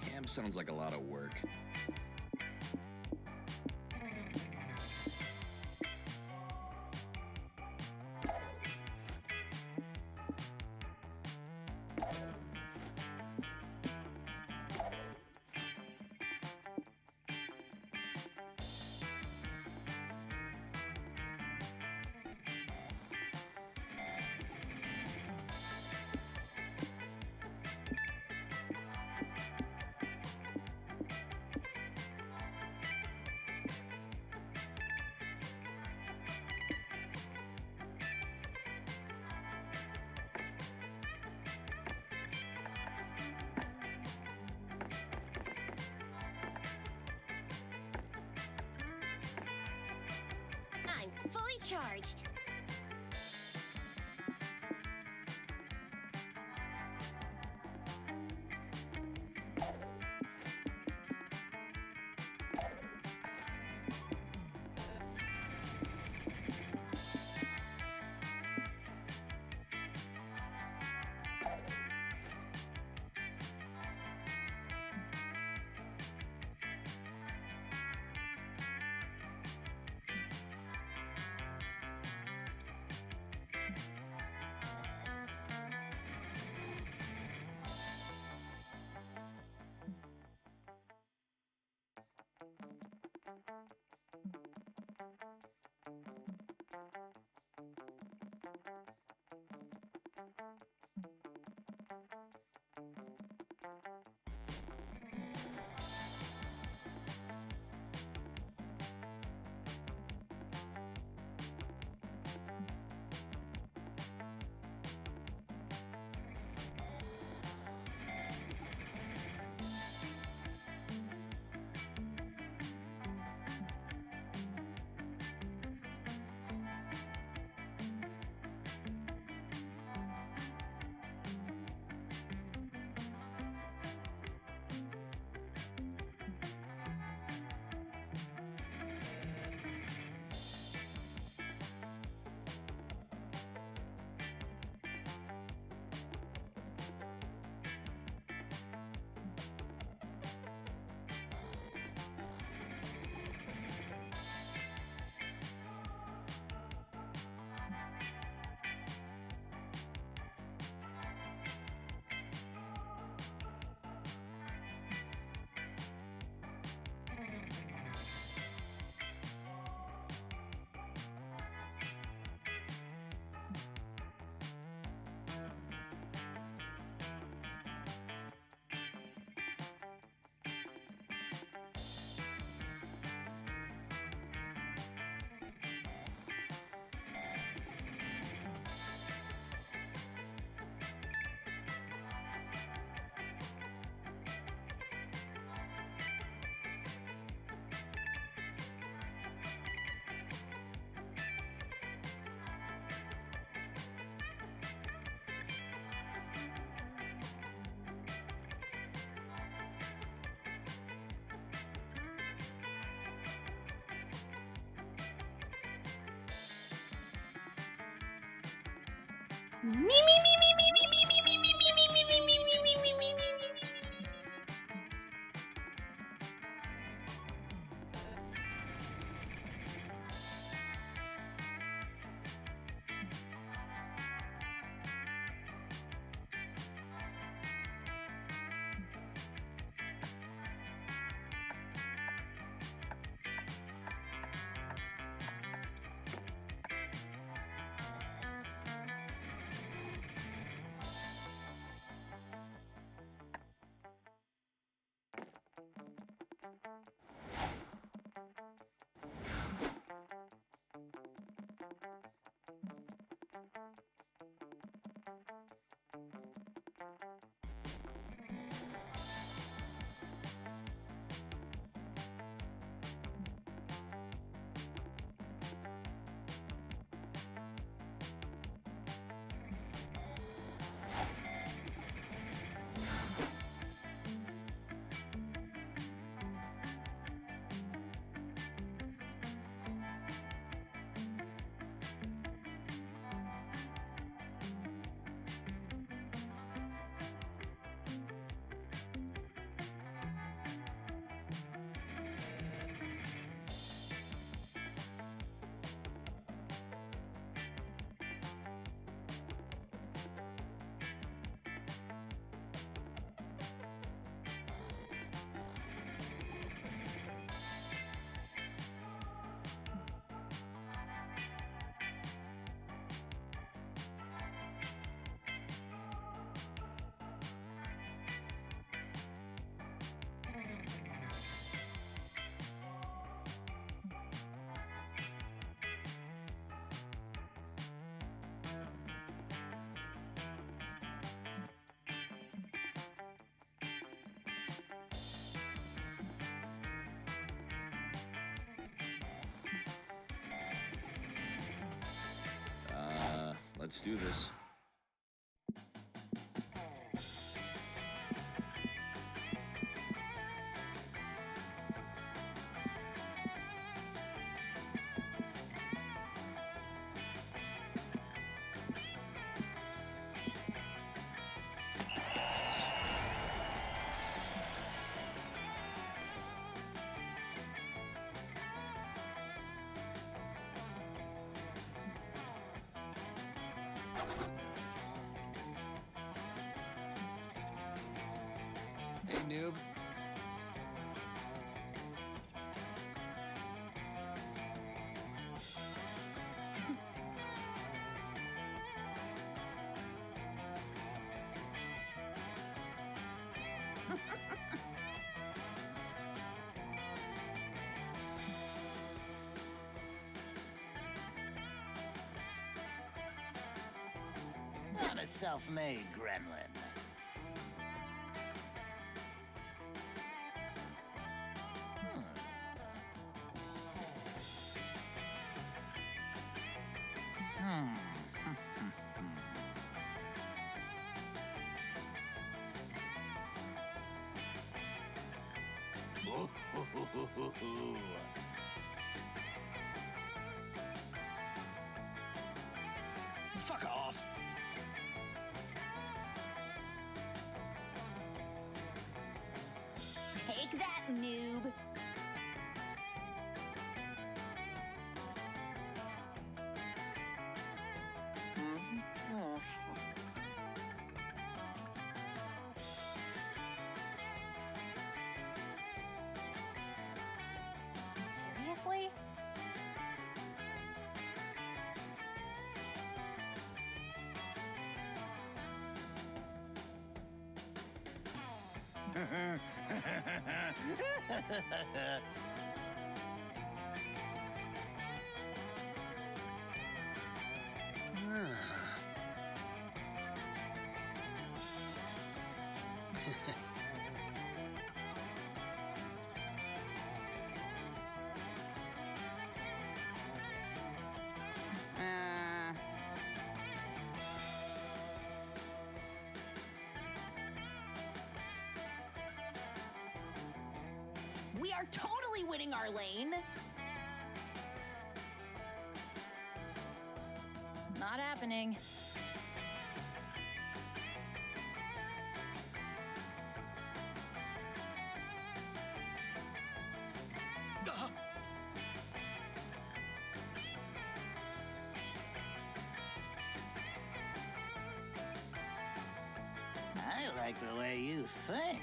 Camp sounds like a lot of work. I'm fully charged. Let's do this. Hey, noob. Not a self-made gremlin. Fuck off. Take that, noob. Seriously? We are totally winning our lane. Not happening. I like the way you think.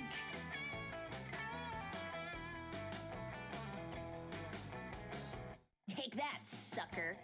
Take that, sucker.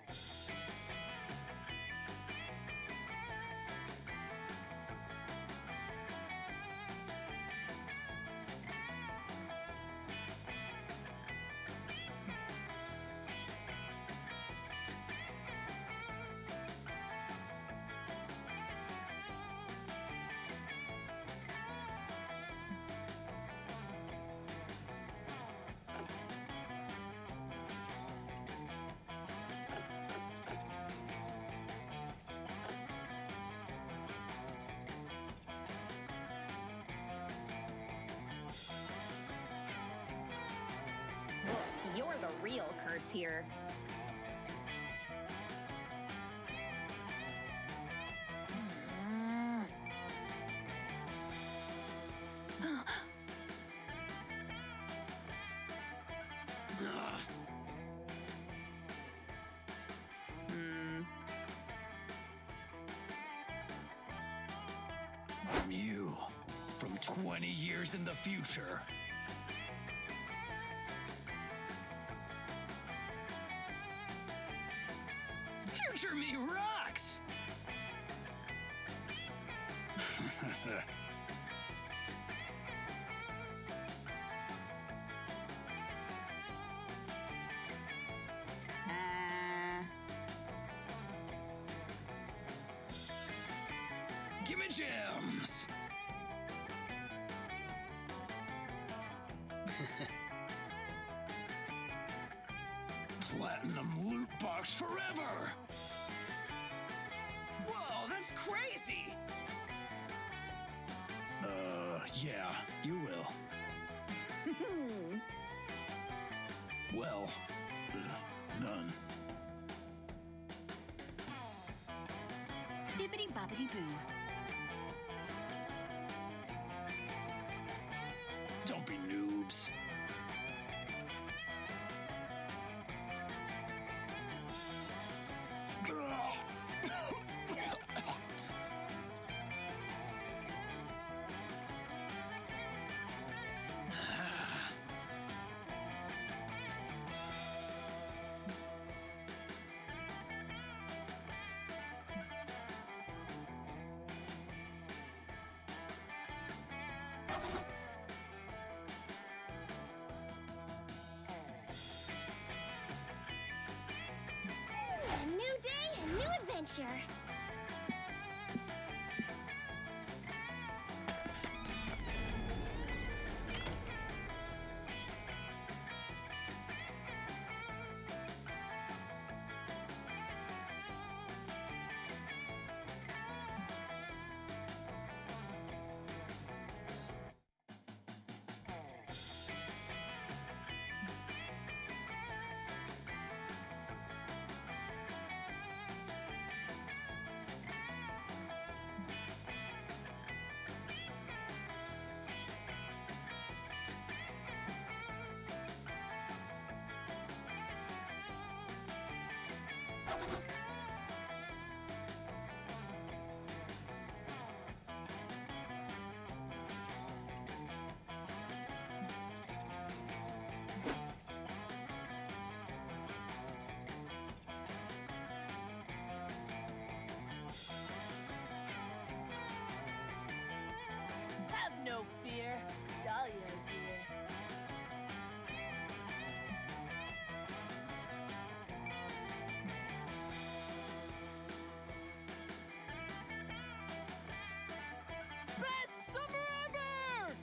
Oof, you're the real curse here. I'm you. From 20 years in the future. Future me rocks! Give me gems! Platinum loot box forever! Whoa, that's crazy! Yeah, you will. Well, none. Bibbidi bobbidi boo. Don't be noobs. A new day, a new adventure. Have no fear, Dahlia's here. Best summer ever!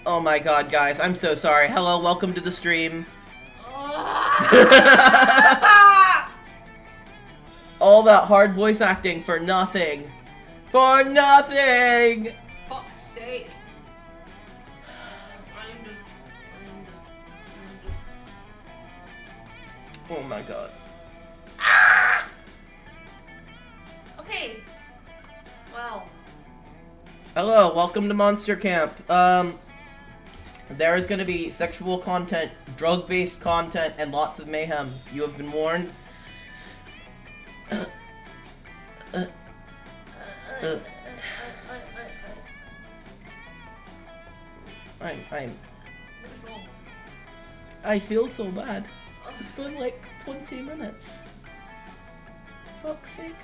Oh my god, guys, I'm so sorry. Hello, welcome to the stream. All that hard voice acting for nothing. For nothing! Fuck's sake. I'm just... Oh my god. Okay. Well. Hello, welcome to Monster Camp. There is gonna be sexual content, drug-based content, and lots of mayhem. You have been warned. What's wrong? I feel so bad. It's been like 20 minutes. Fuck's sake.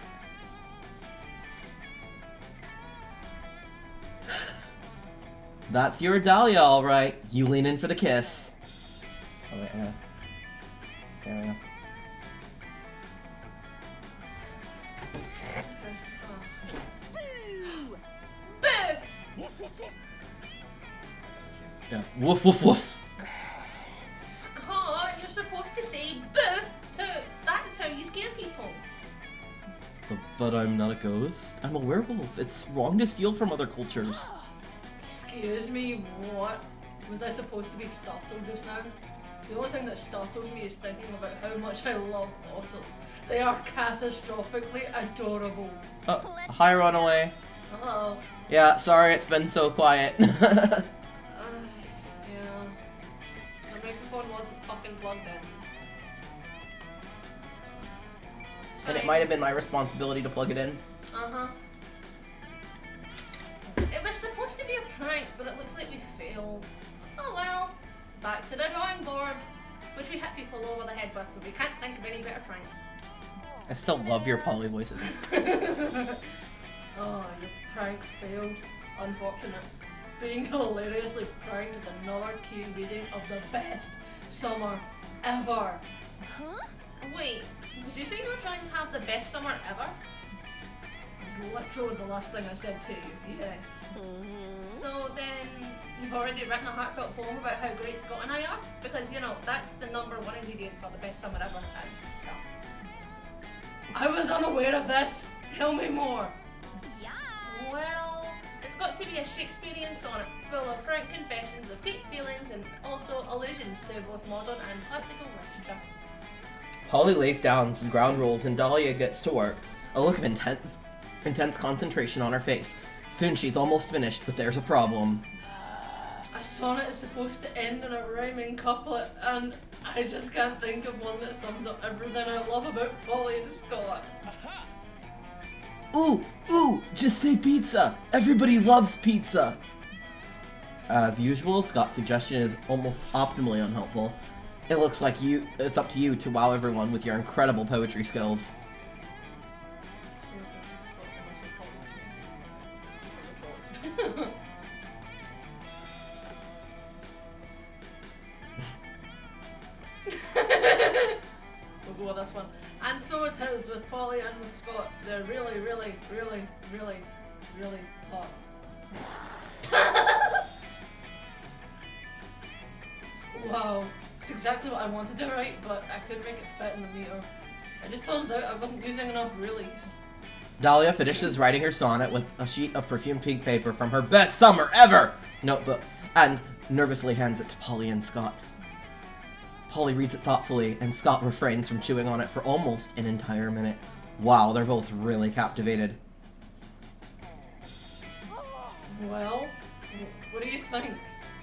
That's your Dahlia, alright. You lean in for the kiss. Oh wait, there we go. Boo! Boo! Yeah. Woof woof woof. Scott, you're supposed to say boo to... That's how you scare people. But I'm not a ghost. I'm a werewolf. It's wrong to steal from other cultures. Excuse me, what? Was I supposed to be startled just now? The only thing that startles me is thinking about how much I love otters. They are catastrophically adorable. Oh, hi, Runaway. Hello. Yeah, sorry it's been so quiet. Yeah. The microphone wasn't fucking plugged in. It's And it fine. might have been my responsibility to plug it in. Uh-huh. It was supposed to be a prank, but it looks like we failed. Oh well. Back to the drawing board. Which we hit people over the head with, but we can't think of any better pranks. I still love your poly voices. Oh, your prank failed. Unfortunate. Being hilariously pranked is another key ingredient of the best summer ever. Huh? Wait, did you say you were trying to have the best summer ever? It was literally the last thing I said to you, yes. So then, you've already written a heartfelt poem about how great Scott and I are? Because, you know, that's the #1 ingredient for the best summer ever and stuff. I was unaware of this. Tell me more. Yeah. Well, it's got to be a Shakespearean sonnet full of frank confessions of deep feelings and also allusions to both modern and classical literature. Polly lays down some ground rules and Dahlia gets to work, a look of intense concentration on her face. Soon she's almost finished, but there's a problem. A sonnet is supposed to end in a rhyming couplet, and I just can't think of one that sums up everything I love about Polly and Scott. Ooh, just say pizza! Everybody loves pizza! As usual, Scott's suggestion is almost optimally unhelpful. It looks like it's up to you to wow everyone with your incredible poetry skills. We'll go with this one. And so it is with Polly and with Scott. They're really, really, really, really, really hot. Wow. It's exactly what I wanted to write, but I couldn't make it fit in the meter. It just turns out I wasn't using enough reallys. Dahlia finishes writing her sonnet with a sheet of perfumed pink paper from her best summer ever notebook and nervously hands it to Polly and Scott. Polly reads it thoughtfully, and Scott refrains from chewing on it for almost an entire minute. Wow, they're both really captivated. Well, what do you think?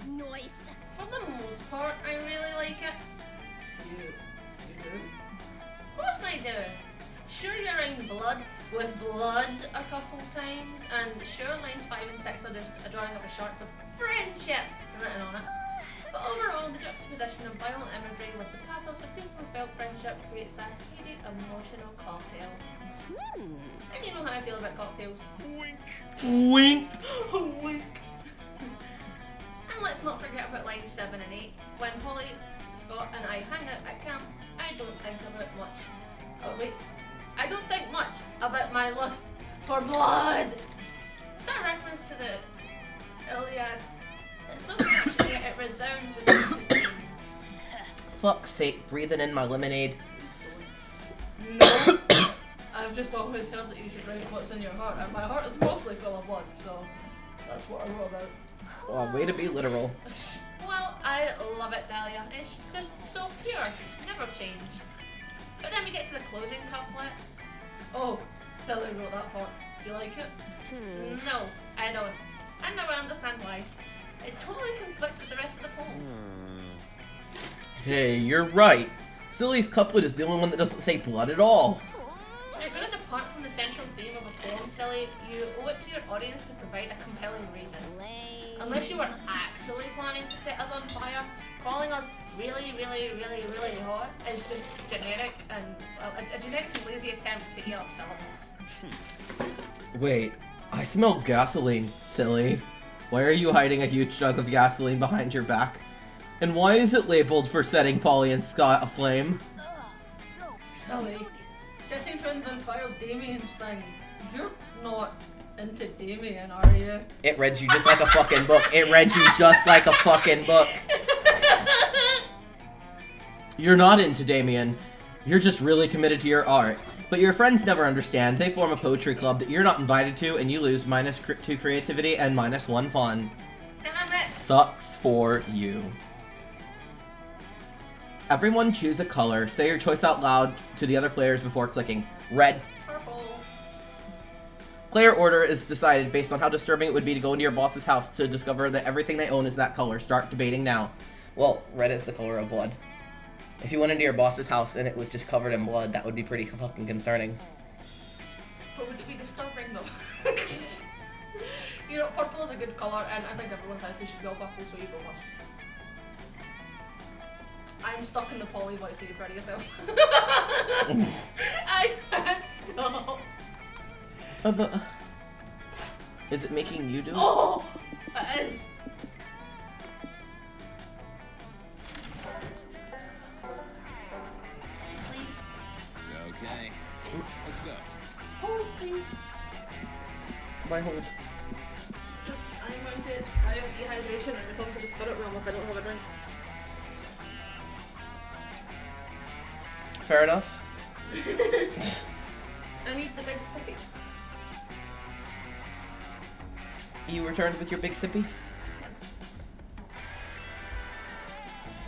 Noise. For the most part, I really like it. You do? Of course I do. Sure, you're in blood with blood a couple of times, and sure, lines 5 and 6 are just a drawing of a shark with friendship written on it. But overall, the juxtaposition of violent imagery with the pathos of deeply felt friendship creates a heady, emotional cocktail. And you know how I feel about cocktails. Wink! Wink. And let's not forget about lines 7 and 8. When Polly, Scott, and I hang out at camp, I don't think about much. Oh wait, I don't think much about my lust for blood. Is that a reference to the Iliad? It's so catchy yet it resounds with the themes. Fuck's sake, breathing in my lemonade. No. I've just always heard that you should write what's in your heart, and my heart is mostly full of blood, so that's what I wrote about. Oh, way to be literal. Well, I love it, Dahlia. It's just so pure. Never change. But then we get to the closing couplet. Oh, silly wrote that part. Do you like it? No, I don't. I never understand why. It totally conflicts with the rest of the poem. Hey, you're right. Silly's couplet is the only one that doesn't say blood at all. If you're going to depart from the central theme of a poem, Silly, you owe it to your audience to provide a compelling reason. Unless you were actually planning to set us on fire, calling us really, really, really, really hot is just generic and a generic and lazy attempt to eat up syllables. Wait, I smell gasoline, Silly. Why are you hiding a huge jug of gasoline behind your back? And why is it labeled for setting Polly and Scott aflame? Silly. Setting friends on fire's Damien's thing. You're not into Damien, are you? It read you just like a fucking book. It read you just like a fucking book. You're not into Damien. You're just really committed to your art. But your friends never understand. They form a poetry club that you're not invited to, and you lose -2 creativity and -1 fun. Damn it! sucks for you. Everyone choose a color. Say your choice out loud to the other players before clicking. Red. Purple. Player order is decided based on how disturbing it would be to go into your boss's house to discover that everything they own is that color. Start debating now. Well, red is the color of blood. If you went into your boss's house and it was just covered in blood, that would be pretty fucking concerning. But would it be disturbing though? You know, purple is a good colour, and I think everyone's house should be all purple, so you go first. I'm stuck in the poly voice, so you're proud of yourself. I can't stop. But is it making you do it? Oh, it is. Please, Okay, let's go. hold, please. Why hold? Just, I'm going to die of dehydration and return to the spirit realm if I don't have a drink. Fair enough. I need the big sippy. You returned with your big sippy?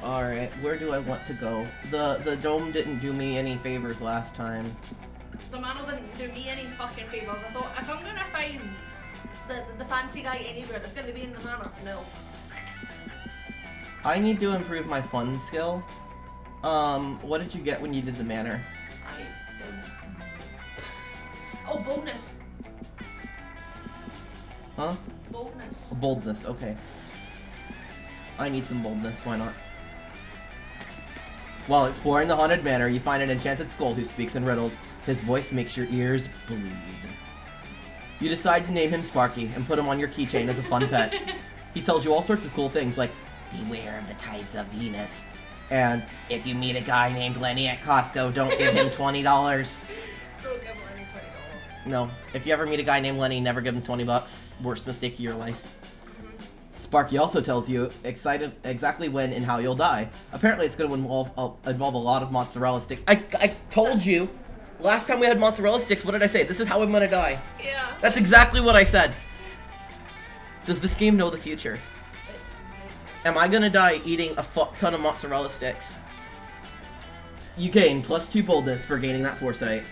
Alright, where do I want to go? The dome didn't do me any favors last time. The manor didn't do me any fucking favours. I thought, if I'm gonna find the fancy guy anywhere, it's gonna be in the manor. No. I need to improve my fun skill. What did you get when you did the manor? I don't. Oh, boldness. Huh? Boldness. Boldness, okay. I need some boldness, why not? While exploring the haunted manor, you find an enchanted skull who speaks in riddles. His voice makes your ears bleed. You decide to name him Sparky and put him on your keychain as a fun pet. He tells you all sorts of cool things like, beware of the tides of Venus, and if you meet a guy named Lenny at Costco, don't give him $20. Don't give Lenny $20. No, if you ever meet a guy named Lenny, never give him 20 bucks. Worst mistake of your life. Sparky also tells you exactly when and how you'll die. Apparently it's going to involve a lot of mozzarella sticks. I told you, last time we had mozzarella sticks, what did I say? This is how I'm going to die. Yeah. That's exactly what I said. Does this game know the future? Am I going to die eating a fuck ton of mozzarella sticks? You gain +2 boldness for gaining that foresight.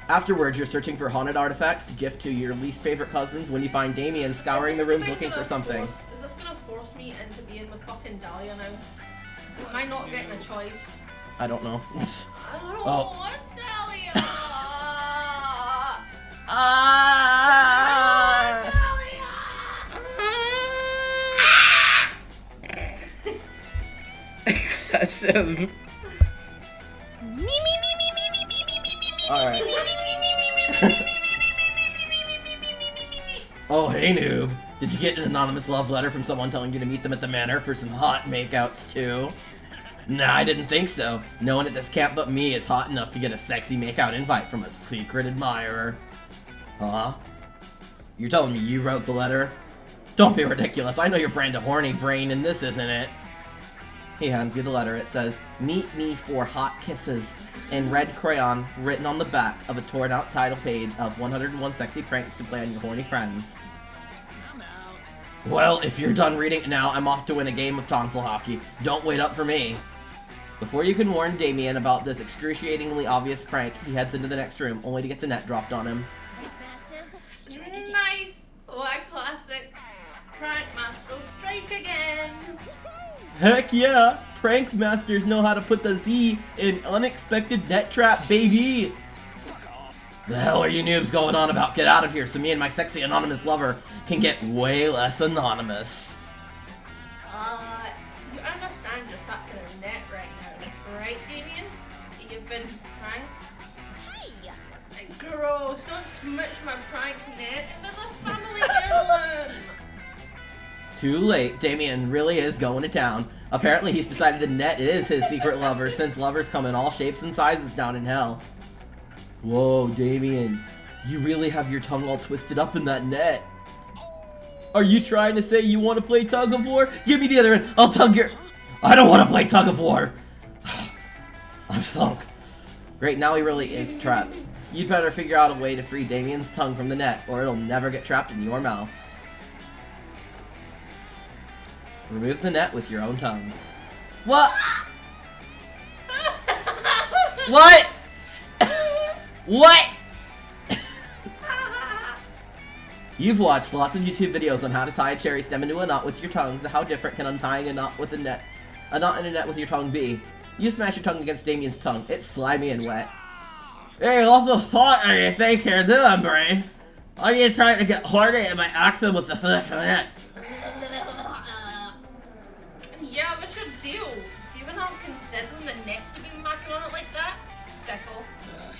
Afterwards, you're searching for haunted artifacts to gift to your least favorite cousins when you find Damien scouring the rooms looking for something. Is this gonna force me into being with fucking Dahlia now? Am I not getting a choice? I don't know. I don't Oh. want Dahlia! Excessive. Alright. Oh, hey, noob. Did you get an anonymous love letter from someone telling you to meet them at the manor for some hot makeouts, too? Nah, I didn't think so. No one at this camp but me is hot enough to get a sexy makeout invite from a secret admirer. Huh? You're telling me you wrote the letter? Don't be ridiculous. I know your brand of horny brain, and this isn't it. He hands you the letter. It says, "Meet me for hot kisses," in red crayon, written on the back of a torn out title page of 101 sexy pranks to play on your horny friends. I'm out. Well, if you're done reading it now, I'm off to win a game of tonsil hockey. Don't wait up for me. Before you can warn Damien about this excruciatingly obvious prank, he heads into the next room, only to get the net dropped on him. Nice! What a classic. Prank Masters strike again! Heck yeah! Prank masters know how to put the Z in unexpected net trap, baby! Fuck off. The hell are you noobs going on about? Get out of here so me and my sexy anonymous lover can get way less anonymous. You understand you're trapped in a net right now, right, Damien? You've been pranked? Hey! Gross, don't smudge my prank net. It was a family heirloom! Too late. Damien really is going to town. Apparently he's decided the net is his secret lover, since lovers come in all shapes and sizes down in hell. Whoa, Damien. You really have your tongue all twisted up in that net. Are you trying to say you want to play tug of war? Give me the other end. I'll tug your... I don't want to play tug of war. I'm thunk. Great, now he really is trapped. You'd better figure out a way to free Damien's tongue from the net, or it'll never get trapped in your mouth. Remove the net with your own tongue. What? What? What? You've watched lots of YouTube videos on how to tie a cherry stem into a knot with your tongue, so how different can untying a knot in a net with your tongue be? You smash your tongue against Damien's tongue. It's slimy and wet. Hey, what the fuck are you thinking doing, Bray? Are you trying to get harder in my accent with the finish of it? Yeah, what's your deal? Even not considering the net to be macking on it like that? Sickle.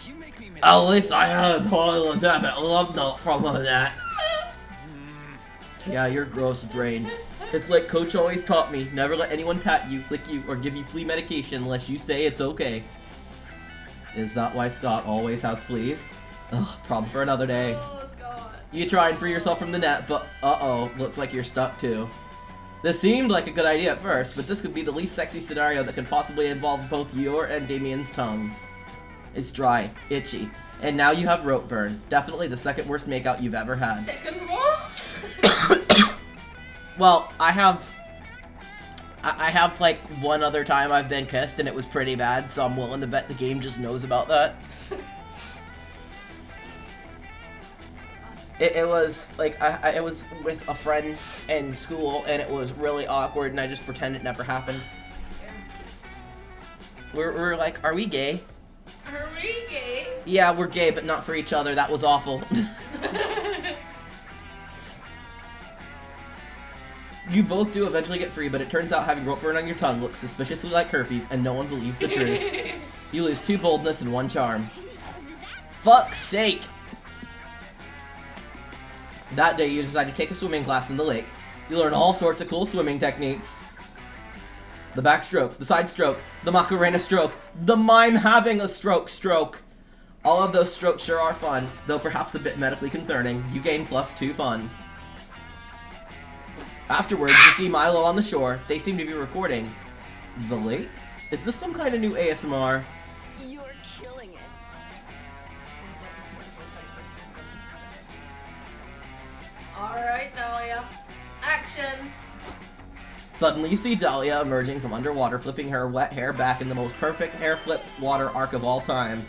You make me miss. At least I had a totally legitimate love note from the net. Yeah, you're gross, Brain. It's like Coach always taught me, never let anyone pat you, lick you, or give you flea medication unless you say it's okay. Is that why Scott always has fleas? Ugh, problem for another day. Oh, Scott. You try and free yourself from the net, but uh-oh, looks like you're stuck too. This seemed like a good idea at first, but this could be the least sexy scenario that could possibly involve both your and Damien's tongues. It's dry, itchy, and now you have rope burn. Definitely the second worst makeout you've ever had. Second worst? Well, I have like one other time I've been kissed and it was pretty bad, so I'm willing to bet the game just knows about that. It was like it was with a friend in school and it was really awkward and I just pretend it never happened. We're like, are we gay? Are we gay? Yeah, we're gay, but not for each other. That was awful. You both do eventually get free, but it turns out having rope burn on your tongue looks suspiciously like herpes, and no one believes the truth. You lose 2 boldness and 1 charm. Fuck's sake! That day, you decide to take a swimming class in the lake. You learn all sorts of cool swimming techniques. The backstroke, the side stroke, the Macarena stroke, the mime having a stroke. All of those strokes sure are fun, though perhaps a bit medically concerning. You gain +2 fun. Afterwards, you see Milo on the shore. They seem to be recording. The lake? Is this some kind of new ASMR? You're killing it. Alright, Dahlia. Action! Suddenly, you see Dahlia emerging from underwater, flipping her wet hair back in the most perfect hair flip water arc of all time.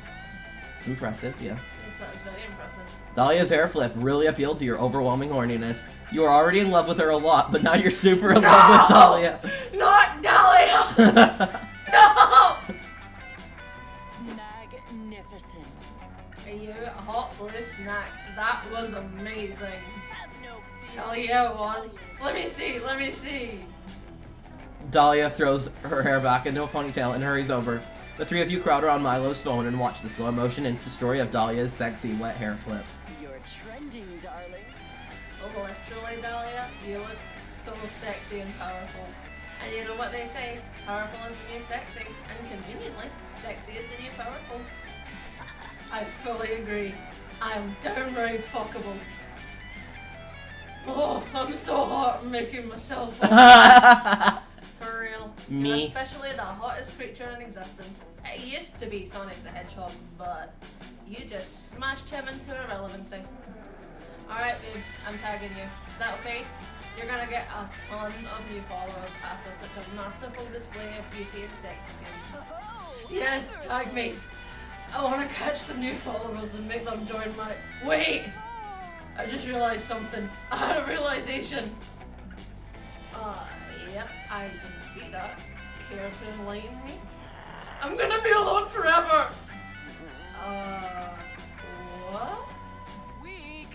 It's impressive, yeah. Yes, that is very impressive. Dahlia's hair flip really appealed to your overwhelming horniness. You are already in love with her a lot, but now you're super in love with Dahlia. Not Dahlia! No! Magnificent. Are you a hot blue snack? That was amazing. Have no fear. Hell yeah, it was. Let me see. Dahlia throws her hair back into a ponytail and hurries over. The 3 of you crowd around Milo's phone and watch the slow-motion Insta story of Dahlia's sexy wet hair flip. You're trending, darling. Oh, literally, Dahlia, you look so sexy and powerful. And you know what they say? Powerful is the new sexy, and conveniently, sexy is the new powerful. I fully agree. I am downright fuckable. Oh, I'm so hot, I'm making myself hot. For real. Me. You're officially the hottest creature in existence. It used to be Sonic the Hedgehog, but you just smashed him into irrelevancy. Alright, babe, I'm tagging you. Is that okay? You're gonna get a ton of new followers after such a masterful display of beauty and sex again. Yes, tag me. I wanna catch some new followers and make them join my... Wait! I just realized something. I had a realization. Yep, I can see that. Care to enlighten me? I'm gonna be alone forever! What?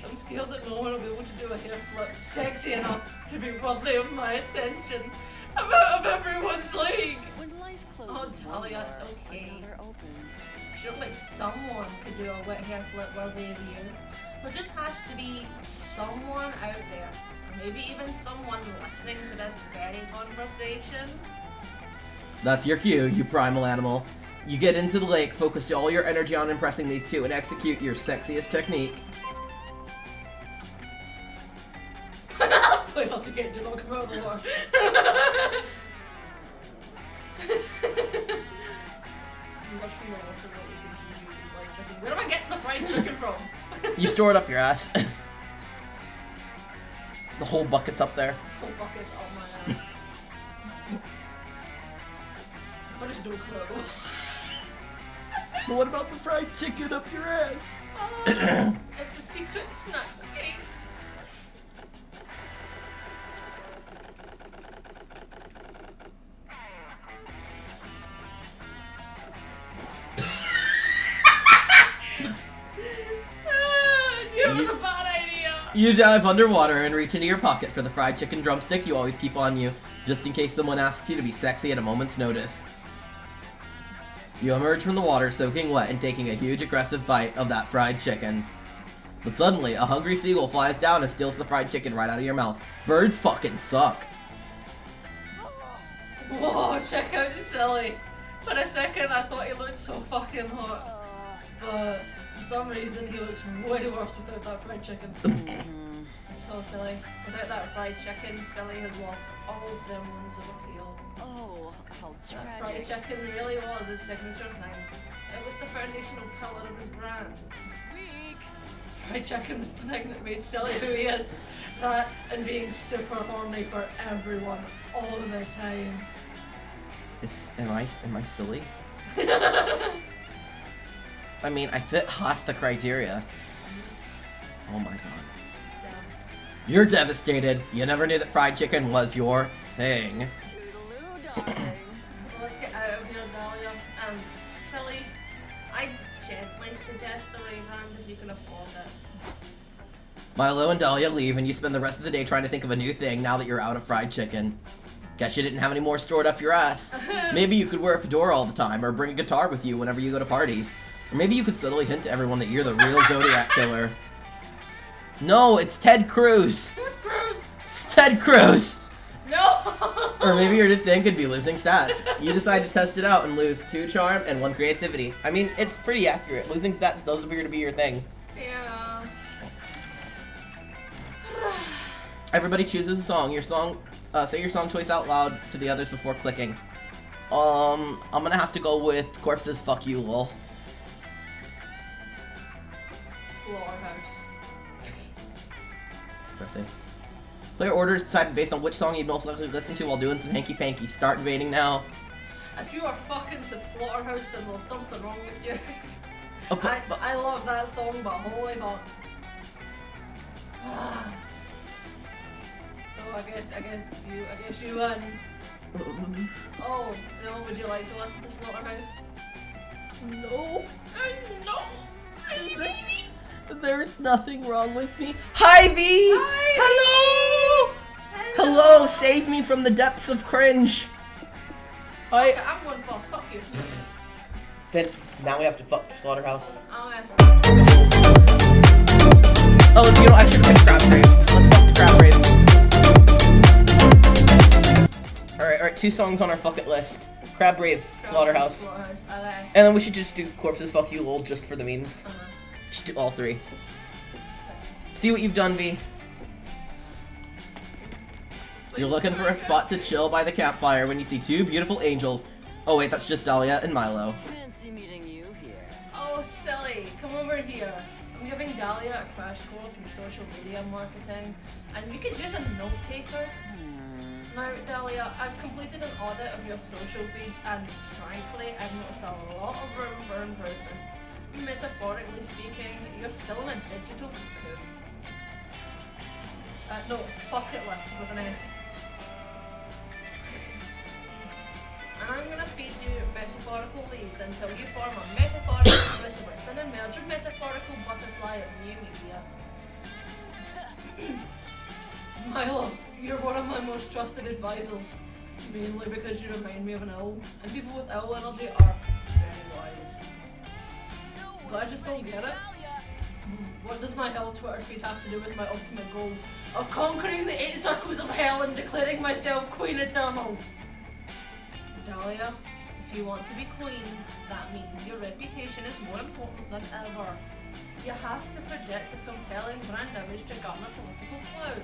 I'm scared that no one will be able to do a hair flip sexy enough to be worthy of my attention. I'm out of everyone's league! When life Oh, closes one Talia, it's door, okay. another opens. Surely someone could do a wet hair flip worthy of you. There just has to be someone out there. Maybe even someone listening to this very conversation. That's your cue, you primal animal. You get into the lake, focus all your energy on impressing these 2, and execute your sexiest technique. Play hard to get, do not come out of the water. Much from the water, what you can see juicy fried chicken. Where am I getting the fried chicken from? You store it up your ass. The whole bucket's up there. Whole bucket's on my ass. I just don't clear though. But what about the fried chicken up your ass? It's a secret snack, okay? It was a bad idea. You dive underwater and reach into your pocket for the fried chicken drumstick you always keep on you, just in case someone asks you to be sexy at a moment's notice. You emerge from the water soaking wet and taking a huge aggressive bite of that fried chicken. But suddenly, a hungry seagull flies down and steals the fried chicken right out of your mouth. Birds fucking suck. Whoa, check out Silly. For a second I thought he looked so fucking hot. But for some reason he looks way worse without that fried chicken. Totally. Without that fried chicken, Silly has lost all semblance of appeal. Oh, how That fried chicken really was his signature thing. It was the foundational pillar of his brand. Weak. Fried chicken was the thing that made Silly who he is. That and being super horny for everyone all the time. Am I silly? I mean, I fit half the criteria. Oh my god. Damn. You're devastated. You never knew that fried chicken was your thing. Toodaloo, darling. Let's get out of here, Dahlia. And Silly, I'd gently suggest a rebrand if you can afford it. Milo and Dahlia leave, and you spend the rest of the day trying to think of a new thing now that you're out of fried chicken. Guess you didn't have any more stored up your ass. Maybe you could wear a fedora all the time, or bring a guitar with you whenever you go to parties. Or maybe you could subtly hint to everyone that you're the real Zodiac killer. No, it's Ted Cruz! Ted Cruz! It's Ted Cruz! No! Or maybe your new thing could be losing stats. You decide to test it out and lose 2 charm and 1 creativity. I mean, it's pretty accurate. Losing stats does appear to be your thing. Yeah. Everybody chooses a song. Say your song choice out loud to the others before clicking. I'm gonna have to go with Corpse's Fuck You, lol. Slaughterhouse. Press A. Player order is decided based on which song you'd most likely listen to while doing some hanky-panky. Start invading now. If you are fucking to Slaughterhouse, then there's something wrong with you. Okay, I love that song, but holy fuck. So I guess you win. Oh, no, would you like to listen to Slaughterhouse? No. No! There's nothing wrong with me. Hi, V! Hi, Hello! Hello, save me from the depths of cringe. Okay, I'm going first, fuck you. Then, now we have to fuck Slaughterhouse. Okay. Oh, you know, I should pick Crab Rave. Let's fuck the Crab Rave. Alright, 2 songs on our fuck it list. Crab Rave, Slaughterhouse. Okay. And then we should just do Corpses Fuck You lol just for the memes. Just do all 3. See what you've done, V. You're looking for a spot to chill by the campfire when you see 2 beautiful angels. Oh wait, that's just Dahlia and Milo. Fancy meeting you here. Oh, Silly, come over here. I'm giving Dahlia a crash course in social media marketing, and you could use a note taker. Now, Dahlia, I've completed an audit of your social feeds, and frankly, I've noticed a lot of room for improvement. Metaphorically speaking, you're still in a digital cocoon. No, fuck it list with an F. And I'm gonna feed you metaphorical leaves until you form a metaphorical chrysalis and emerge a metaphorical butterfly of new media. Milo, you're one of my most trusted advisors, mainly because you remind me of an owl, and people with owl energy are very wise. But I just don't get it. What does my hell Twitter feed have to do with my ultimate goal of conquering the 8 circles of hell and declaring myself Queen Eternal? Dahlia, if you want to be queen, that means your reputation is more important than ever. You have to project a compelling brand image to garner political clout.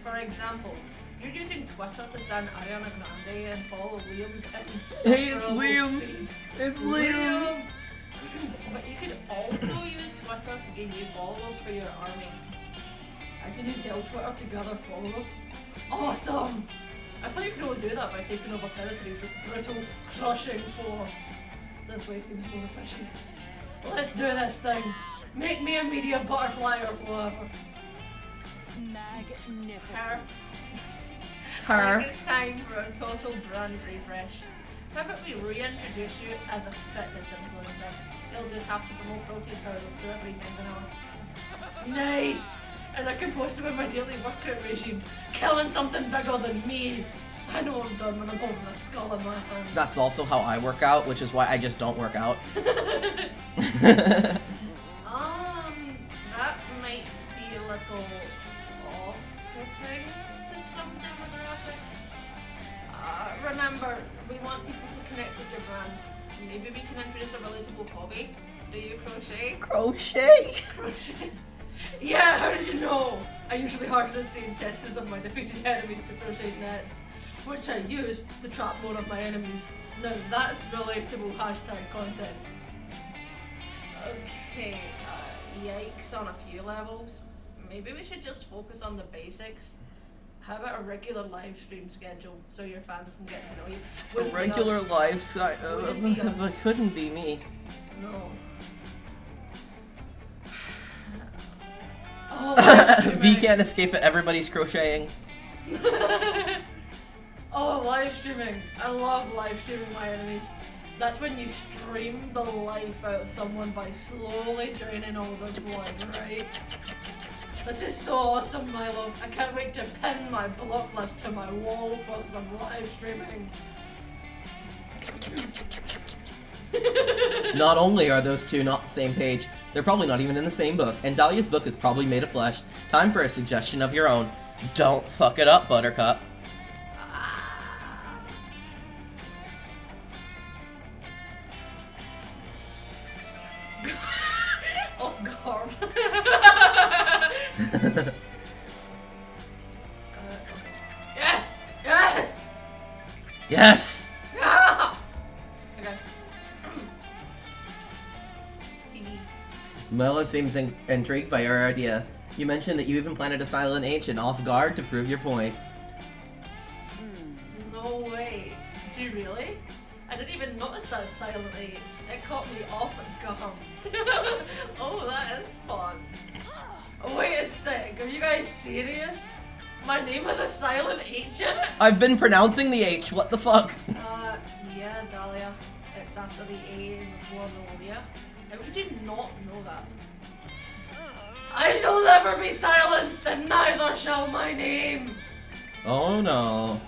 For example, you're using Twitter to stand Ariana Grande and follow Liam's insufferable feed. It's Liam! But you could also use Twitter to gain new followers for your army. I can use Hell Twitter to gather followers. Awesome! I thought you could only do that by taking over territories with brutal, crushing force. This way seems more efficient. Let's do this thing. Make me a media butterfly or whatever. Magnificent. I think it's time for a total brand refresh. How about we reintroduce you as a fitness influencer? You'll just have to promote protein powders to everything now. Nice! And I can post about my daily workout regime, killing something bigger than me. I know I'm done when I'm holding a skull in my hand. That's also how I work out, which is why I just don't work out. That might be a little off-putting to some demographics. Remember, we want people to connect with your brand. Maybe we can introduce a relatable hobby. Do you crochet? Crochet? Crochet? Yeah, how did you know? I usually harness the intestines of my defeated enemies to crochet nets, which I use to trap more of my enemies. Now that's relatable hashtag content. Okay, yikes on a few levels. Maybe we should just focus on the basics. How about a regular live stream schedule so your fans can get to know you? A Wouldn't be regular us. lifestyle. Wouldn't be us. It couldn't be me. No. Oh, live V streaming. can't escape it. Everybody's crocheting. Oh, live streaming. I love live streaming my enemies. That's when you stream the life out of someone by slowly draining all their blood, right? This is so awesome, Milo. I can't wait to pin my block list to my wall for some live streaming. Not only are those two not the same page, they're probably not even in the same book, and Dahlia's book is probably made of flesh. Time for a suggestion of your own. Don't fuck it up, Buttercup. Off guard. Yes! Yes! Yes! Yeah! Okay. TV. Milo seems intrigued by your idea. You mentioned that you even planted a silent H in off guard to prove your point. No way. Did you really? I didn't even notice that silent H. It caught me off guard. Oh, that is fun. Oh, wait a sec. Are you guys serious? My name has a silent H in it? I've been pronouncing the H, what the fuck? Yeah, Dahlia. It's after the A and before the Leah. How would you not know that? I shall never be silenced, and neither shall my name! Oh no.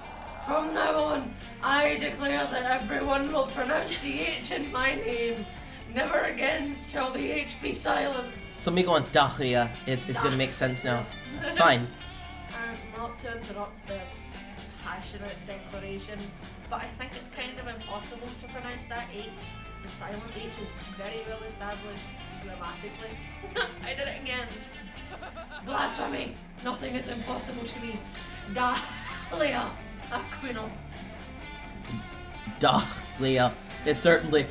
From now on, I declare that everyone will pronounce the H in my name. Never again shall the H be silent. So me going Dahlia is gonna make sense now. It's fine. And not to interrupt this passionate declaration, but I think it's kind of impossible to pronounce that H. The silent H is very well established grammatically. I did it again. Blasphemy! Nothing is impossible to me. Dahlia Aquino. Dahlia is certainly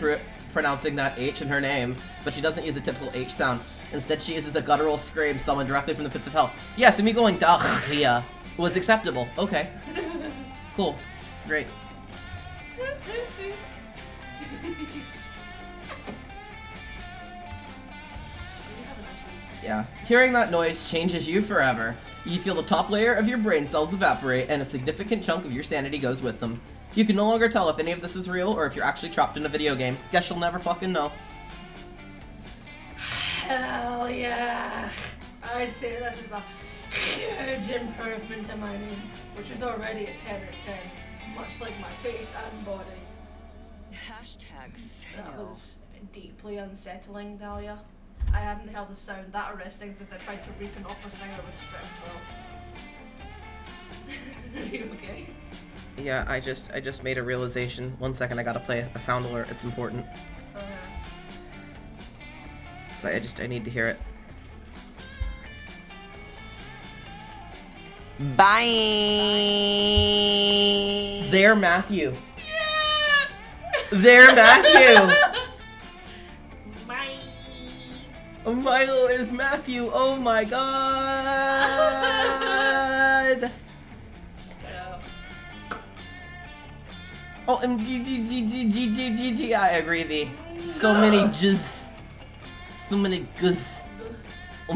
pronouncing that H in her name, but she doesn't use a typical H sound. Instead, she uses a guttural scream summoned directly from the pits of hell. Yes, and me going Dahlia was acceptable. Okay. Cool. Great. Yeah. Hearing that noise changes you forever. You feel the top layer of your brain cells evaporate, and a significant chunk of your sanity goes with them. You can no longer tell if any of this is real or if you're actually trapped in a video game. Guess you'll never fucking know. Hell yeah! I'd say that is a huge improvement in my name, which was already a 10 out of 10, much like my face and body. Hashtag That fail. was deeply unsettling, Dahlia. I hadn't heard a sound that arresting since I tried to reap an opera singer with strep throat. Are you okay? Yeah, I just made a realization. 1 second, I gotta play a sound alert. It's important. So I need to hear it. Bye. There, Matthew. Yeah! There, Matthew. Bye. Milo is Matthew. Oh my god. Oh, I agree, V. So many jizz. So many guzz. G.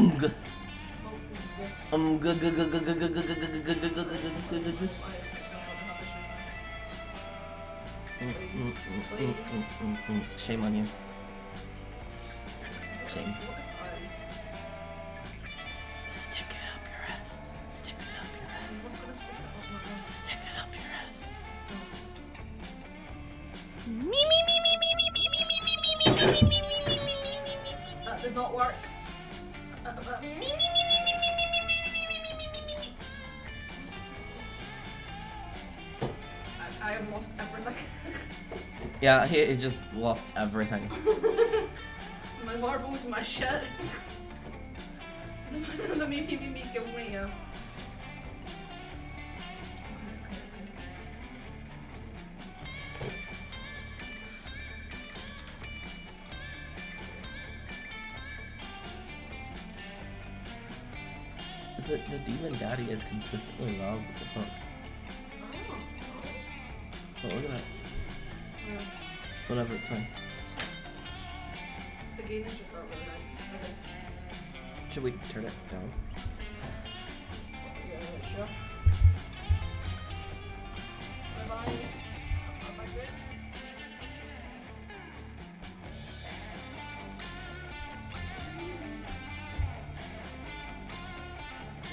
Shame on you. Shame. Stick it up your ass. Stick it up your ass. Stick it up your ass. That did not work. I have lost everything. Yeah, he just lost everything. My marbles, my shit. The me killed me, yeah. The demon daddy is consistently loud. What the fuck? Oh, look at that. Whatever, it's fine. The game is just not really nice. Okay. Should we turn it down? Yeah, sure. Bye-bye. Am I good?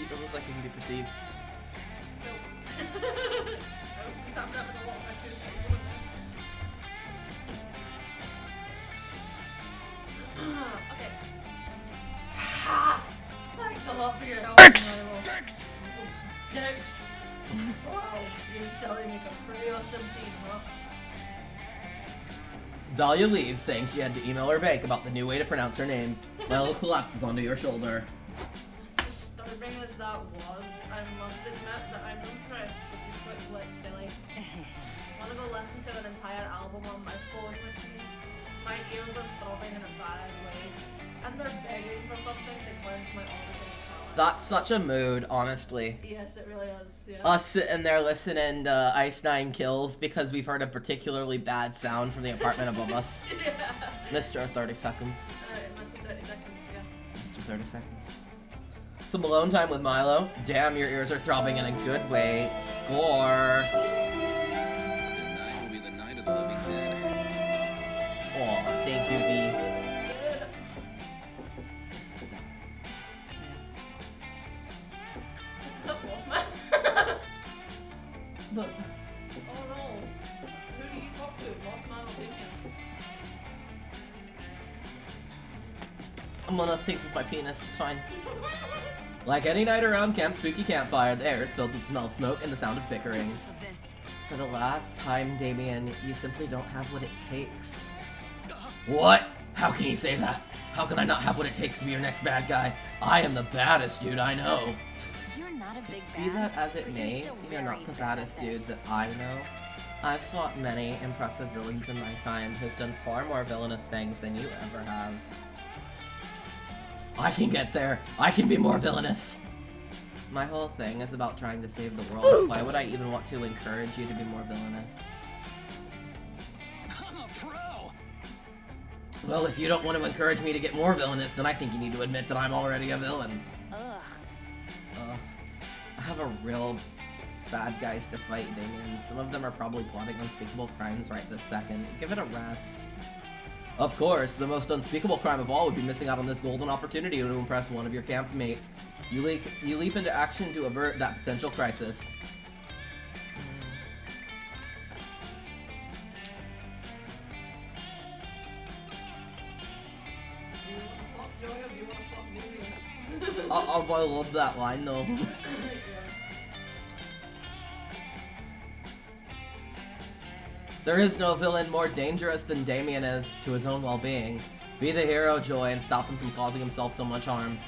It looks like it can be perceived. No. I was just after having a lot of okay. Thanks a lot for your help. Dicks! Wow, you and Sally make a pretty awesome team, huh? Dahlia leaves, saying she had to email her bank about the new way to pronounce her name. Lyle collapses onto your shoulder. As disturbing as that was, I must admit that I'm impressed with your quick wit, Silly. Wanna go listen to an entire album on my phone with me? My ears are throbbing in a bad way, and they're begging for something to cleanse my auditing palate. That's such a mood, honestly. Yes, it really is, yeah. Us sitting there listening to Ice Nine Kills because we've heard a particularly bad sound from the apartment above us. Yeah. Mr. 30 Seconds. Mr. 30 seconds, yeah. Mr. 30 Seconds. Some alone time with Milo. Damn, your ears are throbbing in a good way. Score! Tonight will be the night of the living dead. Aw, thank you, V. Good. This is a Wolfman. But Oh no. Who do you talk to? Mothman or Damien? I'm gonna think with my penis, it's fine. Like any night around Camp Spooky Campfire, the air is filled with the smell of smoke and the sound of bickering. For the last time, Damien, you simply don't have what it takes. What? How can you say that? How can I not have what it takes to be your next bad guy? I am the baddest dude I know. You're not a big Be that as it but may, still you're not very the good baddest at this. dudes that I know. I've fought many impressive villains in my time who've done far more villainous things than you ever have. I can get there. I can be more villainous. My whole thing is about trying to save the world. Why would I even want to encourage you to be more villainous? I'm a pro. Well, if you don't want to encourage me to get more villainous, then I think you need to admit that I'm already a villain. Ugh. I have a real bad guys to fight, Damien. Some of them are probably plotting unspeakable crimes right this second. Give it a rest. Of course, the most unspeakable crime of all would be missing out on this golden opportunity to impress one of your campmates. You leap into action to avert that potential crisis. Do you want to fuck Joy or do you want to fuck Damien? I love that line though. Yeah. There is no villain more dangerous than Damien is to his own well-being. Be the hero, Joy, and stop him from causing himself so much harm.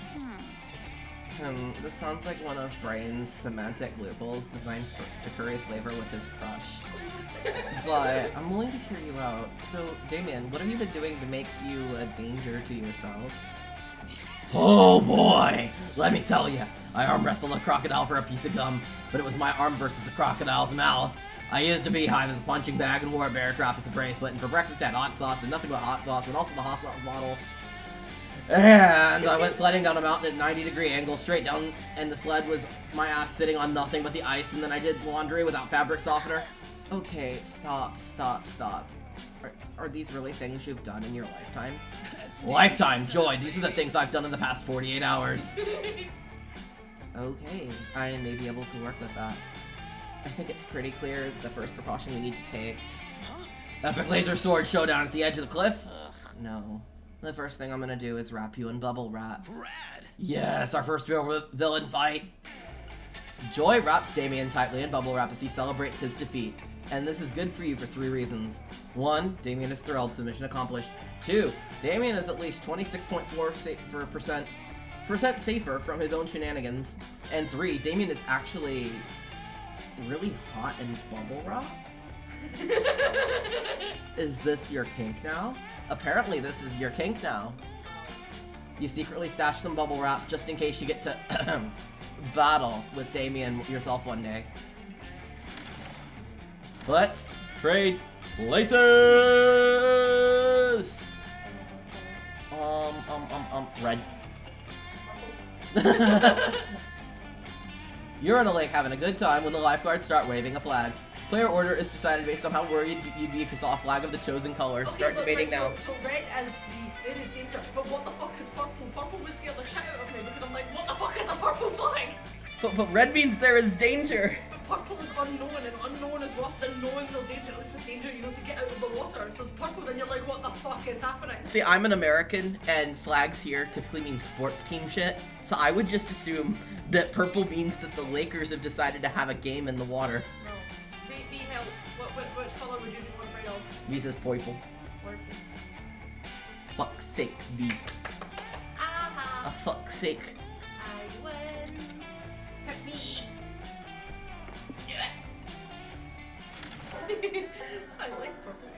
This sounds like one of Brain's semantic loopholes designed to curry flavor with his crush. But I'm willing to hear you out. So, Damien, what have you been doing to make you a danger to yourself? Oh boy! Let me tell you, I arm wrestled a crocodile for a piece of gum, but it was my arm versus the crocodile's mouth. I used a beehive as a punching bag and wore a bear trap as a bracelet, and for breakfast I had hot sauce and nothing but hot sauce, and also the hot sauce bottle. And I went sledding down a mountain at 90-degree angle, straight down, and the sled was my ass sitting on nothing but the ice, and then I did laundry without fabric softener. Okay, stop. Are these really things you've done in your lifetime? Lifetime, Joy, these are the things I've done in the past 48 hours. Okay, I may be able to work with that. I think it's pretty clear the first precaution we need to take. Epic laser sword showdown at the edge of the cliff? No. The first thing I'm gonna do is wrap you in bubble wrap. Rad. Yes, our first real villain fight. Joy wraps Damien tightly in bubble wrap as he celebrates his defeat. And this is good for you for 3 reasons. 1, Damien is thrilled, so mission accomplished. 2, Damien is at least 26.4% safer from his own shenanigans. And 3, Damien is actually really hot in bubble wrap? Is this your kink now? Apparently this is your kink now. You secretly stash some bubble wrap just in case you get to battle with Damien yourself one day. Let's trade places! Red. You're on a lake having a good time when the lifeguards start waving a flag. Player order is decided based on how worried you'd be if you saw a flag of the chosen color. Okay, Start look, debating right, now. So red is it is danger, but what the fuck is purple? Purple would scare the shit out of me because I'm like, what the fuck is a purple flag? But red means there is danger. But purple is unknown, and unknown is worse than knowing there's danger. At least with danger, you know to get out of the water. If there's purple, then you're like, what the fuck is happening? See, I'm an American, and flags here typically mean sports team shit, so I would just assume that purple means that the Lakers have decided to have a game in the water. No. Be held. Which color would you be more afraid of? V says purple. Purple. Fuck's sake, V. Aha! A fuck's sake. I win. Pick me. Yeah. I like purple.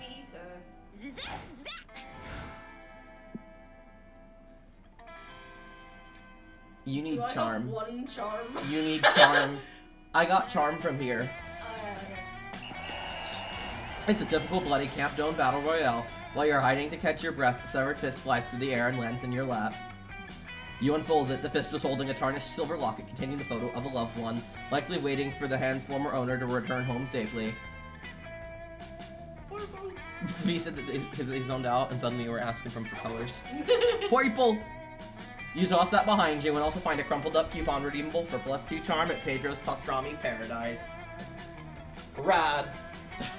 Me too. Zap, zap. You need Do I charm. have one charm? You need charm. I got charm from here. Okay. It's a typical bloody Camp Dome battle royale. While you're hiding to catch your breath, a severed fist flies through the air and lands in your lap. You unfold it. The fist was holding a tarnished silver locket containing the photo of a loved one, likely waiting for the hand's former owner to return home safely. He said that he zoned out, and suddenly you were asking him for colors. Purple! You toss that behind you and also find a crumpled up coupon redeemable for +2 charm at Pedro's Pastrami Paradise. Rad.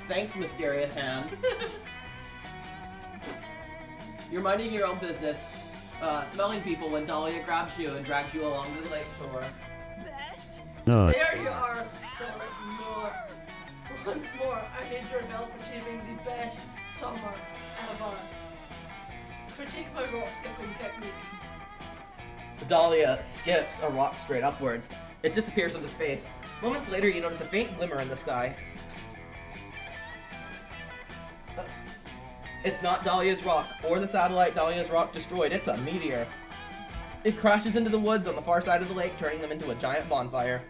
Thanks, mysterious hand. You're minding your own business, smelling people when Dahlia grabs you and drags you along to the lakeshore. Best. There you are, silly more. Once more, I need your help achieving the best summer ever. Critique my rock skipping technique. Dahlia skips a rock straight upwards. It disappears into space. Moments later, you notice a faint glimmer in the sky. It's not Dahlia's rock, or the satellite Dahlia's rock destroyed. It's a meteor. It crashes into the woods on the far side of the lake, turning them into a giant bonfire.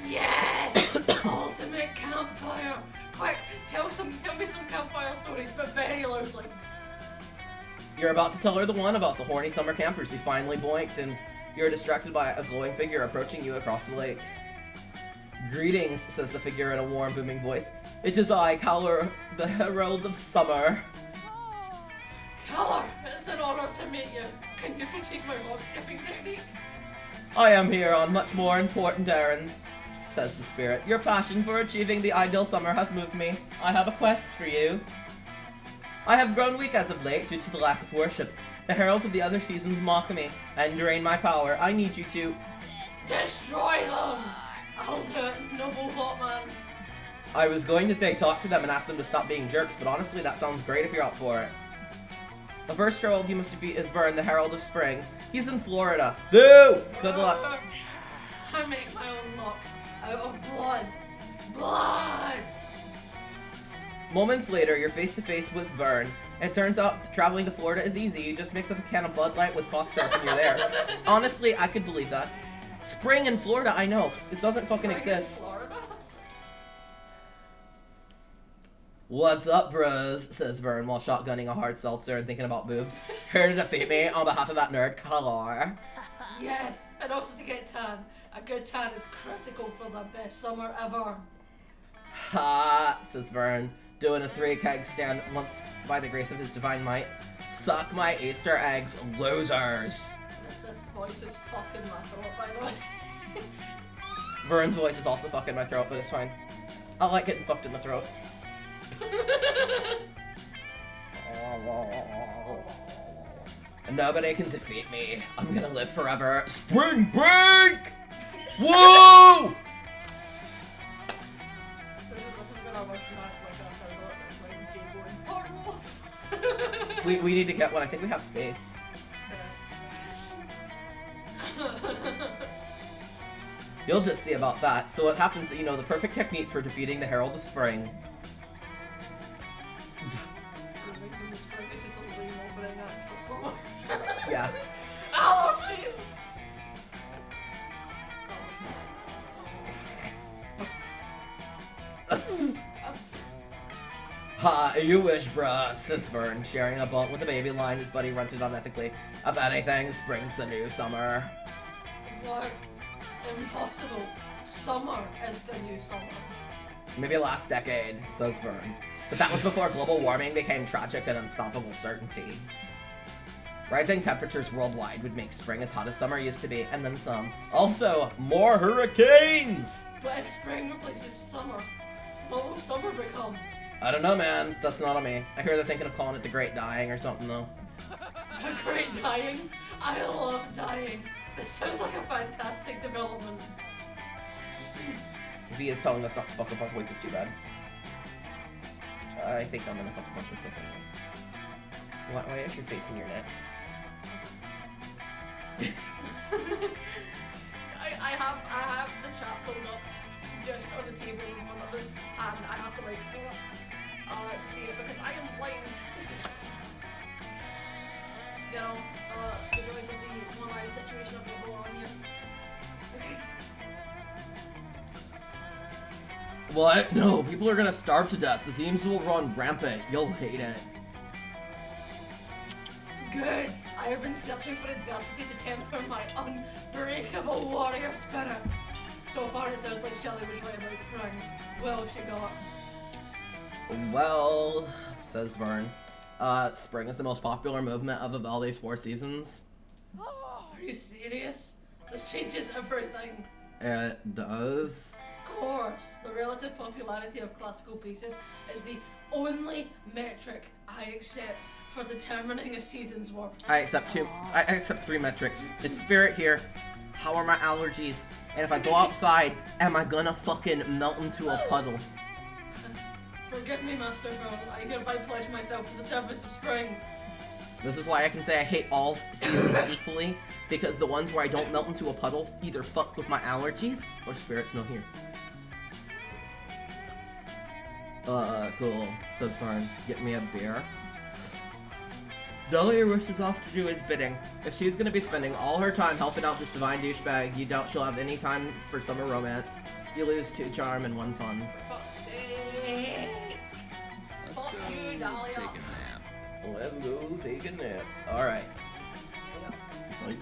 Yes! Ultimate campfire! Quick, tell me some campfire stories, but very loudly. You're about to tell her the one about the horny summer campers who finally boinked, and you're distracted by a glowing figure approaching you across the lake. Greetings, says the figure in a warm, booming voice. It is I, Cowler, the Herald of Summer. Keller, it's an honor to meet you. Can you critique my rock skipping technique? I am here on much more important errands, says the spirit. Your passion for achieving the ideal summer has moved me. I have a quest for you. I have grown weak as of late due to the lack of worship. The heralds of the other seasons mock me and drain my power. I need you to destroy them! I'll do it, noble hot man. I was going to say talk to them and ask them to stop being jerks, but honestly that sounds great if you're up for it. The first herald you must defeat is Vern, the Herald of Spring. He's in Florida. Boo! Good luck. I make my own luck out of blood. Blood! Moments later, you're face to face with Vern. It turns out traveling to Florida is easy. You just mix up a can of Bud Light with cough syrup and you're there. Honestly, I could believe that. Spring in Florida, I know. It doesn't fucking exist. What's up, bros? Says Vern while shotgunning a hard seltzer and thinking about boobs. Here to defeat me on behalf of that nerd color. Yes, and also to get tan. A good tan is critical for the best summer ever. Ha, says Vern, doing a 3 keg stand once by the grace of his divine might. Suck my Easter eggs, losers. This voice is fucking my throat, by the way. Vern's voice is also fucking my throat, but it's fine. I like getting fucked in the throat. Nobody can defeat me. I'm gonna live forever. Spring break! Whoa! we need to get one. I think we have space. You'll just see about that. So it happens that you know the perfect technique for defeating the Herald of Spring. Yeah. Oh, please! Ha, you wish, bruh, says Vern, sharing a blunt with a baby line his buddy rented unethically. If anything, spring's the new summer. What? Impossible. Summer is the new summer. Maybe last decade, says Vern. But that was before global warming became tragic and unstoppable certainty. Rising temperatures worldwide would make spring as hot as summer used to be, and then some. Also, more hurricanes! But if spring replaces summer, what will summer become? I don't know, man. That's not on me. I hear they're thinking of calling it the Great Dying or something, though. The Great Dying? I love dying. This sounds like a fantastic development. V is telling us not to fuck up our voices too bad. I think I'm gonna fuck up for a second. Why is your face in your neck? I have the chat pulled up just on the table in front of us, and I have to like pull up to see it because I am blind. You know, the joys of the one eye situation of the whole on you. What? No, people are gonna starve to death. The Disease will run rampant. You'll hate it. Good. I have been searching for adversity to temper my unbreakable warrior spirit. So far it sounds like Shelly was right about spring. Well, she got. Well, says Vern, spring is the most popular movement of Vivaldi's 4 seasons. Are you serious? This changes everything. It does. Of course, the relative popularity of classical pieces is the only metric I accept for determining a season's worth. I accept 3 metrics. Is spirit here? How are my allergies? And if I go outside, am I gonna fucking melt into a puddle? Forgive me, Master Phone. I hereby pledge myself to the service of spring. This is why I can say I hate all seasons equally, because the ones where I don't melt into a puddle either fuck with my allergies or spirit's no here. Cool, says Vern. Get me a beer. Dahlia rushes off to do his bidding. If she's gonna be spending all her time helping out this divine douchebag, you doubt she'll have any time for summer romance. You lose 2 charm and 1 fun. For fuck's sake. Let's Fuck go you, Dahlia. take a nap. Let's go take a nap. Alright. Take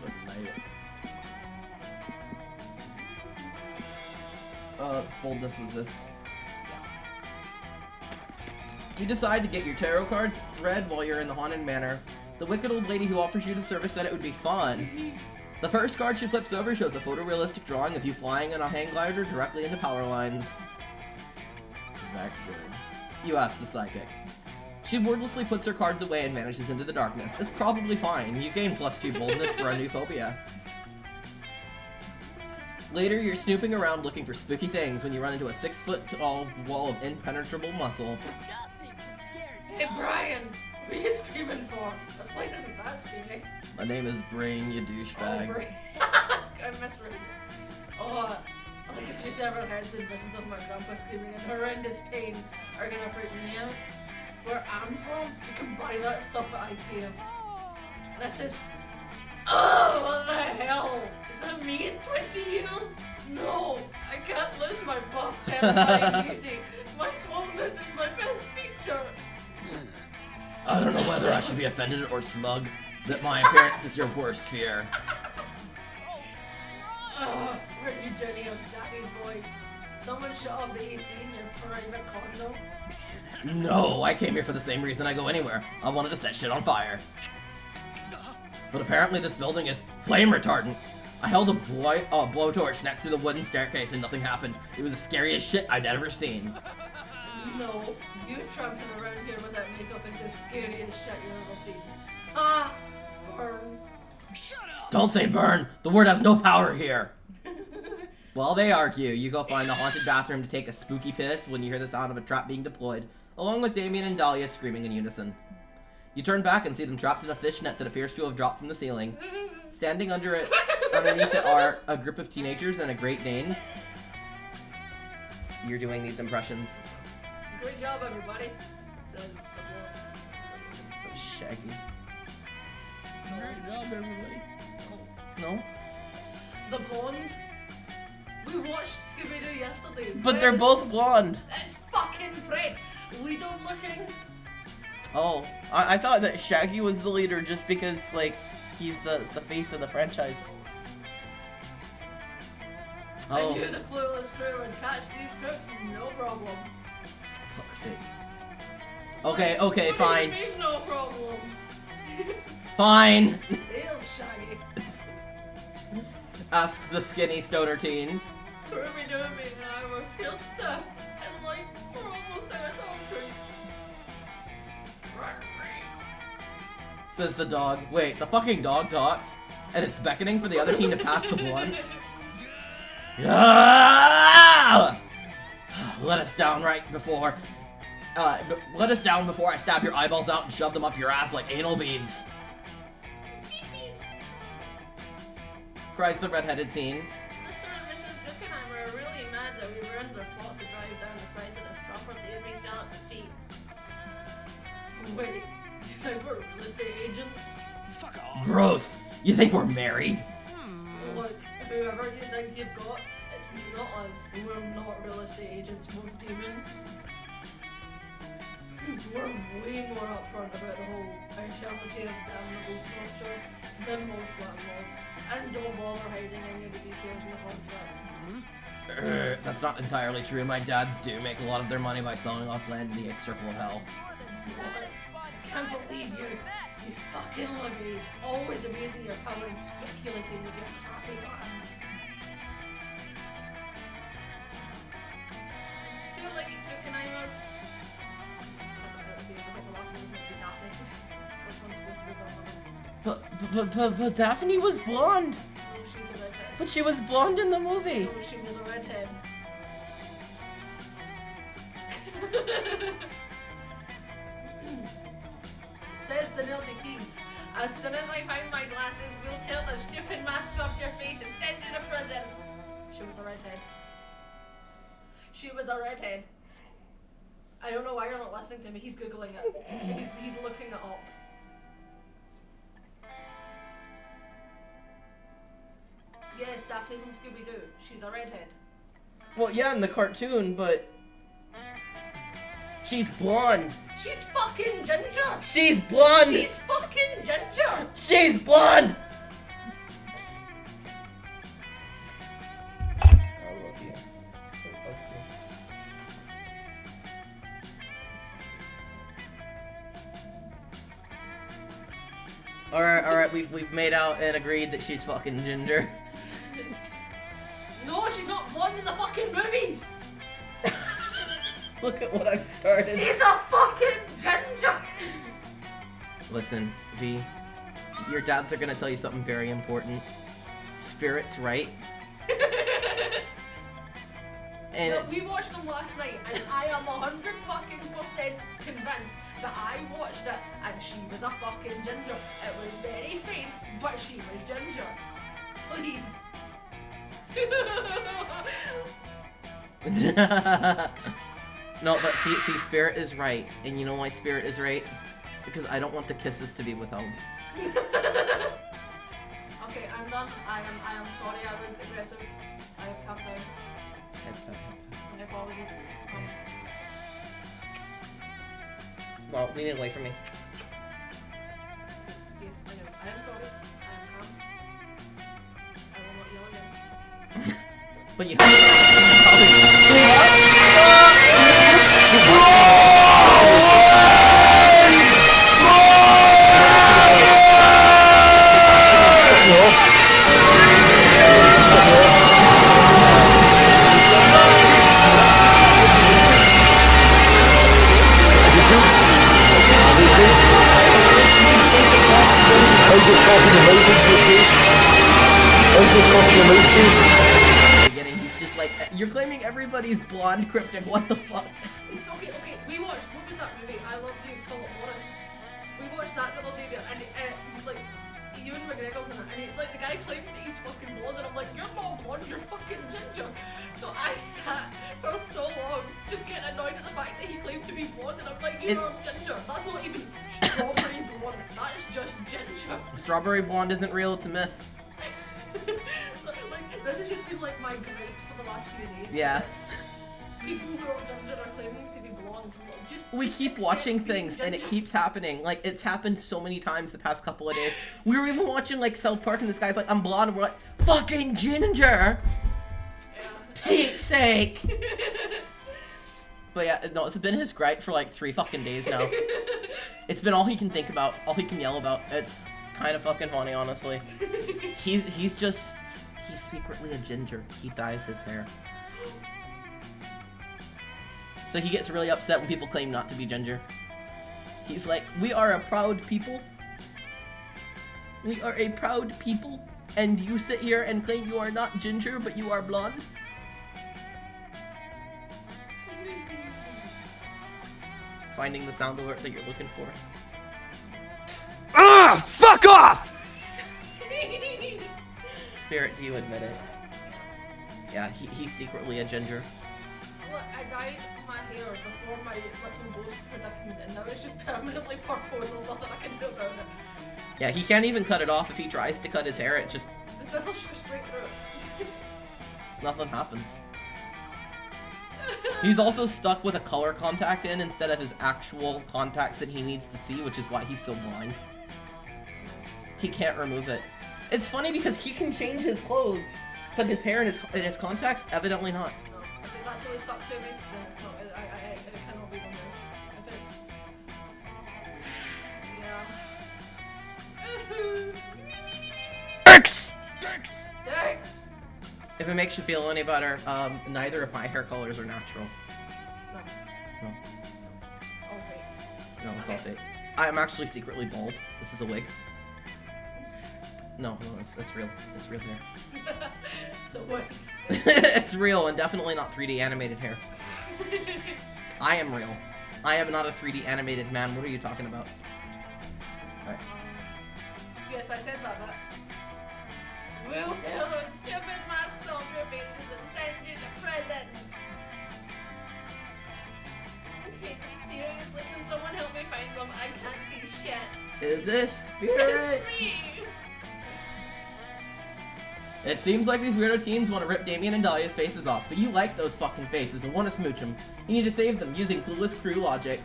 a nap. Boldness was this. You decide to get your tarot cards read while you're in the Haunted Manor. The wicked old lady who offers you the service said it would be fun. The first card she flips over shows a photorealistic drawing of you flying in a hang glider directly into power lines. Is that good? You ask the psychic. She wordlessly puts her cards away and vanishes into the darkness. It's probably fine. You gain +2 boldness for a new phobia. Later, you're snooping around looking for spooky things when you run into a 6-foot-tall wall of impenetrable muscle. Hey, Brian. What are you screaming for? This place isn't that scary. My name is Brain, you douchebag. Oh, Brian. I misread it. Oh, like if you several heads and visions of my grandpa screaming in horrendous pain are gonna freak me out. Where I'm from, you can buy that stuff at IKEA. This is... Oh, what the hell? Is that me in 20 years? No, I can't lose my buff terrifying beauty. My swampness is my best feature. I don't know whether I should be offended or smug that my appearance is your worst fear. Where you Jenny of Daddy's boy? Someone shut off the AC in your private condo? No, I came here for the same reason I go anywhere. I wanted to set shit on fire. But apparently this building is flame retardant. I held a blowtorch next to the wooden staircase and nothing happened. It was the scariest shit I'd ever seen. No, you tramping around here with that makeup is the scariest shit you've ever seen. Ah, burn. Shut up! Don't say burn! The word has no power here! While they argue, you go find the haunted bathroom to take a spooky piss when you hear the sound of a trap being deployed, along with Damien and Dahlia screaming in unison. You turn back and see them trapped in a fishnet that appears to have dropped from the ceiling. Standing underneath it are a group of teenagers and a Great Dane. You're doing these impressions. Great job, everybody. Says the Shaggy. Great job, everybody. No? The blonde. We watched Scooby-Doo yesterday. But they're both blonde. It's fucking Fred. Leader looking. Oh, I thought that Shaggy was the leader just because, like, he's the face of the franchise. I Oh, knew the clueless crew would catch these crooks, no problem. fuck's sake. Okay, okay, What fine. do you mean, no problem? Fine! Here's Shaggy. Asks the skinny stoner teen. Scooby-Doo and I were scared stiff, and like, we're almost out of dog treats. Says the dog. Wait, the fucking dog talks, and it's beckoning for the other team to pass the blunt. Ah! Let us down before I stab your eyeballs out and shove them up your ass like anal beads. Peepees. Cries the red-headed teen. Mr. and Mrs. Guggenheim are really mad that we ruined their plot to drive down the price of this property and resell it for cheap. Wait, you think we're real estate agents? Fuck off. Gross. You think we're married? Look, whoever you think you've got, it's not us. We're not real estate agents, we're demons. We're way more upfront about the whole eternity of damnable culture than most landlords, and don't bother hiding any of the details in the contract. That's not entirely true. My dads do make a lot of their money by selling off land in the 8th circle of hell. I can't believe you. You fucking luggies. Always abusing your power and speculating with your crappy land. It's too like Guggenheimers. I think the last one was supposed to be Daphne. This one's supposed to be Velma. But Daphne was blonde. No, she's a redhead. But she was blonde in the movie. No, she was a redhead. Says the nerdy team. As soon as I find my glasses, we'll tear the stupid masks off your face and send you to prison. She was a redhead. She was a redhead. I don't know why you're not listening to me. He's googling it. He's looking it up. Yes, Daphne from Scooby-Doo. She's a redhead. Well, yeah, in the cartoon, but she's blonde. She's fucking ginger. She's blonde. She's fucking ginger. She's blonde. I love you. All right. We've made out and agreed that she's fucking ginger. No, she's not blonde in the fucking movies. Look at what I've started. She's a fucking ginger. Listen, V, your dads are gonna tell you something very important. Spirit's right. And No, it's, we watched them last night, and I am 100% convinced that I watched it, and she was a fucking ginger. It was very faint, but she was ginger. Please. No, but see, Spirit is right. And you know why Spirit is right? Because I don't want the kisses to be withheld. Okay, I'm done. I am sorry I was aggressive. I have calmed down. My apologies. Well, lean it away from me. Yes, I know. I am sorry. I am calm. I will not yell again. But you beginning, he's just like, you're claiming everybody's blonde Kryptic, what the fuck? Okay, we watched, what was that movie? I Love You, Philip Morris. We watched that the other day, and like, Ewan McGregor's in it, and like, the guy claims that he's fucking blonde, and I'm like, you're not blonde, you're fucking ginger. So I sat for so long, just getting annoyed at the fact that he claimed to be blonde, and I'm like, you're ginger. That's not even strawberry blonde, that is just ginger. Strawberry blonde isn't real, it's a myth. So, like, this has just been like my gripe for the last few days. Yeah. People who are ginger are claiming to be blonde. We keep watching things and it keeps happening. Like, it's happened so many times the past couple of days. We were even watching like South Park and this guy's like, I'm blonde, and we're like, fucking ginger! Pete's sake! But yeah, no, it's been his gripe for like 3 fucking days now. It's been all he can think about, all he can yell about. It's kind of fucking funny, honestly. He's secretly a ginger. He dyes his hair. So he gets really upset when people claim not to be ginger. He's like, we are a proud people. We are a proud people. And you sit here and claim you are not ginger, but you are blonde? Finding the sound alert that you're looking for. Ah! Fuck off! Spirit, do you admit it? Yeah, he's secretly a ginger. Look, I dyed my hair before my little ghost predicament, and now it's just permanently purple, and there's nothing I can do about it. Yeah, he can't even cut it off. If he tries to cut his hair, it just... This is a straight through. nothing happens. He's also stuck with a color contact in instead of his actual contacts that he needs to see, which is why he's so blind. He can't remove it. It's funny because he can change his clothes, but his hair and his contacts, evidently not. No, if it's actually stuck to me, then it's not. It cannot be removed. If it's... Yeah. Dicks! Dicks! If it makes you feel any better, neither of my hair colors are natural. No. No. Oh, wait. No, it's all Okay. fake. I'm actually secretly bald. This is a wig. No, that's real. It's real hair. So what? It's real and definitely not 3D animated hair. I am real. I am not a 3D animated man. What are you talking about? Alright. Yes, I said that, but... We'll tell those stupid masks off your faces and send you to prison! Okay, but seriously, can someone help me find them? I can't see shit. Is this Spirit? It's me! It seems like these weirdo teens want to rip Damien and Dahlia's faces off, but you like those fucking faces and want to smooch them. You need to save them using clueless crew logic.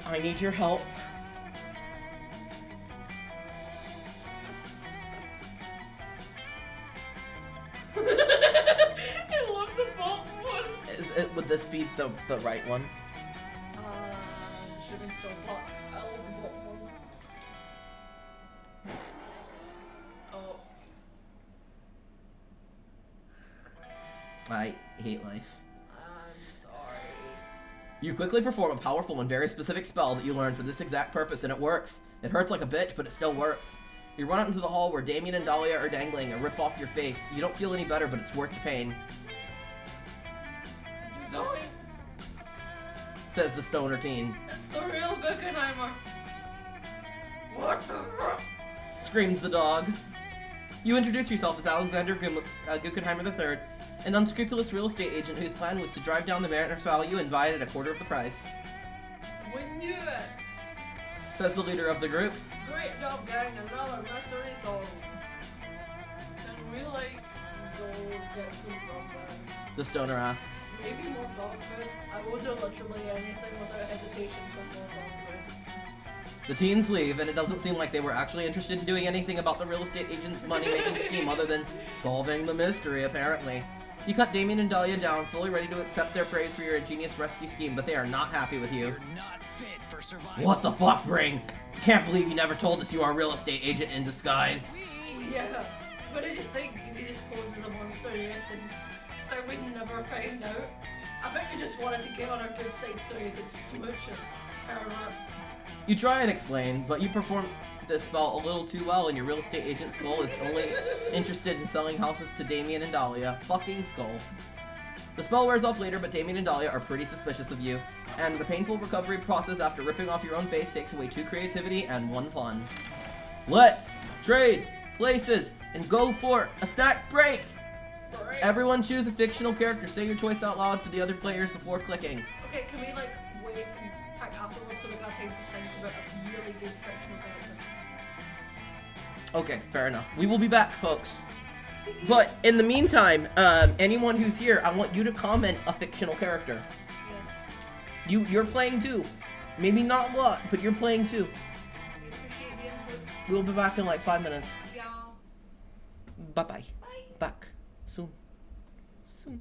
I need your help. I love the bottom one! Would this be the right one? Should have been so hot. I love the bottom one. Oh. I hate life. I'm sorry. You quickly perform a powerful and very specific spell that you learned for this exact purpose, and it works. It hurts like a bitch, but it still works. You run out into the hall where Damien and Dahlia are dangling and rip off your face. You don't feel any better, but it's worth the pain. Zoinks! Says the stoner teen. It's the real Guggenheimer! What the fuck? Screams the dog. You introduce yourself as Alexander Guggenheimer III, an unscrupulous real estate agent whose plan was to drive down the Mariner's value and buy it at a quarter of the price. We knew it! Says the leader of the group. Great job, gang. Another mystery solved. Can we, like, go get some dog food? The stoner asks. Maybe more dog food? I will do literally anything without hesitation for more dog food. The teens leave, and it doesn't seem like they were actually interested in doing anything about the real estate agent's money-making scheme other than solving the mystery, apparently. You cut Damien and Dahlia down, fully ready to accept their praise for your ingenious rescue scheme, but they are not happy with you. You're not fit for survival. What the fuck, Ring? Can't believe you never told us you are a real estate agent in disguise. Yeah. What did you think? You just posed as a monster youth and that we'd never find out? I bet you just wanted to get on our good side so you could smooch us. Or what? You try and explain, but you perform this spell a little too well, and your real estate agent Skull is only interested in selling houses to Damien and Dahlia. Fucking Skull. The spell wears off later, but Damien and Dahlia are pretty suspicious of you, and the painful recovery process after ripping off your own face takes away 2 creativity and 1 fun. Let's trade places and go for a snack break! Everyone choose a fictional character. Say your choice out loud for the other players before clicking. Okay, can we like wait and pack afterwards so we can have time to think about a really good fictional character? Okay, fair enough. We will be back, folks. But in the meantime, anyone who's here, I want you to comment a fictional character. Yes. You're playing too. Maybe not a lot, but you're playing too. We appreciate the input. We'll be back in like 5 minutes. Yeah. Bye-bye. Bye. Back soon. Soon.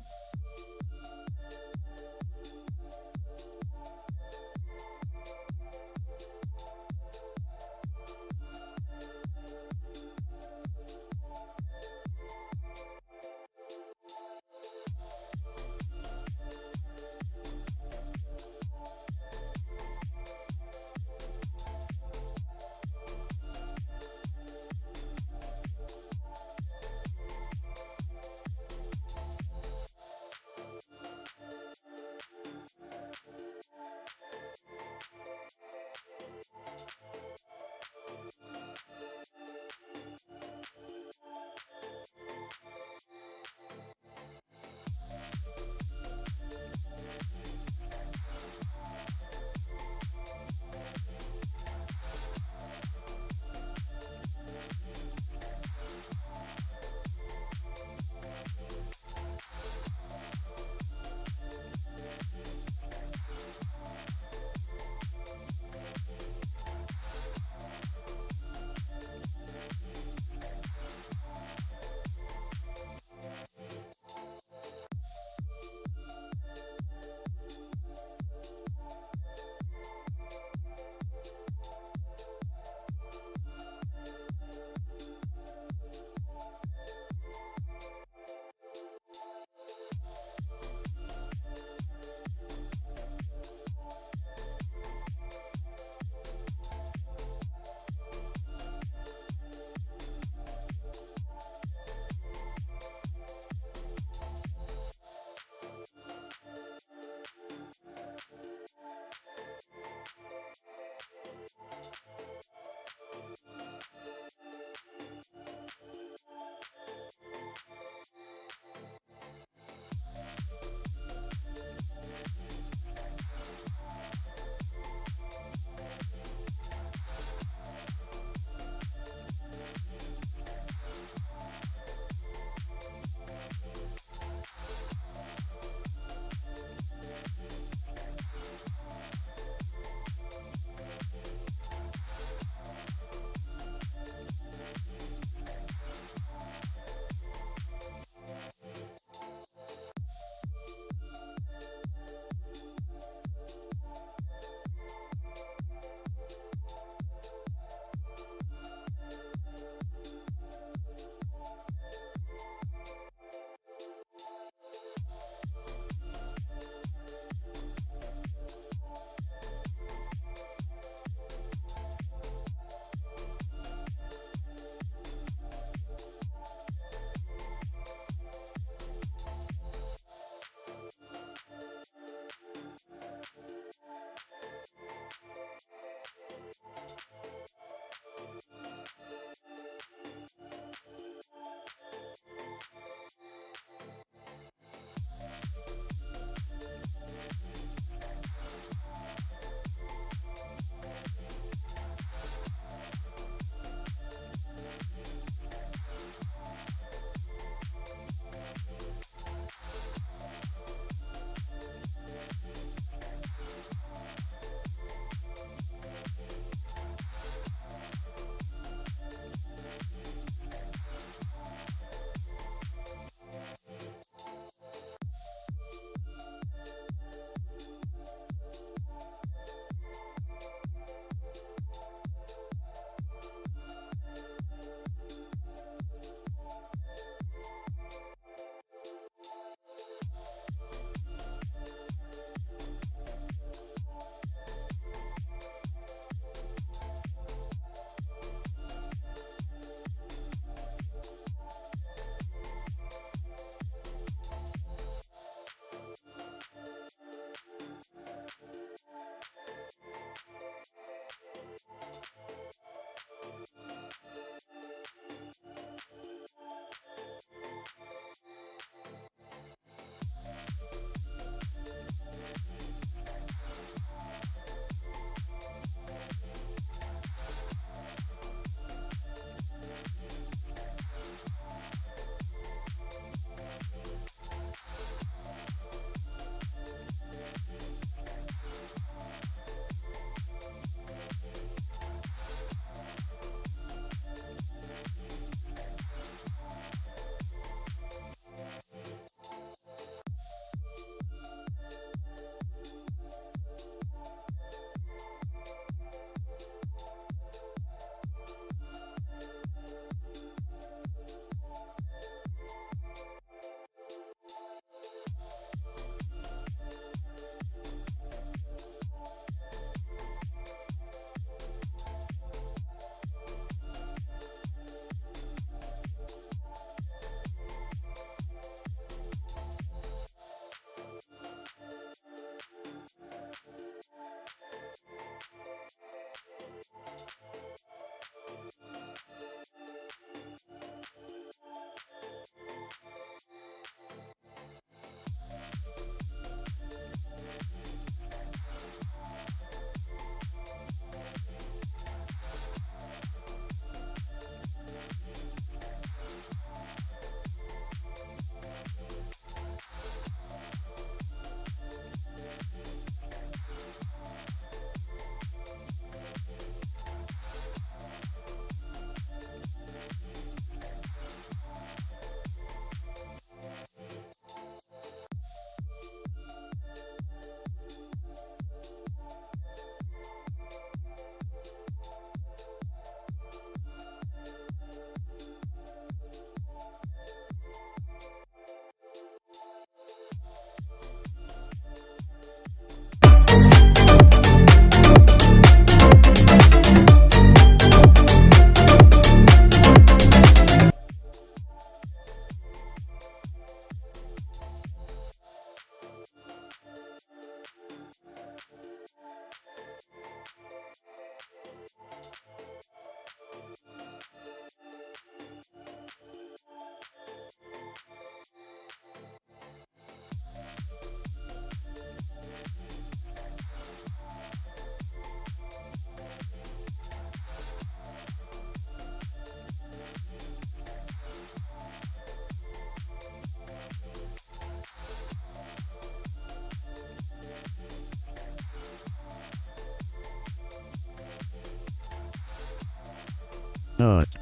Not.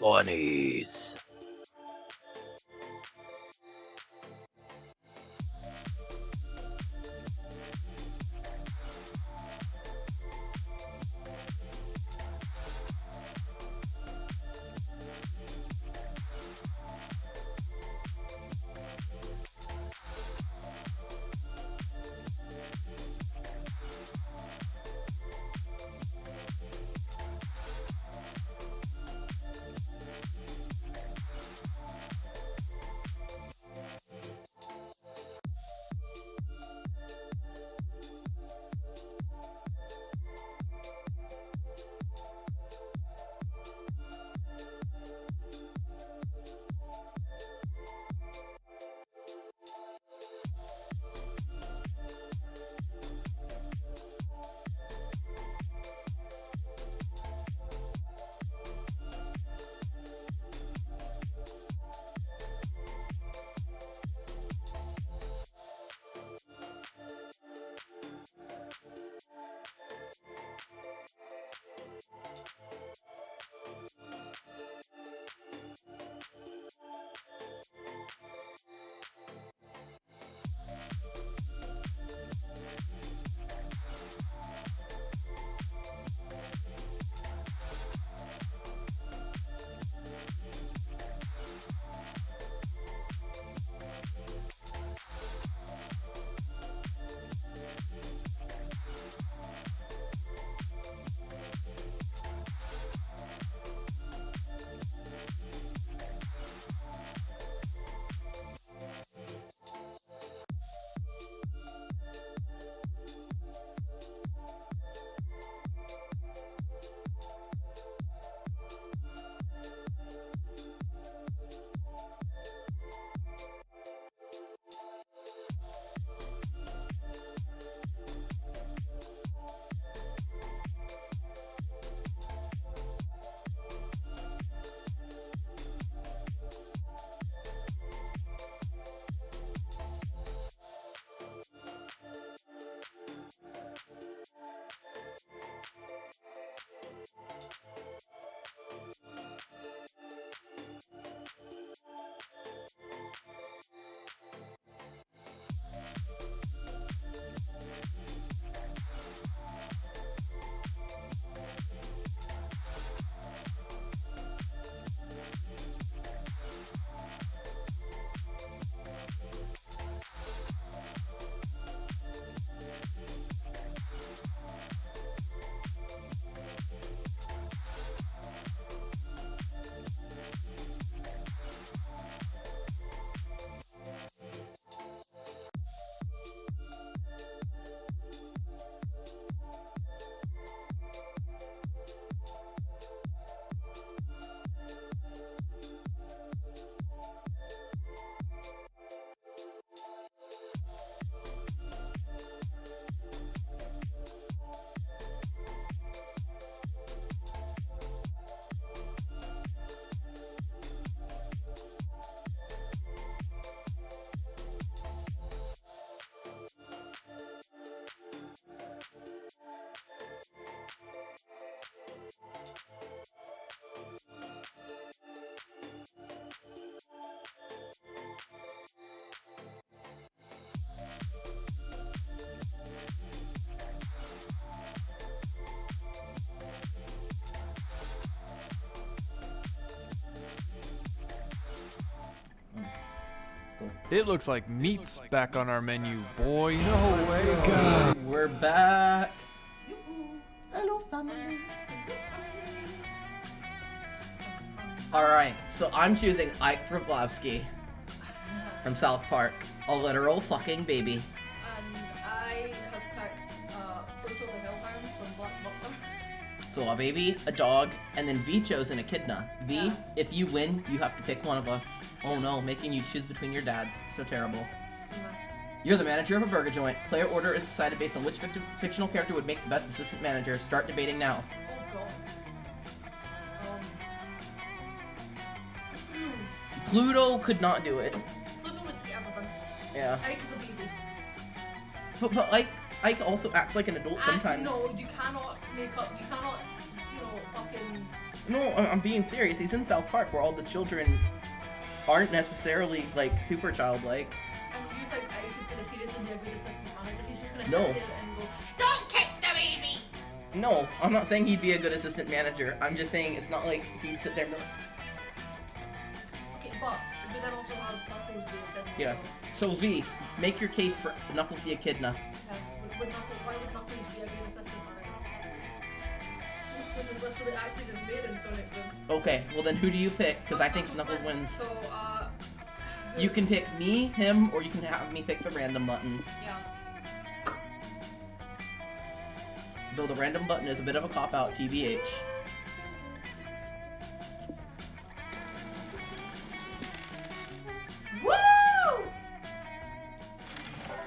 Bunnies. It looks like meat's back on our menu, boy. No way, God. We're back. Hello, family. Alright, so I'm choosing Ike Broflovsky from South Park. A literal fucking baby. And I have picked Pluto the Hellhound from Black Butler. So a baby, a dog, and then V chose an echidna. V, Yeah. if you win, you have to pick one of us. Oh no, making you choose between your dads. So terrible. You're the manager of a burger joint. Player order is decided based on which fictional character would make the best assistant manager. Start debating now. Oh god. Pluto could not do it. Pluto would eat everything. Yeah. Ike is a baby. But Ike also acts like an adult sometimes. No, you cannot make up, you cannot, you know, fucking... No, I'm being serious. He's in South Park where all the children aren't necessarily, like, super childlike. And you think Ike is going to seriously be a good assistant manager? He's just going to No. sit there and go, don't kick the baby! No, I'm not saying he'd be a good assistant manager. I'm just saying it's not like he'd sit there and be like, Okay, but we then also have Knuckles the Echidna. yeah. So V, make your case for Knuckles the Echidna. Why would Knuckles be a good assistant manager? Knuckles was literally acting as maid in Sonic Boom. Okay, well then who do you pick? Because I think Knuckles wins. So, You can pick me, him, or you can have me pick the random button. Yeah. Though the random button is a bit of a cop-out, TBH. Woo!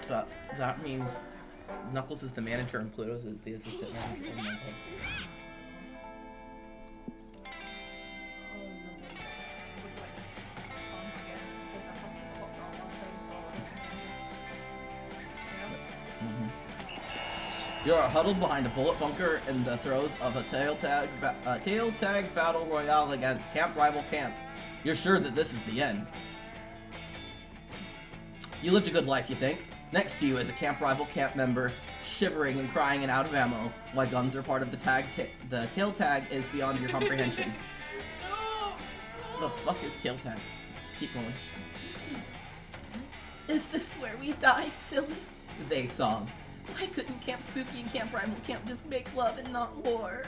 So that means Knuckles is the manager and Pluto's is the assistant manager. Oh my God. You are huddled behind a bullet bunker in the throes of a tail tag battle royale against camp rival camp. You're sure that this is the end. You lived a good life, you think? Next to you is a camp rival camp member, shivering and crying and out of ammo. Why guns are part of the the tail tag is beyond your comprehension. The fuck is tail tag? Keep going. Is this where we die, silly? They sob. Why couldn't Camp Spooky and Camp Rival Camp just make love and not war?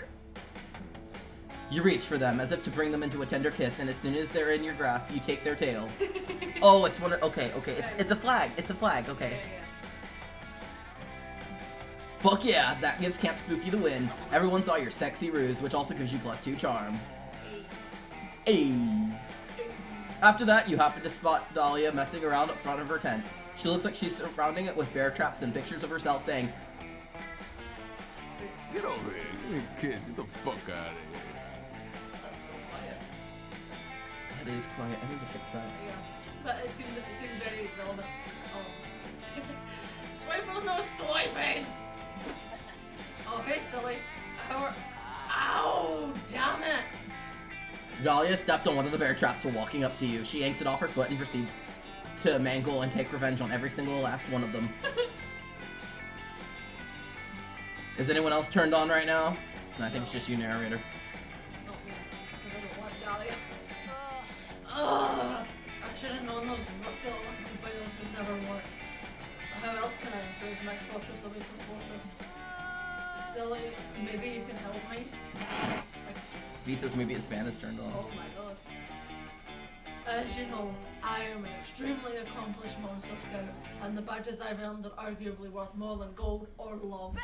You reach for them as if to bring them into a tender kiss, and as soon as they're in your grasp, you take their tail. Oh, it's one. Okay, it's a flag. It's a flag. Okay. Fuck yeah, that gives Camp Spooky the win. Everyone saw your sexy ruse, which also gives you +2 charm. Ayy. After that, you happen to spot Dahlia messing around up front of her tent. She looks like she's surrounding it with bear traps and pictures of herself saying, Get over here. Give me a kiss. Get the fuck out of here. That's so quiet. That is quiet. I need to fix that. Yeah. But it seemed very relevant. Swiper's no swiping! Oh, hey, silly. Ow! Damn it! Dahlia stepped on one of the bear traps while walking up to you. She yanks it off her foot and proceeds to mangle and take revenge on every single last one of them. Is anyone else turned on right now? No, I think it's just you, narrator. Not me, because I don't want Dahlia. Ugh! I should have known those rusty little computers would never work. How else can I improve my fortress away from fortress? Silly, maybe you can help me? V says maybe his fan is turned on. Oh my god. As you know, I am an extremely accomplished monster scout, and the badges I've earned are arguably worth more than gold or love.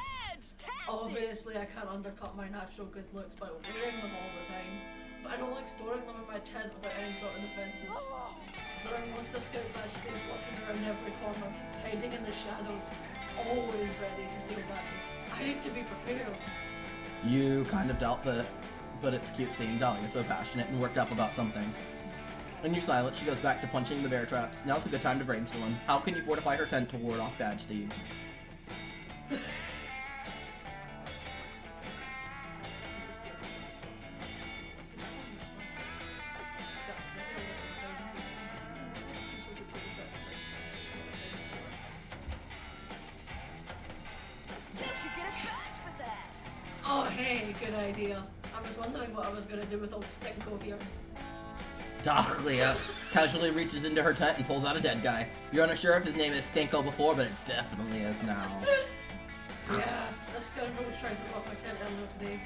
Obviously, I can't undercut my natural good looks by wearing them all the time, but I don't like storing them in my tent without any sort of defenses. There are monster scout badge thieves lurking around every corner, hiding in the shadows, always ready to steal badges. I need to be prepared. You kind of doubt that, but it's cute seeing Dahlia so passionate and worked up about something. When you're silent, she goes back to punching the bear traps. Now's a good time to brainstorm. How can you fortify her tent to ward off badge thieves? Oh hey, good idea. I was wondering what I was gonna do with old Stinko here. Dahlia casually reaches into her tent and pulls out a dead guy. You're unsure if his name is Stinko before, but it definitely is now. Yeah, the scoundrel was trying to rob my tent earlier today.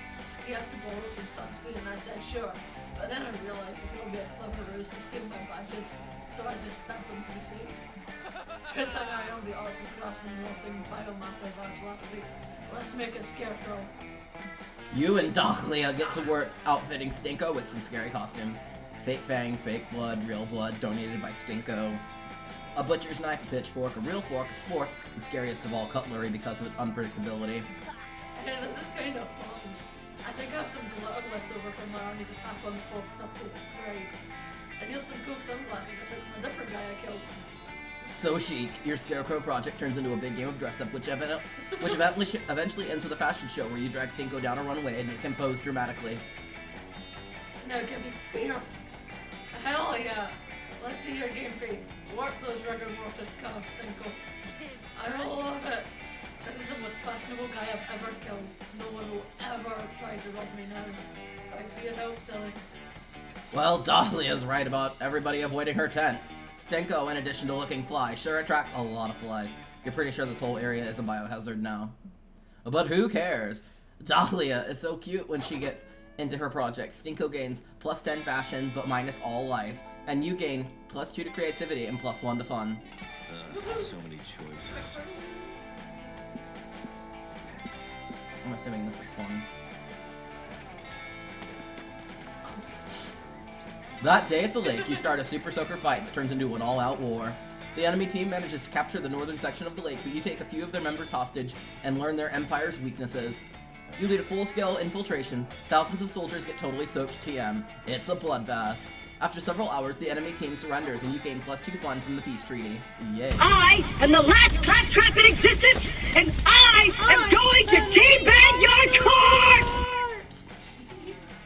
He asked to borrow some sunscreen and I said sure. But then I realized it could be a clever ruse to steal my badges, so I just stabbed them to be safe. Good thing I owned the odds of crossing rotting biomatter badge last week. Let's make a scarecrow. You and Dahlia get to work outfitting Stinko with some scary costumes. Fake fangs, fake blood, real blood, donated by Stinko. A butcher's knife, a pitchfork, a real fork, a spork, the scariest of all cutlery because of its unpredictability. Hey, this is kind of fun. I think I have some glitter left over from my army's attack on the 4th Circle Parade. And here's some cool sunglasses I took from a different guy I killed. So chic, your Scarecrow project turns into a big game of dress-up, which eventually ends with a fashion show where you drag Stinko down a runway and make him pose dramatically. Now give me fierce. Hell yeah! Let's see your game face. Work those rigor mortis calves, Stinko. I love it. This is the most fashionable guy I've ever killed. No one will ever try to rob me now. Thanks for your help, silly. Well, Dahlia's right about everybody avoiding her tent. Stinko, in addition to looking fly, sure attracts a lot of flies. You're pretty sure this whole area is a biohazard now. But who cares? Dahlia is so cute when she gets into her project. Stinko gains +10 fashion, but minus all life. And you gain +2 to creativity and +1 to fun. So many choices. I'm assuming this is fun. That day at the lake, you start a Super Soaker fight that turns into an all-out war. The enemy team manages to capture the northern section of the lake, but you take a few of their members hostage and learn their empire's weaknesses. You lead a full-scale infiltration. Thousands of soldiers get totally soaked TM. It's a bloodbath. After several hours, the enemy team surrenders and you gain +2 fun from the peace treaty. Yay. I am the last claptrap in existence, and I am going to teabag your corpse!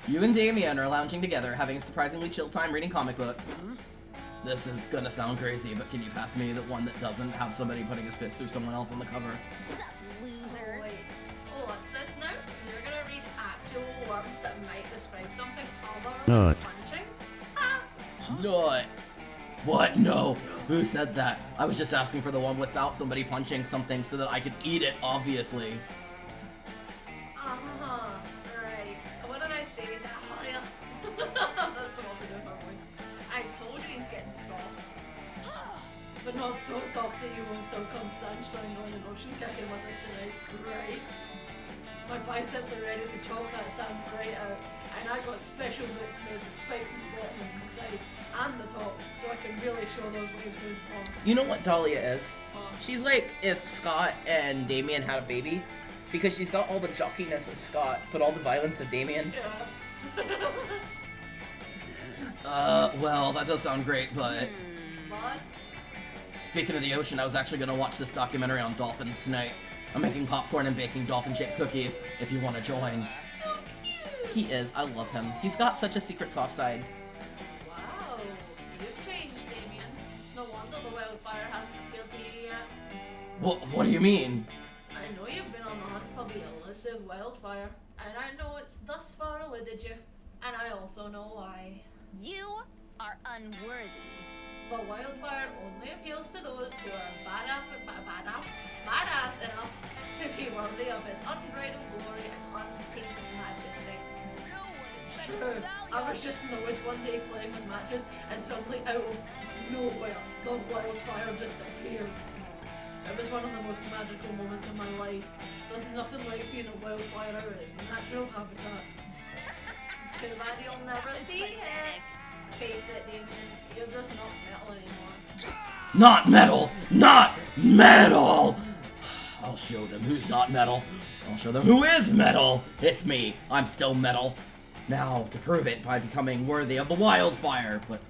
You and Damien are lounging together, having a surprisingly chill time reading comic books. This is gonna sound crazy, but can you pass me the one that doesn't have somebody putting his fist through someone else on the cover? Loser. Wait. Oh, what's this now? You're gonna read actual words that might describe something other than punching? Not. What? No. Who said that? I was just asking for the one without somebody punching something so that I could eat it, obviously. Right. What did I say to Dahlia? That's the one to do with my voice. I told you he's getting soft. But not so soft that you won't still come sunshine on an ocean kicking with us tonight, right? My biceps are ready to choke that sand right out, and I got special boots made with spikes in the bottom and the sides and the top, so I can really show those waves who's boss. You know what Dahlia is? She's like if Scott and Damien had a baby, because she's got all the jockiness of Scott, but all the violence of Damien. Yeah. Well, that does sound great, but... What? Speaking of the ocean, I was actually gonna watch this documentary on dolphins tonight. I'm making popcorn and baking dolphin-shaped cookies, if you want to join. So cute! He is. I love him. He's got such a secret soft side. Wow, you've changed, Damien. No wonder the wildfire hasn't appealed to you yet. What do you mean? I know you've been on the hunt for the elusive wildfire, and I know it's thus far eluded you. And I also know why. You are unworthy. The wildfire only appeals to those who are badass enough to be worthy of its unbridled glory and untamed majesty. True, I was just in the woods one day playing with matches, and suddenly out of nowhere, the wildfire just appeared. It was one of the most magical moments of my life. There's nothing like seeing a wildfire out in its natural habitat. Too bad you'll never see it. Face it, Damien, you're just not metal anymore. Not metal! Not metal! I'll show them who's not metal. I'll show them who is metal! It's me. I'm still metal. Now, to prove it by becoming worthy of the wildfire, but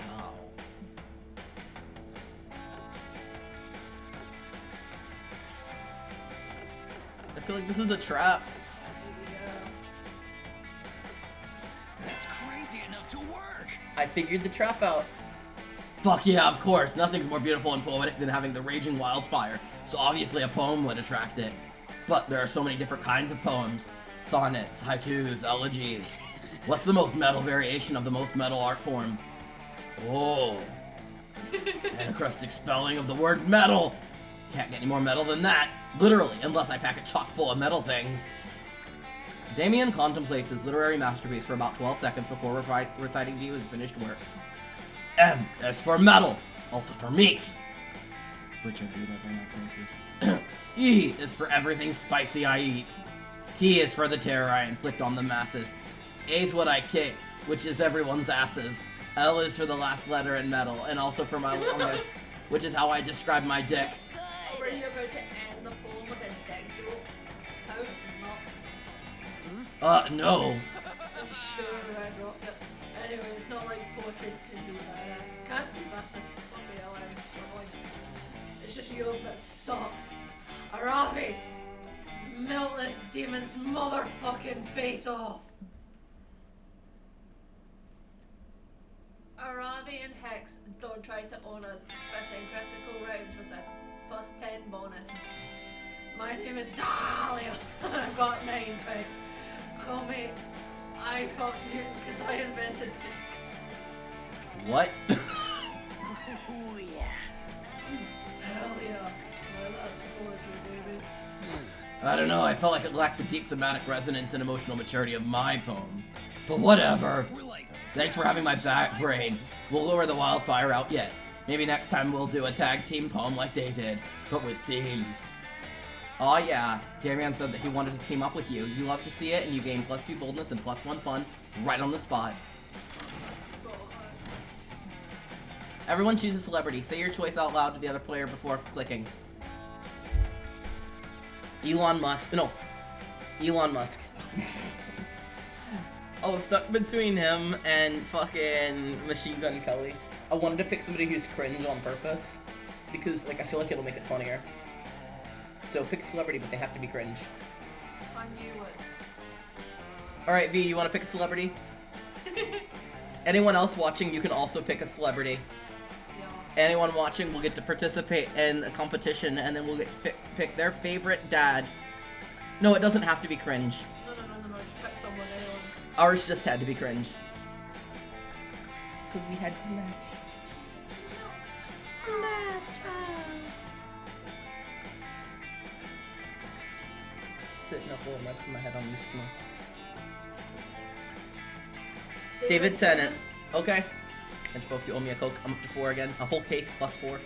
how? I feel like this is a trap. That's crazy enough to work. I figured the trap out. Fuck yeah, of course. Nothing's more beautiful and poetic than having the raging wildfire, so obviously a poem would attract it. But there are so many different kinds of poems. Sonnets, haikus, elegies. What's the most metal variation of the most metal art form? Oh, Anacrustic spelling of the word metal. Can't get any more metal than that. Literally, unless I pack it chock full of metal things. Damien contemplates his literary masterpiece for about 12 seconds before reciting to you his finished work. M is for metal, also for meat. Which I do that one. E is for everything spicy I eat. T is for the terror I inflict on the masses. A is what I kick, which is everyone's asses. L is for the last letter in metal, and also for my longness, which is how I describe my dick. Were you about to end the poem with a dick joke? How not? No. I'm sure Red Rocket. Anyway, it's not like poetry can be bad. Can't be bad. Fucking hell, I'm struggling. It's just yours that sucks. Arabi! Melt this demon's motherfucking face off! Arabi and Hex don't try to own us, spitting critical rhymes with a +10 bonus. My name is Dahlia, and I've got 9 pigs. Call me I fuck Newton because I invented 6. What? Oh, yeah. Hell yeah. Well, that's poetry, baby. I don't know, I felt like it lacked the deep thematic resonance and emotional maturity of my poem. But whatever. Thanks for having my back brain. We'll lure the wildfire out yet. Maybe next time we'll do a tag team poem like they did, but with themes. Aw yeah, Damian said that he wanted to team up with you. You love to see it, and you gain +2 boldness and +1 fun right on the spot. Everyone choose a celebrity. Say your choice out loud to the other player before clicking. Elon Musk. No. Elon Musk. I was stuck between him and fucking Machine Gun Kelly. I wanted to pick somebody who's cringe on purpose, because like I feel like it'll make it funnier. So pick a celebrity, but they have to be cringe. Kanye West. Alright, V, you want to pick a celebrity? Anyone else watching, you can also pick a celebrity. Yeah. Anyone watching will get to participate in a competition, and then we'll get to pick their favorite dad. No, it doesn't have to be cringe. No, just pick someone, anyone. Ours just had to be cringe. Because we had to match. Sitting up and resting my head on you, Snow. David Tennant. Okay. And spoke, you owe me a Coke. I'm up to 4 again. A whole case +4.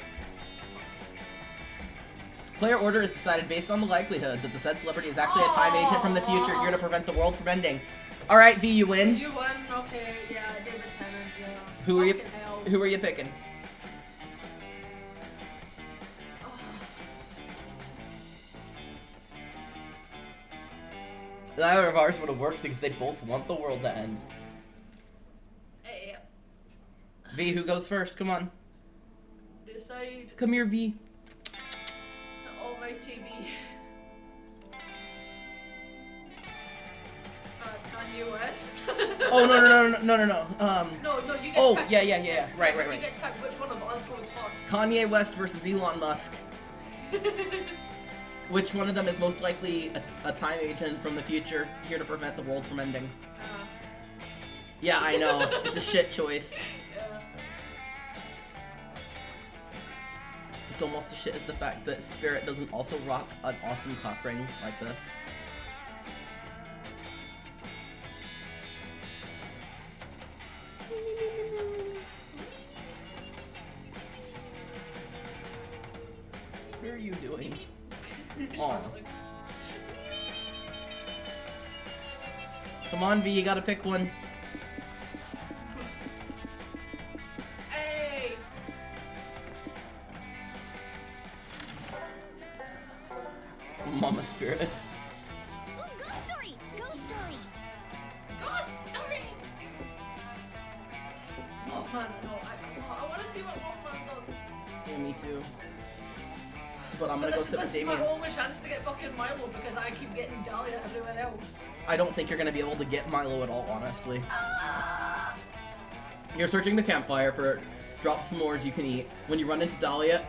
Player order is decided based on the likelihood that the said celebrity is actually a time agent from the future here to prevent the world from ending. Alright, V, you win. You win, okay, yeah, David Tennant, yeah. Who are you Fucking hell. who are you picking? Neither of ours would have worked because they both want the world to end. Hey, V, who goes first? Come on. decide Come here, V. the almighty V. Kanye West. Oh no. No, you get Oh, to pick. yeah. Right. You get to pick which one of us goes first. Kanye West versus Elon Musk. Which one of them is most likely a time agent from the future here to prevent the world from ending? Yeah, I know. It's a shit choice. Yeah. It's almost as shit as the fact that Spirit doesn't also rock an awesome cock ring like this. What are you doing? Aw. Come on, V, you gotta pick one. Hey! Mama Spirit. Ooh, ghost story! Ghost story! Ghost story! Mothman, no, I want to see what Mothman does. Yeah, me too. But I'm gonna go sit with This is my Damien. only chance to get fucking Milo because I keep getting Dahlia everywhere else. I don't think you're gonna be able to get Milo at all, honestly. You're searching the campfire for drop s'mores you can eat. When you run into Dahlia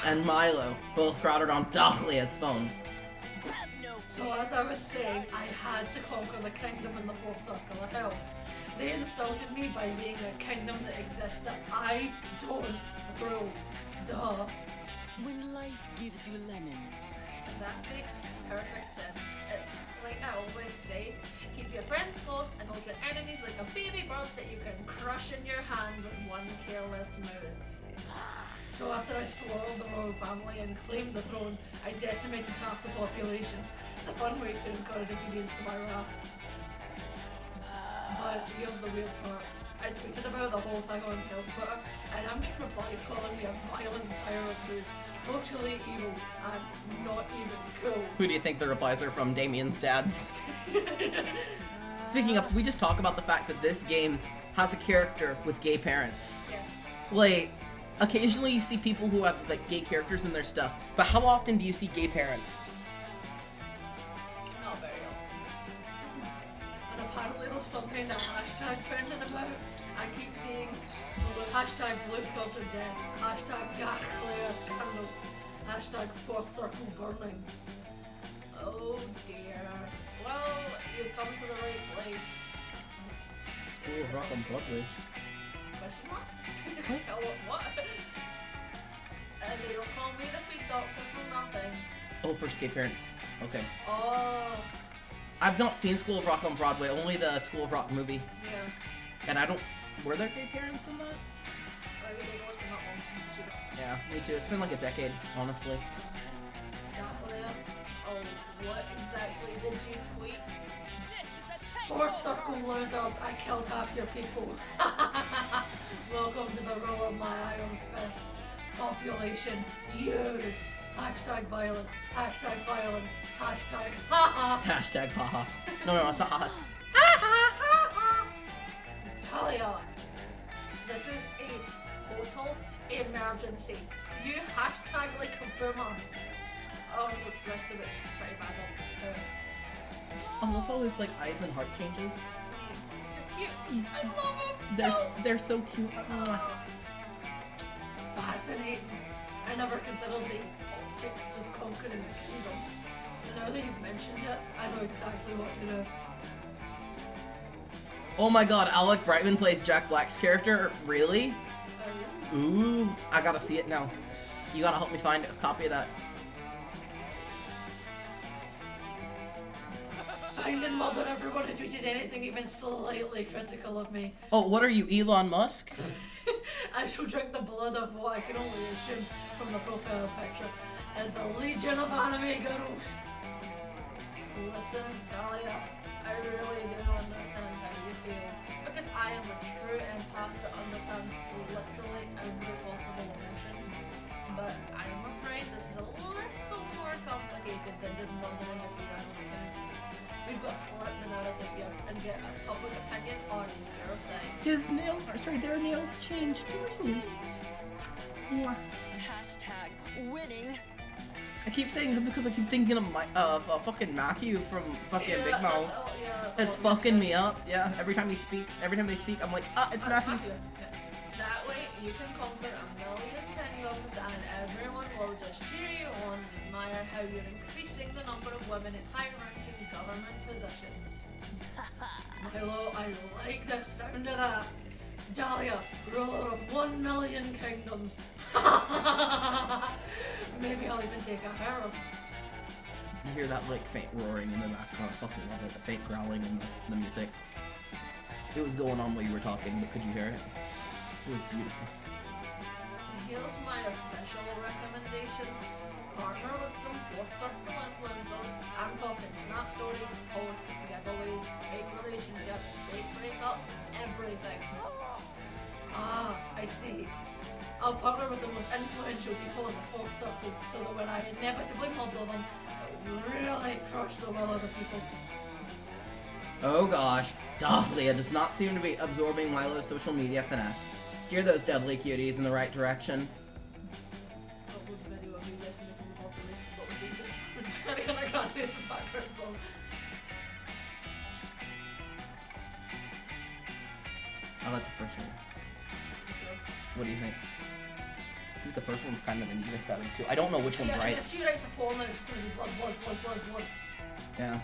and Milo, both crowded on Dahlia's phone. So as I was saying, I had to conquer the kingdom in the fourth circle of hell. They insulted me by being a kingdom that exists that I don't rule. Duh. When life gives you lemons. That makes perfect sense. It's like I always say, keep your friends close and hold your enemies like a baby bird that you can crush in your hand with one careless move. So after I slaughtered the royal family and claimed the throne, I decimated half the population. It's a fun way to encourage obedience to my wrath. But here's the weird part. I tweeted about the whole thing on Twitter, and I'm getting replies calling me a violent tyrant who's totally evil and not even cool. Who do you think the replies are from? Damien's dads. Speaking of, we just talk about the fact that this game has a character with gay parents. Yes. Like, occasionally you see people who have like gay characters in their stuff, but how often do you see gay parents? Not very often. And apparently there's some kind of hashtag trending about. I keep seeing hashtag blue sculpture death, hashtag Gachlea scandal, hashtag fourth circle burning. Oh dear. Well, you've come to the right place. School of Rock on Broadway. Question mark? What? And they don't call me the feed doctor for nothing. Oh, for gay parents. Okay. Oh. I've not seen School of Rock on Broadway, only the School of Rock movie. Yeah. And I don't... Were there gay parents in that? I really know it's been that long since I've seen it. Yeah, me too. It's been like a decade, honestly. Gachlea? Oh, what exactly did you tweet? Fourth circle losers, I killed half your people. Welcome to the rule of my iron fist. Population, you. Hashtag violent, hashtag violence, hashtag haha. Hashtag haha. No, it's not haha. Talia, this is a total emergency. You hashtag like a boomer. Oh, the rest of it's pretty bad optics too. I love how his like eyes and heart changes. He's so cute. I love him. They're so cute. Fascinating. I never considered the optics of conquering the kingdom. And now that you've mentioned it, I know exactly what to do. Oh my god, Alec Brightman plays Jack Black's character? Really? Ooh, I gotta see it now. You gotta help me find a copy of that. Find and murder everyone who tweeted anything even slightly critical of me. Oh, what are you, Elon Musk? I shall drink the blood of what I can only assume from the profile picture as a legion of anime girls. Listen, Dahlia, I really do understand how you feel, because I am a true empath that understands literally every possible emotion. But I'm afraid this is a little more complicated than just murdering a few random accounts. We've got to flip the narrative here and get a public opinion on your side. His nails, their nails changed. Hashtag winning. I keep saying it because I keep thinking of fucking Matthew from fucking Big Mouth. It's fucking me up. Yeah, every time they speak, I'm like, it's Matthew. Yeah. That way, you can conquer a million kingdoms and everyone will just cheer you on and admire how you're increasing the number of women in high-ranking government positions. Milo, I like the sound of that. Dahlia, ruler of 1 million kingdoms. Maybe I'll even take a harem. You hear that like faint roaring in the background. I fucking love it. The faint growling in the music. It was going on while you were talking, but could you hear it? It was beautiful. Here's my official recommendation. Partner with some fourth circle influencers. I'm talking snap stories, posts, giveaways, fake relationships, fake breakups, everything. Ah, I see. I'll partner with the most influential people in the fourth circle so that when I inevitably murder them, it will really crush the will of the people. Oh gosh, Dahlia does not seem to be absorbing Lilo's social media finesse. Steer those deadly cuties in the right direction. Upload the video of me decimating the population, but with dangerous Ariana Grande's the background song. I like the first one. What do you think? I think the first one's kind of the neatest out of the two. I don't know which one's Yeah, right. if she writes a poem, then it's just gonna be blood, blood, blood, blood, blood. Yeah.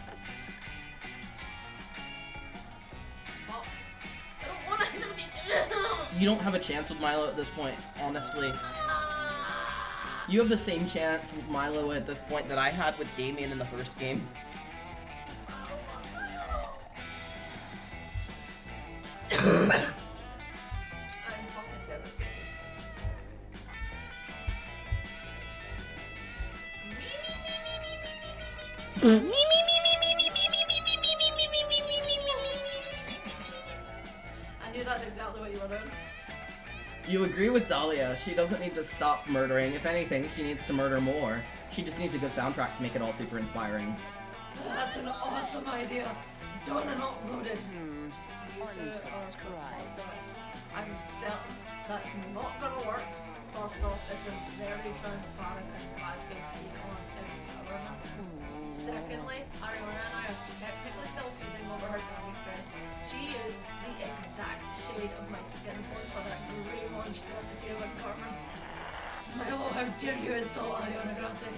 Fuck. I don't want to do You don't have a chance with Milo at this point, honestly. You have the same chance with Milo at this point that I had with Damien in the first game. I'm fucking devastated. I knew that's exactly what you were doing. You agree with Dahlia. She doesn't need to stop murdering. If anything, she needs to murder more. She just needs a good soundtrack to make it all super inspiring. That's an awesome idea. Done and uploaded. Unsubscribe. I'm certain that's not gonna work. First off, it's a very transparent and bad faith take on empowerment. Secondly, Ariana and I are technically still feeding over her granny stress. She used the exact shade of my skin tone for that grey monstrosity of a Carmen. Milo, how dare you insult Ariana Grande?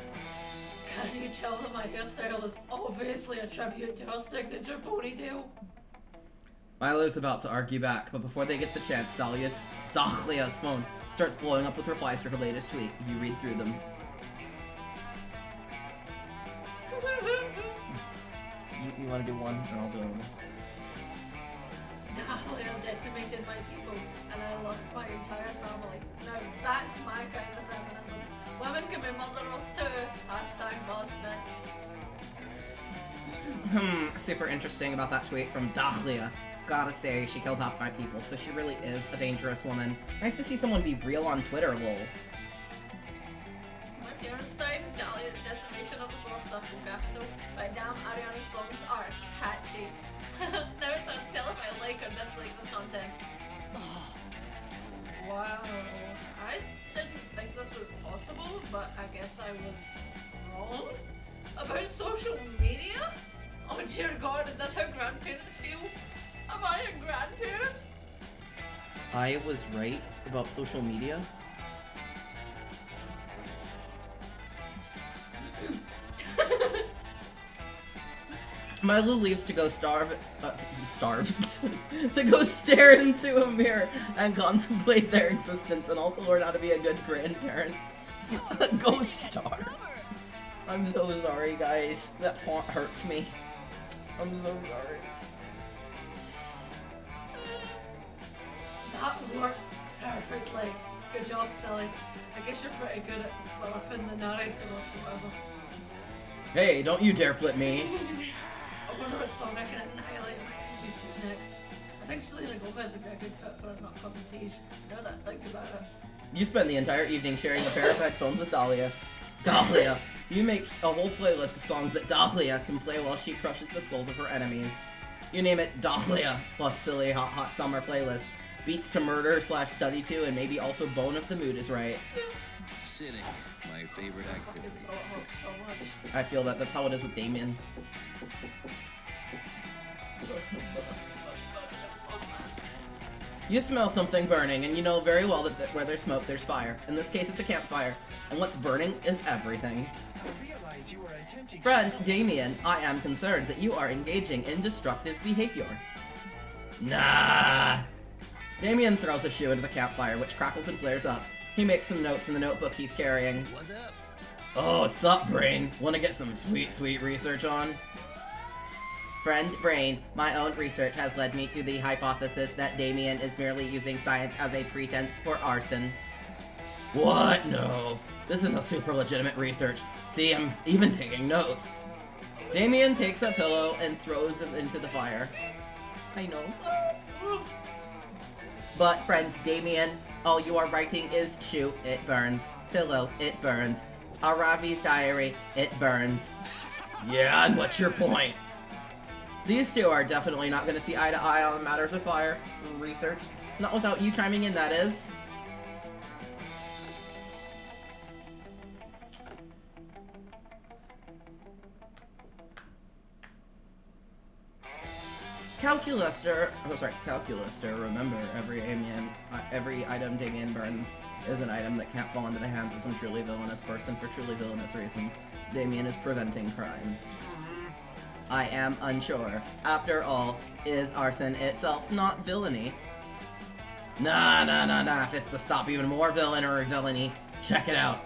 Can you tell that my hairstyle is obviously a tribute to her signature ponytail? Milo's about to argue back, but before they get the chance, Dahlia's phone starts blowing up with replies to her latest tweet. You read through them. You want to do one, and I'll do another. Dahlia decimated my people, and I lost my entire family. Now that's my kind of feminism. Women can be murderers too. Hashtag boss bitch. Super interesting about that tweet from Dahlia. Gotta say, she killed half my people, so she really is a dangerous woman. Nice to see someone be real on Twitter, lol. My parents died in Dahlia's decimation of the fourth Duffel capital, but damn, Ariana's songs are catchy. Now it's hard to tell if I like or dislike this content. Wow, I didn't think this was possible, but I guess I was wrong. About social media? Oh dear god, is this how grandparents feel? Am I a grandparent? I was right about social media. Milo leaves to go to go stare into a mirror and contemplate their existence and also learn how to be a good grandparent. Go star. I'm so sorry, guys. That font hurts me. I'm so sorry. That worked perfectly. Good job, Silly. I guess you're pretty good at flipping the narrator whatsoever. Hey, don't you dare flip me. I wonder what song I can annihilate my enemies to next. I think Selena Gomez would be a good fit for an upcoming siege. Now that I think about it. You spend the entire evening sharing a pair of headphones with Dahlia. Dahlia! You make a whole playlist of songs that Dahlia can play while she crushes the skulls of her enemies. You name it Dahlia plus silly hot summer playlist. Beats to murder / study to, and maybe also bone if the mood is right. Sitting, my favorite activity. So much. I feel that's how it is with Damien. You smell something burning, and you know very well that where there's smoke, there's fire. In this case, it's a campfire, and what's burning is everything. Friend Damien, I am concerned that you are engaging in destructive behavior. Nah! Damien throws a shoe into the campfire, which crackles and flares up. He makes some notes in the notebook he's carrying. What's up? Oh, sup, Brain? Wanna get some sweet research on? Friend Brain, my own research has led me to the hypothesis that Damien is merely using science as a pretense for arson. What? No. This is a super legitimate research. See, I'm even taking notes. Damien takes a pillow and throws it into the fire. I know. But, friend Damien, all you are writing is shoe, it burns. Pillow, it burns. Aravi's diary, it burns. Yeah, and what's your point? These two are definitely not going to see eye to eye on matters of fire research. Not without you chiming in, that is. Calculuster, remember every item Damien burns is an item that can't fall into the hands of some truly villainous person for truly villainous reasons. Damien is preventing crime. I am unsure. After all, is arson itself not villainy? Nah. If it's to stop even more villainy, check it out.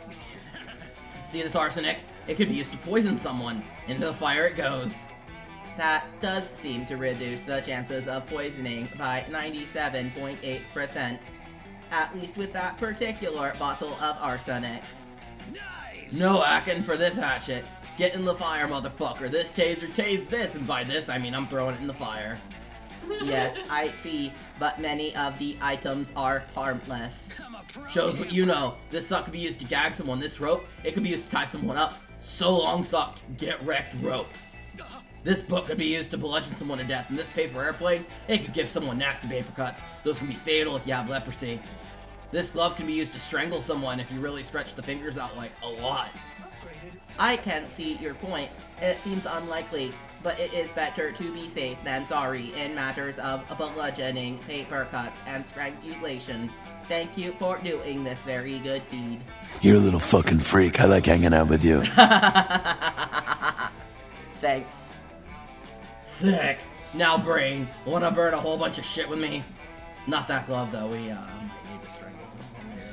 See this arsenic? It could be used to poison someone. Into the fire it goes. That does seem to reduce the chances of poisoning by 97.8%. At least with that particular bottle of arsenic. Nice. No hacking for this hatchet. Get in the fire, motherfucker. This taser tased this, and by this I mean I'm throwing it in the fire. Yes, I see, but many of the items are harmless. Shows what you know. This sock could be used to gag someone. This rope, it could be used to tie someone up. So long, sock. Get wrecked, rope. This book could be used to bludgeon someone to death, and this paper airplane, it could give someone nasty paper cuts. Those can be fatal if you have leprosy. This glove can be used to strangle someone if you really stretch the fingers out like a lot. I can see your point. It seems unlikely, but it is better to be safe than sorry in matters of bludgeoning, paper cuts, and strangulation. Thank you for doing this very good deed. You're a little fucking freak. I like hanging out with you. Thanks. Sick. Now, Brain, wanna burn a whole bunch of shit with me? Not that glove, though. We, might need to strangle someone here.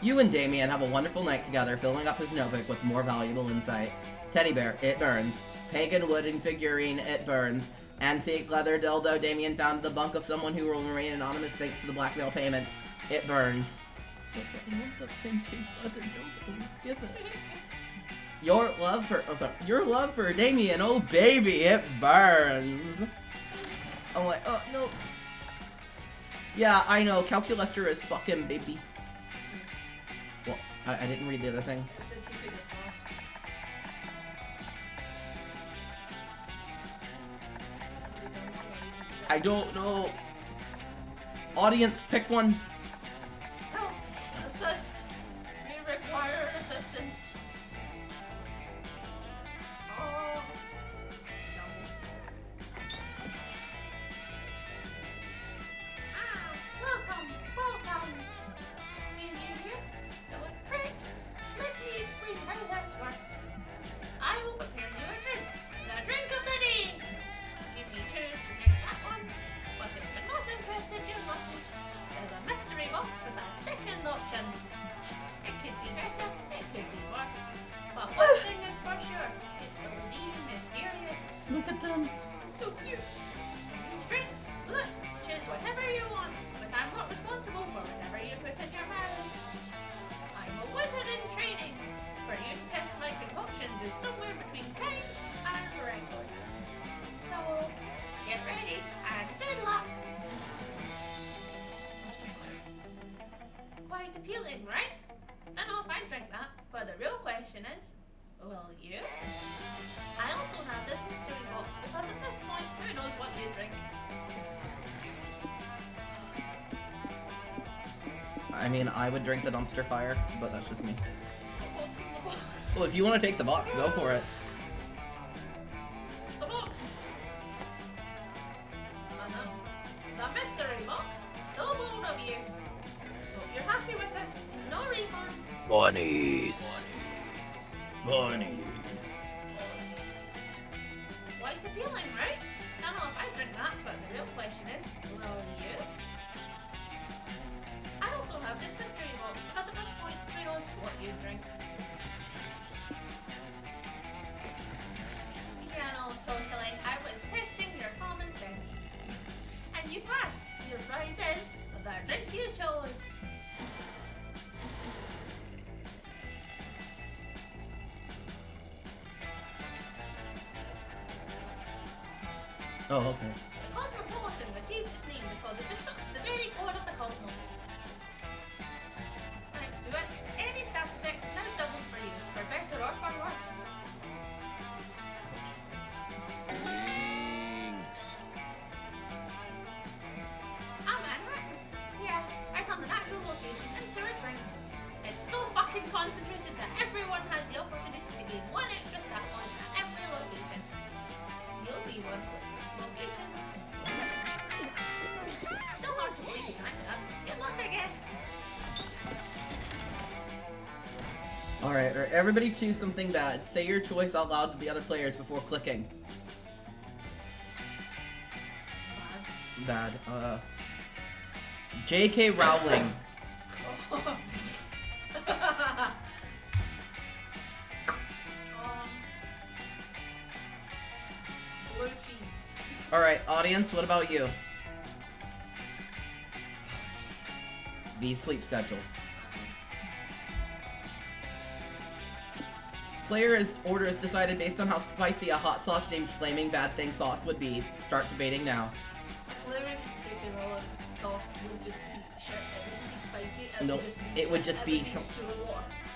You and Damien have a wonderful night together, filling up his notebook with more valuable insight. Teddy bear, it burns. Pagan wooden figurine, it burns. Antique leather dildo Damien found in the bunk of someone who will remain anonymous thanks to the blackmail payments. It burns. The antique leather dildo, give it. Your love for Damien, oh baby, it burns. I'm like, oh no. Yeah, I know, Calculester is fucking baby. Well, I didn't read the other thing. I don't know. Audience, pick one. Help! Assist! We require assistance. Oh. Welcome! You new here? No, great. Let me explain how this works. I will prepare you a drink. The drink of the day! If you choose to drink that one, but if you're not interested, you're lucky. There's a mystery box with a second option. It could be better, it could be worse. But one thing is for sure, it will be mysterious. Look at them. So cute. And these drinks, look, choose whatever you want, but I'm not responsible for whatever you put in your mouth. I'm a wizard in training. For you to test my concoctions is somewhere between kind and reckless. So, get ready and good luck. Quite appealing, right? Don't know if I'd drink that, but the real question is, will you? I also have this mystery box because at this point, who knows what you drink? I mean, I would drink the dumpster fire, but that's just me. What's in the box? Well, if you want to take the box, go for it. The box! The mystery box? So bold of you! Hope you're happy with it. No refunds. Bunnies. Quite appealing, right? Don't know if I drink that, but the real question is, will you? I also have this mystery box because at this point, who knows what you drink? Yeah, no, totally. I was testing your common sense. And you passed. Your prize is the drink you chose. Oh, okay. The Cosmopolitan received its name because it disrupts the very core of the cosmos. Thanks to it, any stat effect is now doubled for you, for better or for worse. A Manhattan. Yeah, I turned the natural location into a drink. It's so fucking concentrated that everyone has the opportunity to gain one extra stat point at every location. You'll be one with locations Alright, everybody choose something bad. Say your choice out loud to the other players before clicking. Bad. J.K. Rowling. Blue cheese. Alright, audience, what about you? V, sleep schedule. Player's order is decided based on how spicy a hot sauce named Flaming Bad Thing sauce would be. Start debating now. Flaming J.K. Rowling sauce would just be shit. It wouldn't be spicy. No, it would just be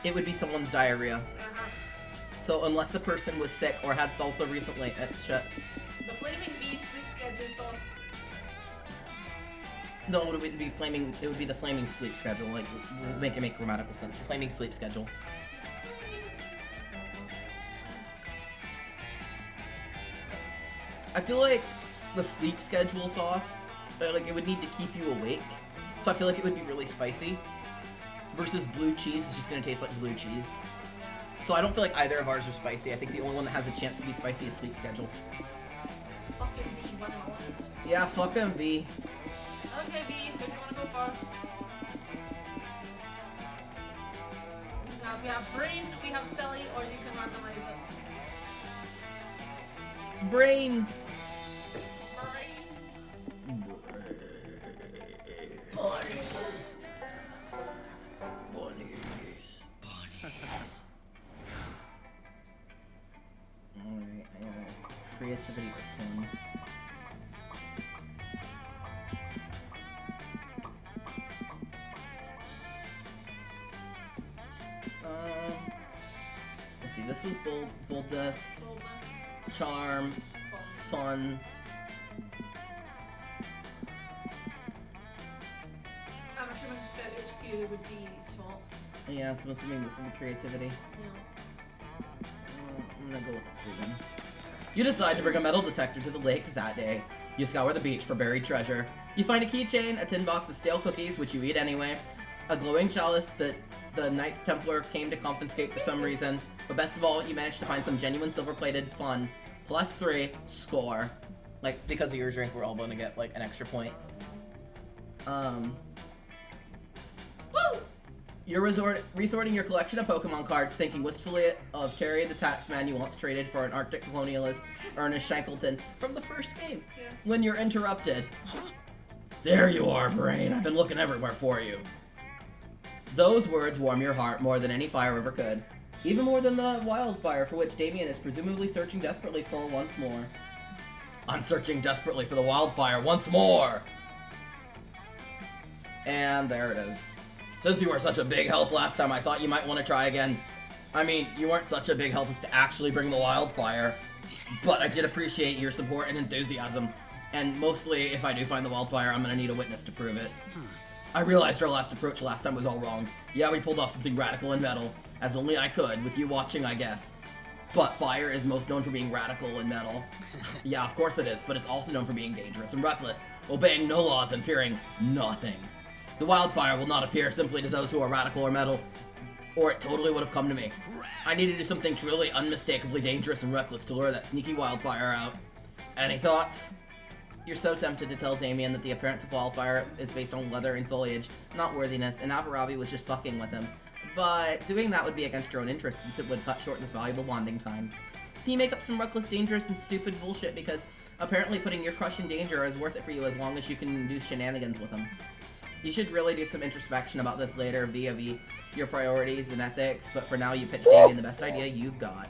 it would be someone's diarrhea. So unless the person was sick or had salsa recently, it's shit. The Flaming V sleep schedule sauce. No, it would be flaming. It would be the flaming sleep schedule. Like, we'll make it make grammatical sense. The flaming sleep schedule. I feel like the sleep schedule sauce, like, it would need to keep you awake. So I feel like it would be really spicy. Versus blue cheese is just gonna taste like blue cheese. So I don't feel like either of ours are spicy. I think the only one that has a chance to be spicy is sleep schedule. Fucking V, one and all it. Yeah, fuck him, V. Okay, V, who do you want to go first? We have Brain, we have Silly, or you can randomize it. Brain. Bunnies. Alright, creativity or fun. Let's see, this was boldness, charm, fun. I'm assuming Scout HQ would be smarts. Yeah, so I'm assuming this would be creativity. Yeah. I'm gonna go with the proven. You decide to bring a metal detector to the lake that day. You scour the beach for buried treasure. You find a keychain, a tin box of stale cookies, which you eat anyway, a glowing chalice that the Knights Templar came to confiscate for some reason, but best of all, you managed to find some genuine silver-plated fun. +3, score. Like, because of your drink, we're all going to get, like, an extra point. Woo! You're resorting your collection of Pokemon cards, thinking wistfully of Carrie the Taxman you once traded for an Arctic colonialist, Ernest Shackleton, from the first game. Yes. When you're interrupted. There you are, Brain. I've been looking everywhere for you. Those words warm your heart more than any fire ever could. Even more than the wildfire for which Damien is presumably searching desperately for once more. I'm searching desperately for the wildfire once more! And there it is. Since you were such a big help last time, I thought you might want to try again. I mean, you weren't such a big help as to actually bring the wildfire, but I did appreciate your support and enthusiasm. And mostly, if I do find the wildfire, I'm gonna need a witness to prove it. I realized our last approach last time was all wrong. Yeah, we pulled off something radical in metal, as only I could, with you watching, I guess. But fire is most known for being radical in metal. Yeah, of course it is, but it's also known for being dangerous and reckless, obeying no laws and fearing nothing. The wildfire will not appear simply to those who are radical or metal, or it totally would have come to me. I need to do something truly unmistakably dangerous and reckless to lure that sneaky wildfire out. Any thoughts? You're so tempted to tell Damien that the appearance of wildfire is based on weather and foliage, not worthiness, and Avarabi was just fucking with him. But doing that would be against your own interests, since it would cut short this valuable bonding time. So you make up some reckless, dangerous, and stupid bullshit because apparently putting your crush in danger is worth it for you as long as you can do shenanigans with him. You should really do some introspection about this later via your priorities and ethics, but for now you pitch Damien the best idea you've got.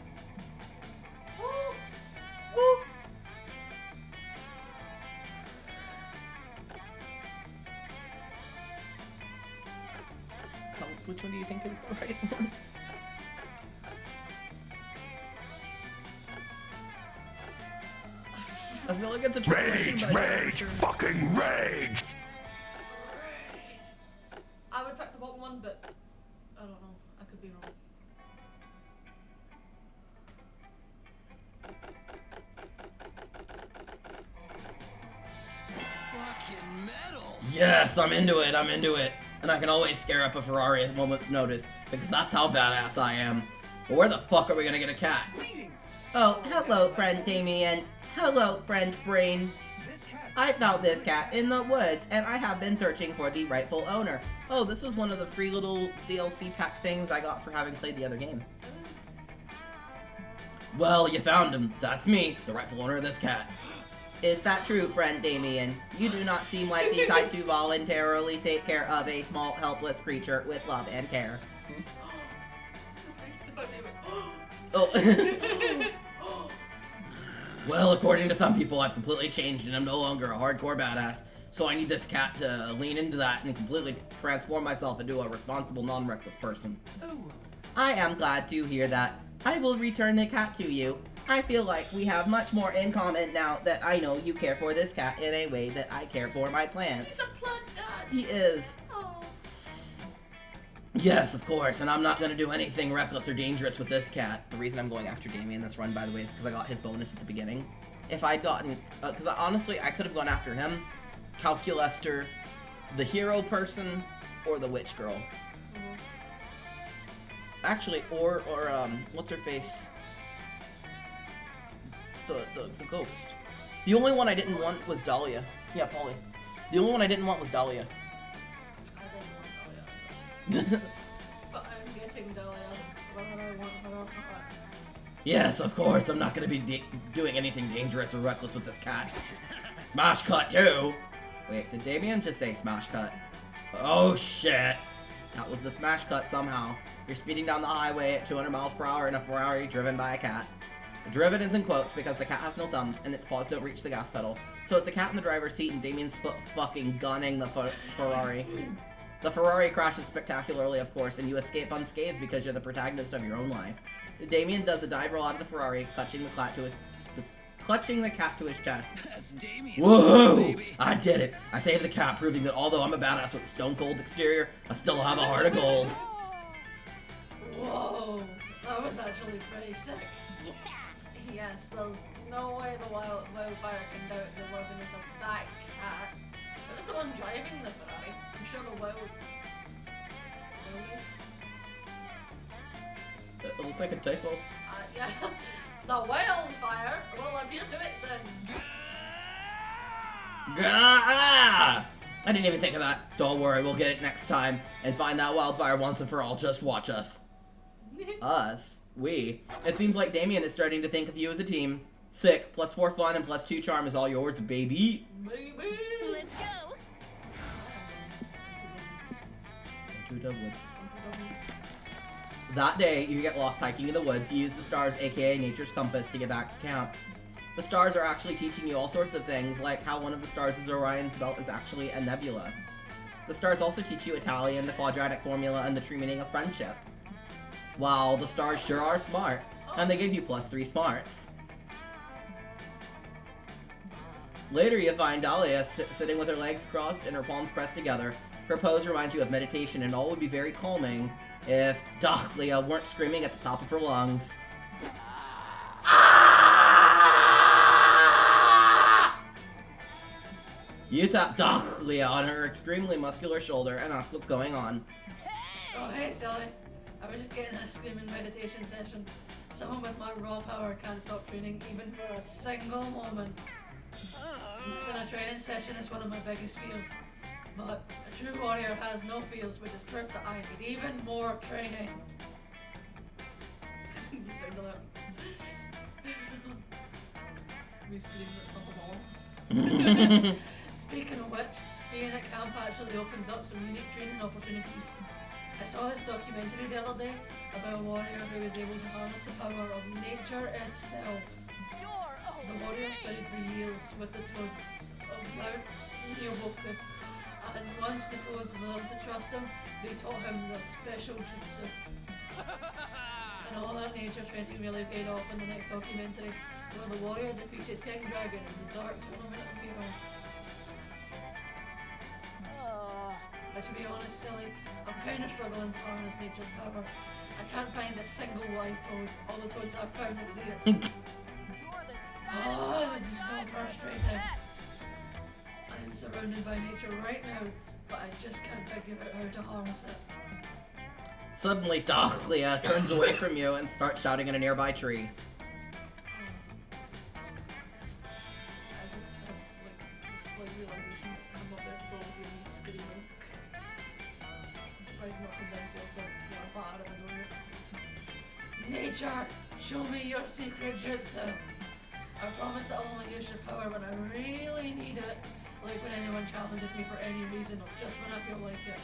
Which one do you think is the right one? I feel like it's a Rage, rage, fucking rage! I would pick the bottom one, but I don't know. I could be wrong. Fucking metal! Yes, I'm into it, I'm into it. And I can always scare up a Ferrari at a moment's notice, because that's how badass I am. Where the fuck are we gonna get a cat? Oh, hello, friend Damien. Hello, friend Brain. I found this cat in the woods, and I have been searching for the rightful owner. Oh, this was one of the free little DLC pack things I got for having played the other game. Well, you found him. That's me, the rightful owner of this cat. Is that true, friend Damien? You do not seem like the type to voluntarily take care of a small, helpless creature with love and care. Oh. Well, according to some people, I've completely changed and I'm no longer a hardcore badass. So I need this cat to lean into that and completely transform myself into a responsible, non-reckless person. I am glad to hear that. I will return the cat to you. I feel like we have much more in common now that I know you care for this cat in a way that I care for my plants. He's a plant dad. He is. Oh. Yes, of course, and I'm not going to do anything reckless or dangerous with this cat. The reason I'm going after Damien this run, by the way, is because I got his bonus at the beginning. If I'd gotten... because honestly, I could have gone after him, Calculester, the hero person, or the witch girl. Actually, or what's her face? The ghost. The only one I didn't want was Dahlia. Yeah, Polly. The only one I didn't want was Dahlia. But I'm getting Dahlia. What do I want her? Yes, of course. I'm not going to be doing anything dangerous or reckless with this cat. Smash cut, too. Wait, did Damien just say smash cut? Oh, shit. That was the smash cut somehow. You're speeding down the highway at 200 miles per hour in a Ferrari driven by a cat. Driven is in quotes because the cat has no thumbs and its paws don't reach the gas pedal. So it's a cat in the driver's seat and Damien's foot fucking gunning the Ferrari. The Ferrari crashes spectacularly, of course, and you escape unscathed because you're the protagonist of your own life. Damien does a dive roll out of the Ferrari, clutching the cat to his chest. That's Damien's Woohoo! baby. I did it! I saved the cat, proving that although I'm a badass with a stone cold exterior, I still have a heart of gold. Whoa, that was actually pretty sick. Yes, there's no way the wildfire can doubt the worthiness of that cat. It was the one driving the Ferrari. I'm sure the It looks like a typo. yeah. The wildfire will appear to its end. Gah! I didn't even think of that. Don't worry, we'll get it next time and find that wildfire once and for all. Just watch us. Us? We. It seems like Damien is starting to think of you as a team. Sick. +4 fun and +2 charm is all yours, baby. Baby. Let's go. Into the woods. That day, you get lost hiking in the woods. You use the stars, aka nature's compass, to get back to camp. The stars are actually teaching you all sorts of things, like how one of the stars is Orion's belt is actually a nebula. The stars also teach you Italian, the quadratic formula, and the true meaning of friendship. Wow, the stars sure are smart, and they give you +3 smarts. Later, you find Dahlia sitting with her legs crossed and her palms pressed together. Her pose reminds you of meditation, and all would be very calming if Dahlia weren't screaming at the top of her lungs. You tap Dahlia on her extremely muscular shoulder and ask what's going on. Oh, hey, silly. I was just getting a screaming meditation session. Someone with my raw power can't stop training even for a single moment. Missing a training session is one of my biggest fears. But a true warrior has no fears, which is proof that I need even more training. You sound alert. Me screaming at the walls. Speaking of which, being at camp actually opens up some unique training opportunities. I saw this documentary the other day about a warrior who was able to harness the power of nature itself. The warrior studied for years with the toads of Mount Nyoboku, and once the toads learned to trust him, they taught him the special jutsu. And all that nature training really paid off in the next documentary, where the warrior defeated King Dragon in the Dark Tournament of Heroes. But to be honest, silly, I'm kind of struggling to harness nature's power. I can't find a single wise toad. All the toads I've found are idiots. Oh, this is so frustrating. I am surrounded by nature right now, but I just can't figure out how to harness it. Suddenly, Dahlia turns away from you and starts shouting at a nearby tree. I just have like this like realization that I'm not there for you and screaming. I'm surprised he's not come downstairs to get a bat out of the door yet. Nature, show me your secret jutsu. I promise that I'll only use your power when I really need it. Like when anyone challenges me for any reason or just when I feel like it.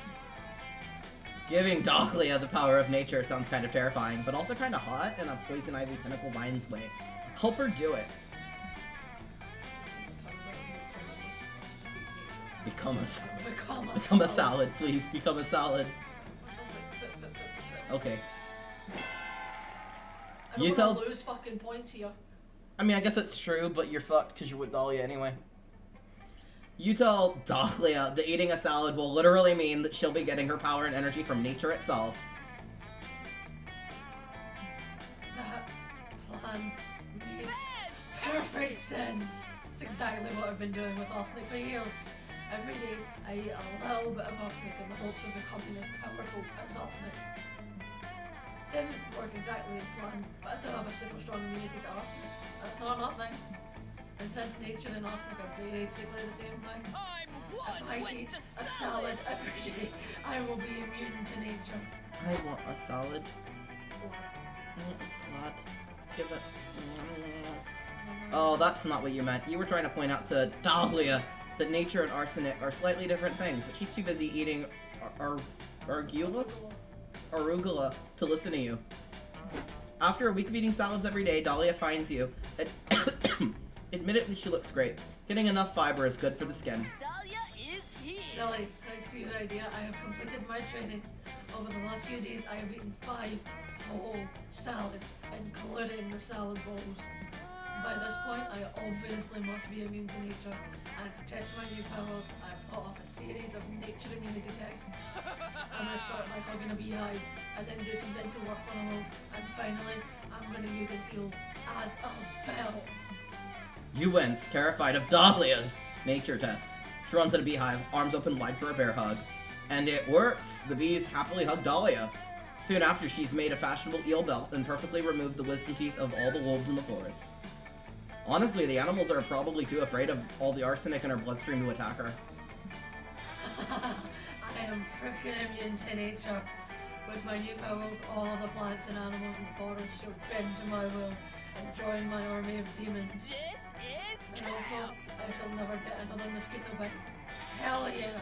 Giving Dahlia the power of nature sounds kind of terrifying, but also kind of hot in a poison ivy tentacle vines way. Help her do it. Become a salad, please. Become a salad. Okay. I don't want to lose fucking points here. I mean, I guess it's true, but you're fucked because you're with Dahlia anyway. You tell Dahlia that eating a salad will literally mean that she'll be getting her power and energy from nature itself. That plan makes perfect sense. It's exactly what I've been doing with arsenic for years. Every day, I eat a little bit of arsenic in the hopes of becoming as powerful as arsenic. Didn't work exactly as planned, but I still have a super strong immunity to arsenic. That's not nothing. And since nature and arsenic are basically the same thing, if I eat a salad every day, I will be immune to nature. I want a salad. Salad. I want a salad. Give it. Oh, that's not what you meant. You were trying to point out to Dahlia that nature and arsenic are slightly different things, but she's too busy eating arugula to listen to you. After a week of eating salads every day, Dahlia finds you. Admittedly, she looks great. Getting enough fiber is good for the skin. Dahlia is here. Silly. Thanks to your idea, I have completed my training. Over the last few days, I have eaten 5 whole salads, including the salad bowls. By this point, I obviously must be immune to nature, and to test my new powers, I've thought up a series of nature immunity tests. I'm going to start by hugging a beehive, and then do some dental work on a wolf, and finally, I'm going to use an eel as a bell. You wince, terrified of Dahlia's nature tests. She runs at a beehive, arms open wide for a bear hug. And it works! The bees happily hug Dahlia. Soon after, she's made a fashionable eel belt and perfectly removed the wisdom teeth of all the wolves in the forest. Honestly, the animals are probably too afraid of all the arsenic in her bloodstream to attack her. I am freaking immune to nature. With my new powers, all of the plants and animals in the forest shall bend to my will and join my army of demons. And also, I shall never get another mosquito bite. Hell yeah!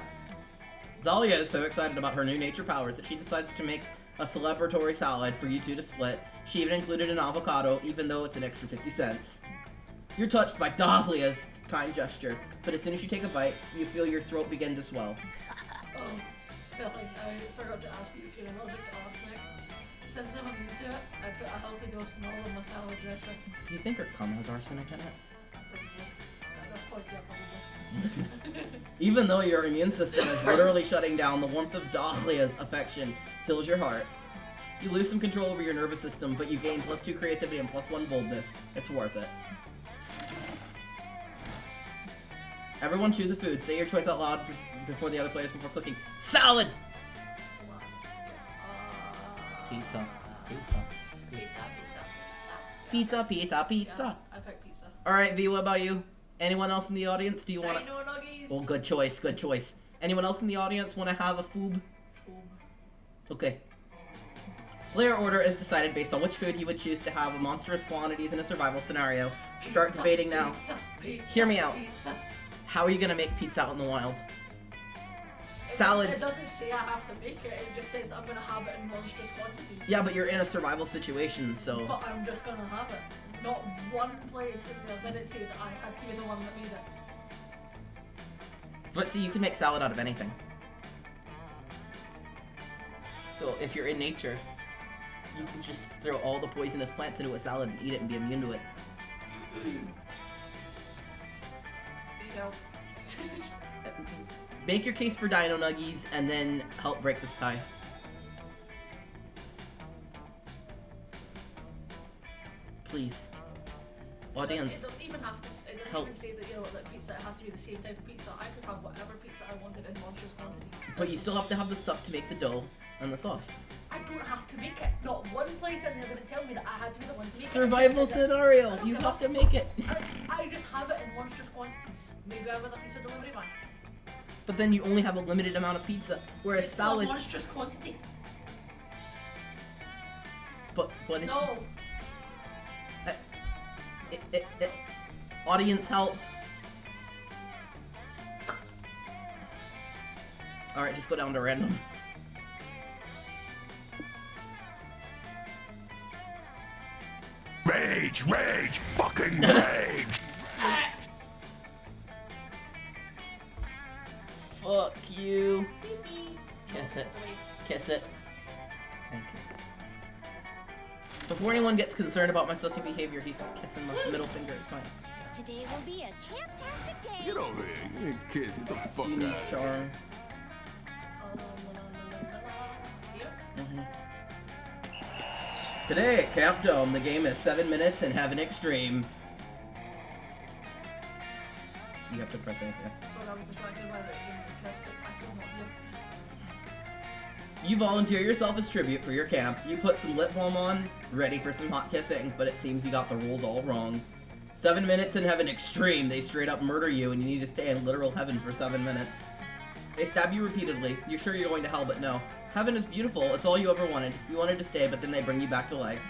Dahlia is so excited about her new nature powers that she decides to make a celebratory salad for you two to split. She even included an avocado, even though it's an extra 50 cents. You're touched by Dahlia's kind gesture, but as soon as you take a bite, you feel your throat begin to swell. Oh, silly. I forgot to ask you if you're allergic to arsenic. Since I'm immune to it, I put a healthy dose in all of my salad dressing. Do you think her cum has arsenic in it? Probably. At this point, yeah, probably. Even though your immune system is literally shutting down, the warmth of Dahlia's affection fills your heart. You lose some control over your nervous system, but you gain +2 creativity and +1 boldness. It's worth it. Everyone choose a food. Say your choice out loud before the other players before clicking. Salad! Pizza. Pizza. Pizza, pizza, pizza. Yeah, I picked pizza. Alright, V, what about you? Anyone else in the audience? Do you want to... Dino nuggies. Well, good choice, good choice. Anyone else in the audience want to have a foob? Okay. Player order is decided based on which food you would choose to have in monstrous quantities in a survival scenario. Start debating now. Hear me out. How are you gonna make pizza out in the wild? Salads. It doesn't say I have to make it, it just says I'm gonna have it in monstrous quantities. Yeah, but you're in a survival situation, so... But I'm just gonna have it. Not one place in there didn't say that I had to be the one that made it. But see, you can make salad out of anything. So if you're in nature, you can just throw all the poisonous plants into a salad and eat it and be immune to it. Make your case for Dino Nuggies and then help break this tie. Please. Audience. It doesn't even have to, it doesn't help. even say that, you know, that pizza, it has to be the same type of pizza. I could have whatever pizza I wanted in monstrous quantities. But you still have to have the stuff to make the dough and the sauce. I don't have to make it. Not one place in there gonna tell me that I had to be the one to make Survival it. scenario. You have to make it. I just have it in monstrous quantities. Maybe I was a pizza delivery man. But then you only have a limited amount of pizza, whereas It's salad. a monstrous quantity. But if No. Audience help. Alright, just go down to random. Rage, rage, fucking rage! Fuck you. Kiss it. Kiss it. Thank you. Before anyone gets concerned about my sussy behavior, he's just kissing my middle finger. It's fine. Today will be a camp-tastic day. Get over here, you ain't kiss, get the fuck You need out of here. charm. Here? Today at Camp Dome, the game is 7 minutes and Heaven Extreme. You have to press A, yeah. Sorry, I was distracted by the kissed it. I could not hear. You volunteer yourself as tribute for your camp. You put some lip balm on, ready for some hot kissing, but it seems you got the rules all wrong. 7 minutes in Heaven Extreme, they straight up murder you and you need to stay in literal heaven for 7 minutes. They stab you repeatedly. You're sure you're going to hell, but no. Heaven is beautiful, it's all you ever wanted. You wanted to stay, but then they bring you back to life.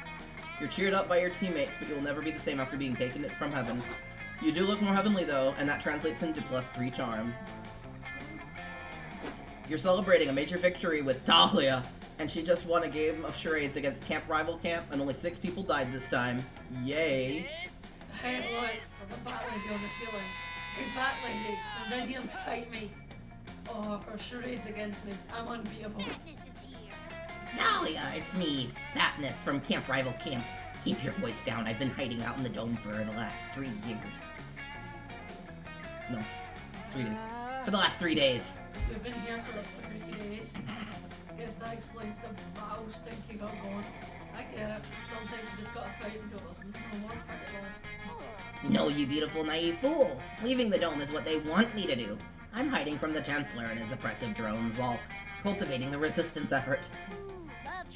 You're cheered up by your teammates, but you'll never be the same after being taken from heaven. You do look more heavenly though, and that translates into +3 charm. You're celebrating a major victory with Dahlia, and she just won a game of charades against Camp Rival Camp, and only 6 people died this time. Yay. Hey, look, there's a bat lady on the ceiling. Hey, bat lady, come down here and fight me. Oh, her charades against me. I'm unbeatable. Dahlia, it's me, Batness from Camp Rival Camp. Keep your voice down. I've been hiding out in the dome for the last 3 years. No, 3 days. For the last 3 days. We've been here for like 3 days. Guess that explains the battle stink you got going. I get it. Sometimes you just gotta fight until there's no more fight left. No, you beautiful naive fool. Leaving the dome is what they want me to do. I'm hiding from the Chancellor and his oppressive drones while cultivating the resistance effort.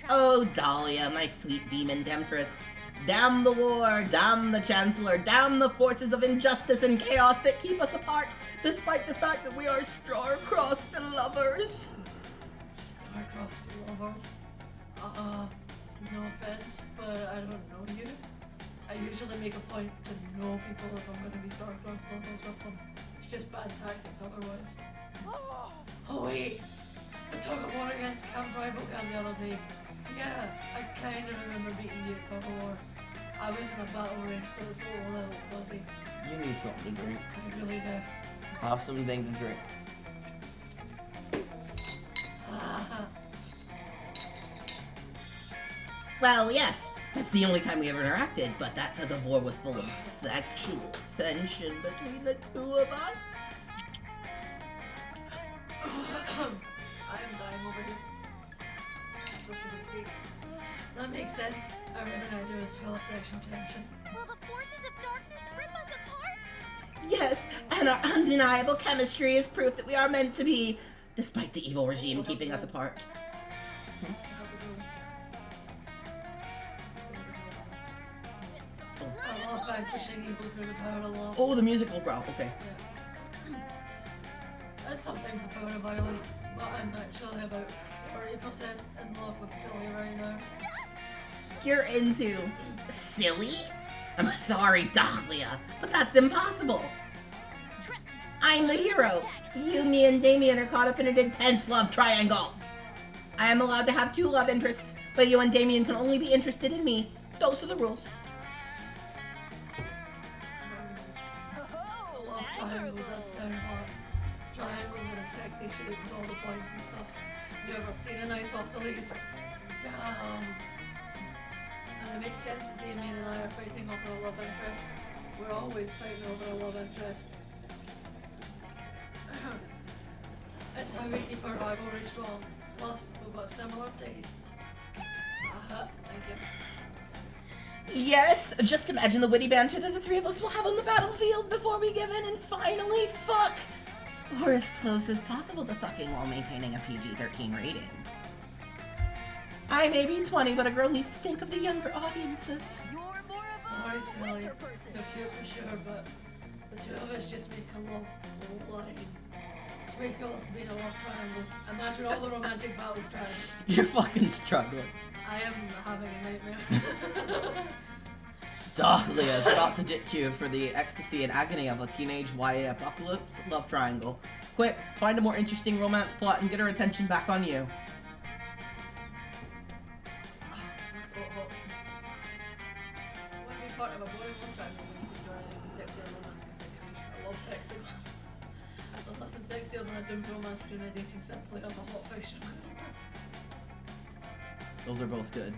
Oh, Dahlia, my sweet demon temptress. Damn the war, damn the Chancellor, damn the forces of injustice and chaos that keep us apart, despite the fact that we are star-crossed lovers. Star-crossed lovers? No offense, but I don't know you. I usually make a point to know people if I'm gonna be star-crossed lovers with them. It's just bad tactics otherwise. Oh wait! The tug-of-war against Camp Rival Camp the other day. Yeah, I kind of remember beating you at tug-of-war. I was in a battle range, so it's a little fuzzy. You need something to drink. I really do. Have something to drink. Well, yes, that's the only time we ever interacted, but that tug-of-war was full of sexual tension between the two of us. I am dying over here. This was a mistake. That makes sense. Everything I do is full of sexual tension. Will the forces of darkness rip us apart? Yes, and our undeniable chemistry is proof that we are meant to be, despite the evil regime keeping us apart. I love vanquishing evil through the power of love. Oh, the musical growl, okay. Yeah. And sometimes the power of violence, but I'm actually about 40% in love with Silly right now. You're into silly? I'm sorry, Dahlia, but that's impossible. I'm the hero, so you, me, and Damien are caught up in an intense love triangle. I am allowed to have 2 love interests, but you and Damien can only be interested in me. Those are the rules. The love triangle does sound hot. Triangles in a sexy shape with all the points and stuff. You ever seen a nice oscillates? Damn. And it makes sense that Damien and I are fighting over a love interest. We're always fighting over a love interest. It's how we keep our rivalry strong. Plus, we've got similar tastes. Thank you. Yes, just imagine the witty banter that the 3 of us will have on the battlefield before we give in and finally fuck! Or as close as possible to fucking while maintaining a PG-13 rating. I may be 20, but a girl needs to think of the younger audiences. Sorry, Sally. You're cute for sure, but the two of us just make a love line. Let's make a love to be a love triangle. Imagine all the romantic battles trying. You're fucking struggling. I am having a nightmare. Dahlia is about to ditch you for the ecstasy and agony of a teenage YA apocalypse love triangle. Quick, find a more interesting romance plot and get her attention back on you. Part of a boring love triangle when you can join anything sexy or romance configuration. I love hexagon. There's nothing sexier than a doomed romance between a dating simply on a hot fictional character. Those are both good.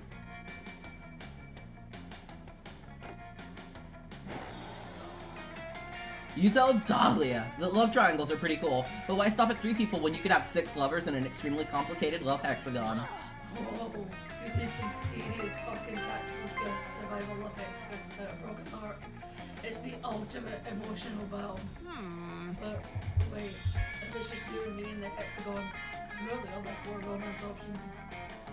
You tell Dahlia that love triangles are pretty cool, but why stop at 3 people when you could have 6 lovers in an extremely complicated love hexagon? Oh, you need some serious fucking tactical skills to survive a love hexagon without a broken heart. It's the ultimate emotional battle. But wait, if it's just you and me in the hexagon, who are the other 4 romance options?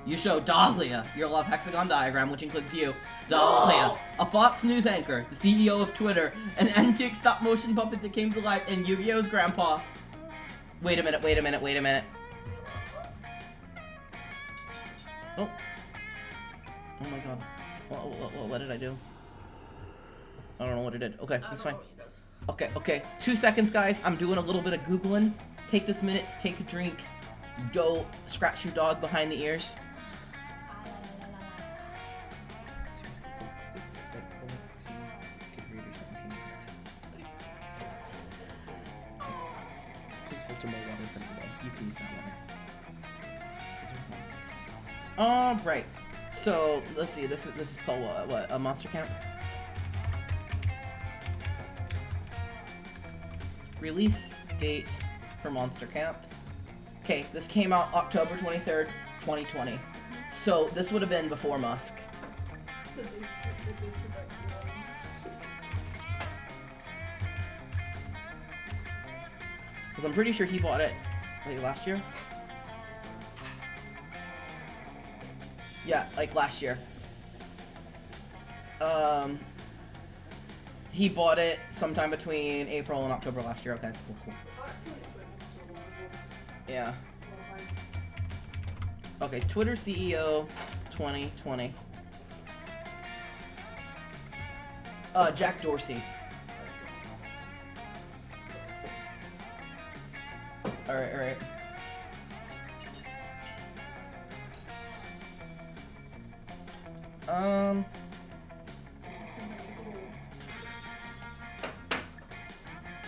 You show Dahlia your love hexagon diagram, which includes you, Dahlia, a Fox News anchor, the CEO of Twitter, an antique stop-motion puppet that came to life, and Yu-Gi-Oh's grandpa. Wait a minute, wait a minute, wait a minute. Oh. Oh my god. What did I do? I don't know what I did. Okay, that's fine. Okay, okay. 2 seconds, guys. I'm doing a little bit of Googling. Take this minute to take a drink. Go scratch your dog behind the ears. Please filter more water for me, though. You can use that water. Right. So let's see. This is called what? A monster camp. Release date for Monster Camp. Okay, this came out October 23rd, 2020. So this would have been before Musk. Because I'm pretty sure he bought it like last year. Yeah, like last year. He bought it sometime between April and October last year. Okay, cool. Yeah. Okay, Twitter CEO 2020. Jack Dorsey. Alright.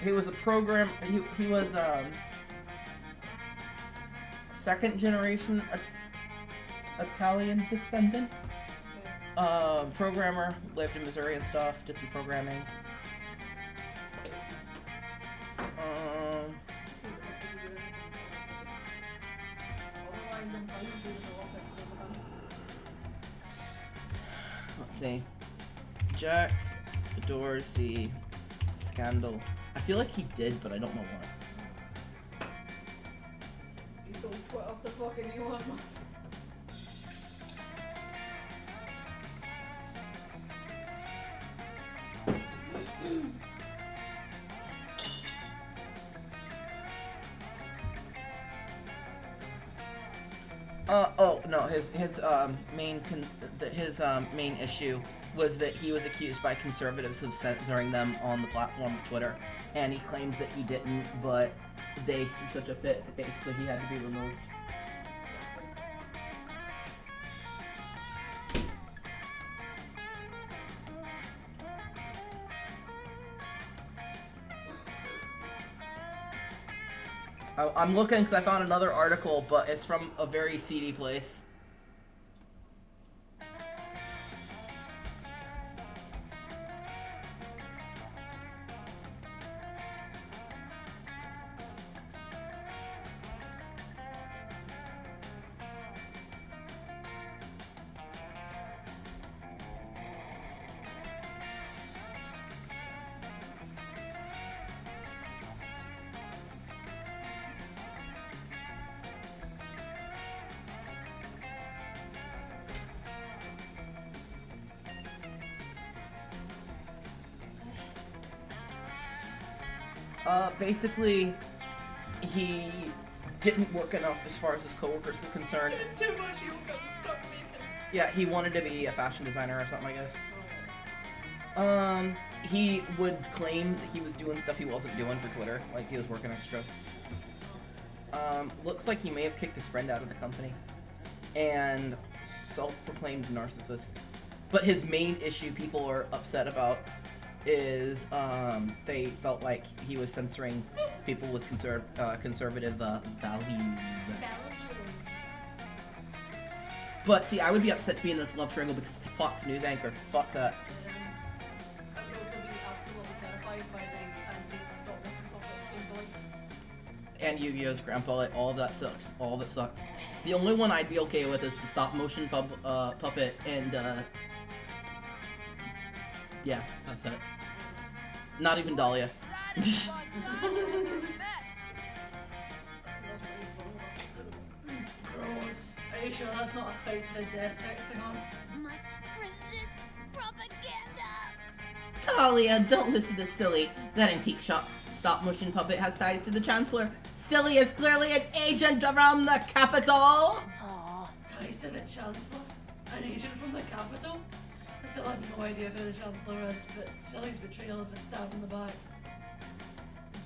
He was a program. He was second generation Italian descendant. Programmer, lived in Missouri and stuff. Did some programming. Let's see. Jack Dorsey scandal. I feel like he did, but I don't know what. He sold Twitter to fucking Elon Musk. Oh no, his main issue was that he was accused by conservatives of censoring them on the platform of Twitter, and he claimed that he didn't, but they threw such a fit that basically he had to be removed. I'm looking because I found another article, but it's from a very seedy place. Basically, he didn't work enough as far as his coworkers were concerned. Too much yoga and start making. Yeah, he wanted to be a fashion designer or something, I guess. He would claim that he was doing stuff he wasn't doing for Twitter, like he was working extra. Looks like he may have kicked his friend out of the company. And self-proclaimed narcissist. But his main issue people are upset about is they felt like he was censoring people with conservative values. But see, I would be upset to be in this love triangle because it's a Fox News anchor. Fuck that. I would also be absolutely terrified by the anti-stop motion puppet employees. And Yu-Gi-Oh's grandpa, all of that sucks. All of it sucks. The only one I'd be okay with is the stop motion puppet and yeah, that's it. Not even Dahlia. Gross. Are you sure that's not a fight to the death hexagon? Must resist propaganda. Talia, don't listen to Silly. That antique shop stop-motion puppet has ties to the Chancellor. Silly is clearly an agent around the capital. Ties to the Chancellor? An agent from the capital? I still have no idea who the Chancellor is, but Silly's betrayal is a stab in the back.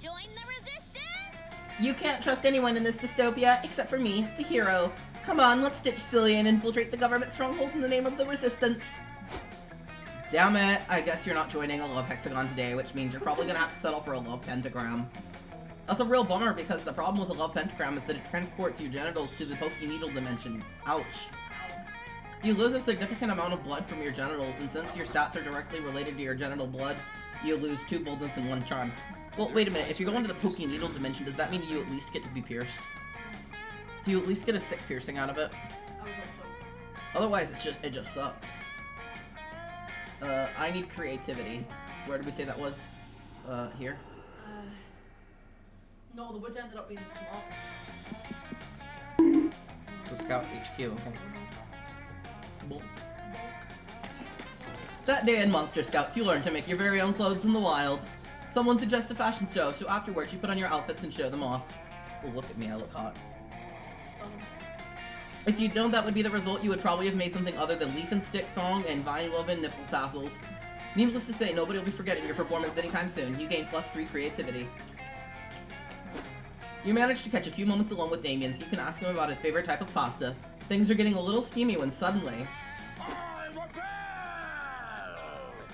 Join the resistance. You can't trust anyone in this dystopia, except for me, the hero. Come on, let's ditch Silly and infiltrate the government stronghold in the name of the resistance. Damn it, I guess you're not joining a love hexagon today, which means you're probably gonna have to settle for a love pentagram. That's a real bummer because the problem with a love pentagram is that it transports your genitals to the pokey needle dimension. Ouch. You lose a significant amount of blood from your genitals, and since your stats are directly related to your genital blood, you lose 2 boldness and 1 charm. Well, wait a minute, if you're going to the pokey needle dimension, does that mean you at least get to be pierced? Do you at least get a sick piercing out of it? Otherwise, it just sucks. I need creativity. Where did we say that was? Here? No, the woods ended up being smocks. So Scout HQ, okay. Bonk. That day in Monster Scouts, you learn to make your very own clothes in the wild. Someone suggests a fashion show, so afterwards you put on your outfits and show them off. Oh, look at me, I look hot. If you'd known that would be the result, you would probably have made something other than leaf and stick thong and vine woven nipple tassels. Needless to say, nobody will be forgetting your performance anytime soon. You gain +3 creativity. You manage to catch a few moments alone with Damien, so you can ask him about his favorite type of pasta. Things are getting a little steamy when suddenly... I'm a bear!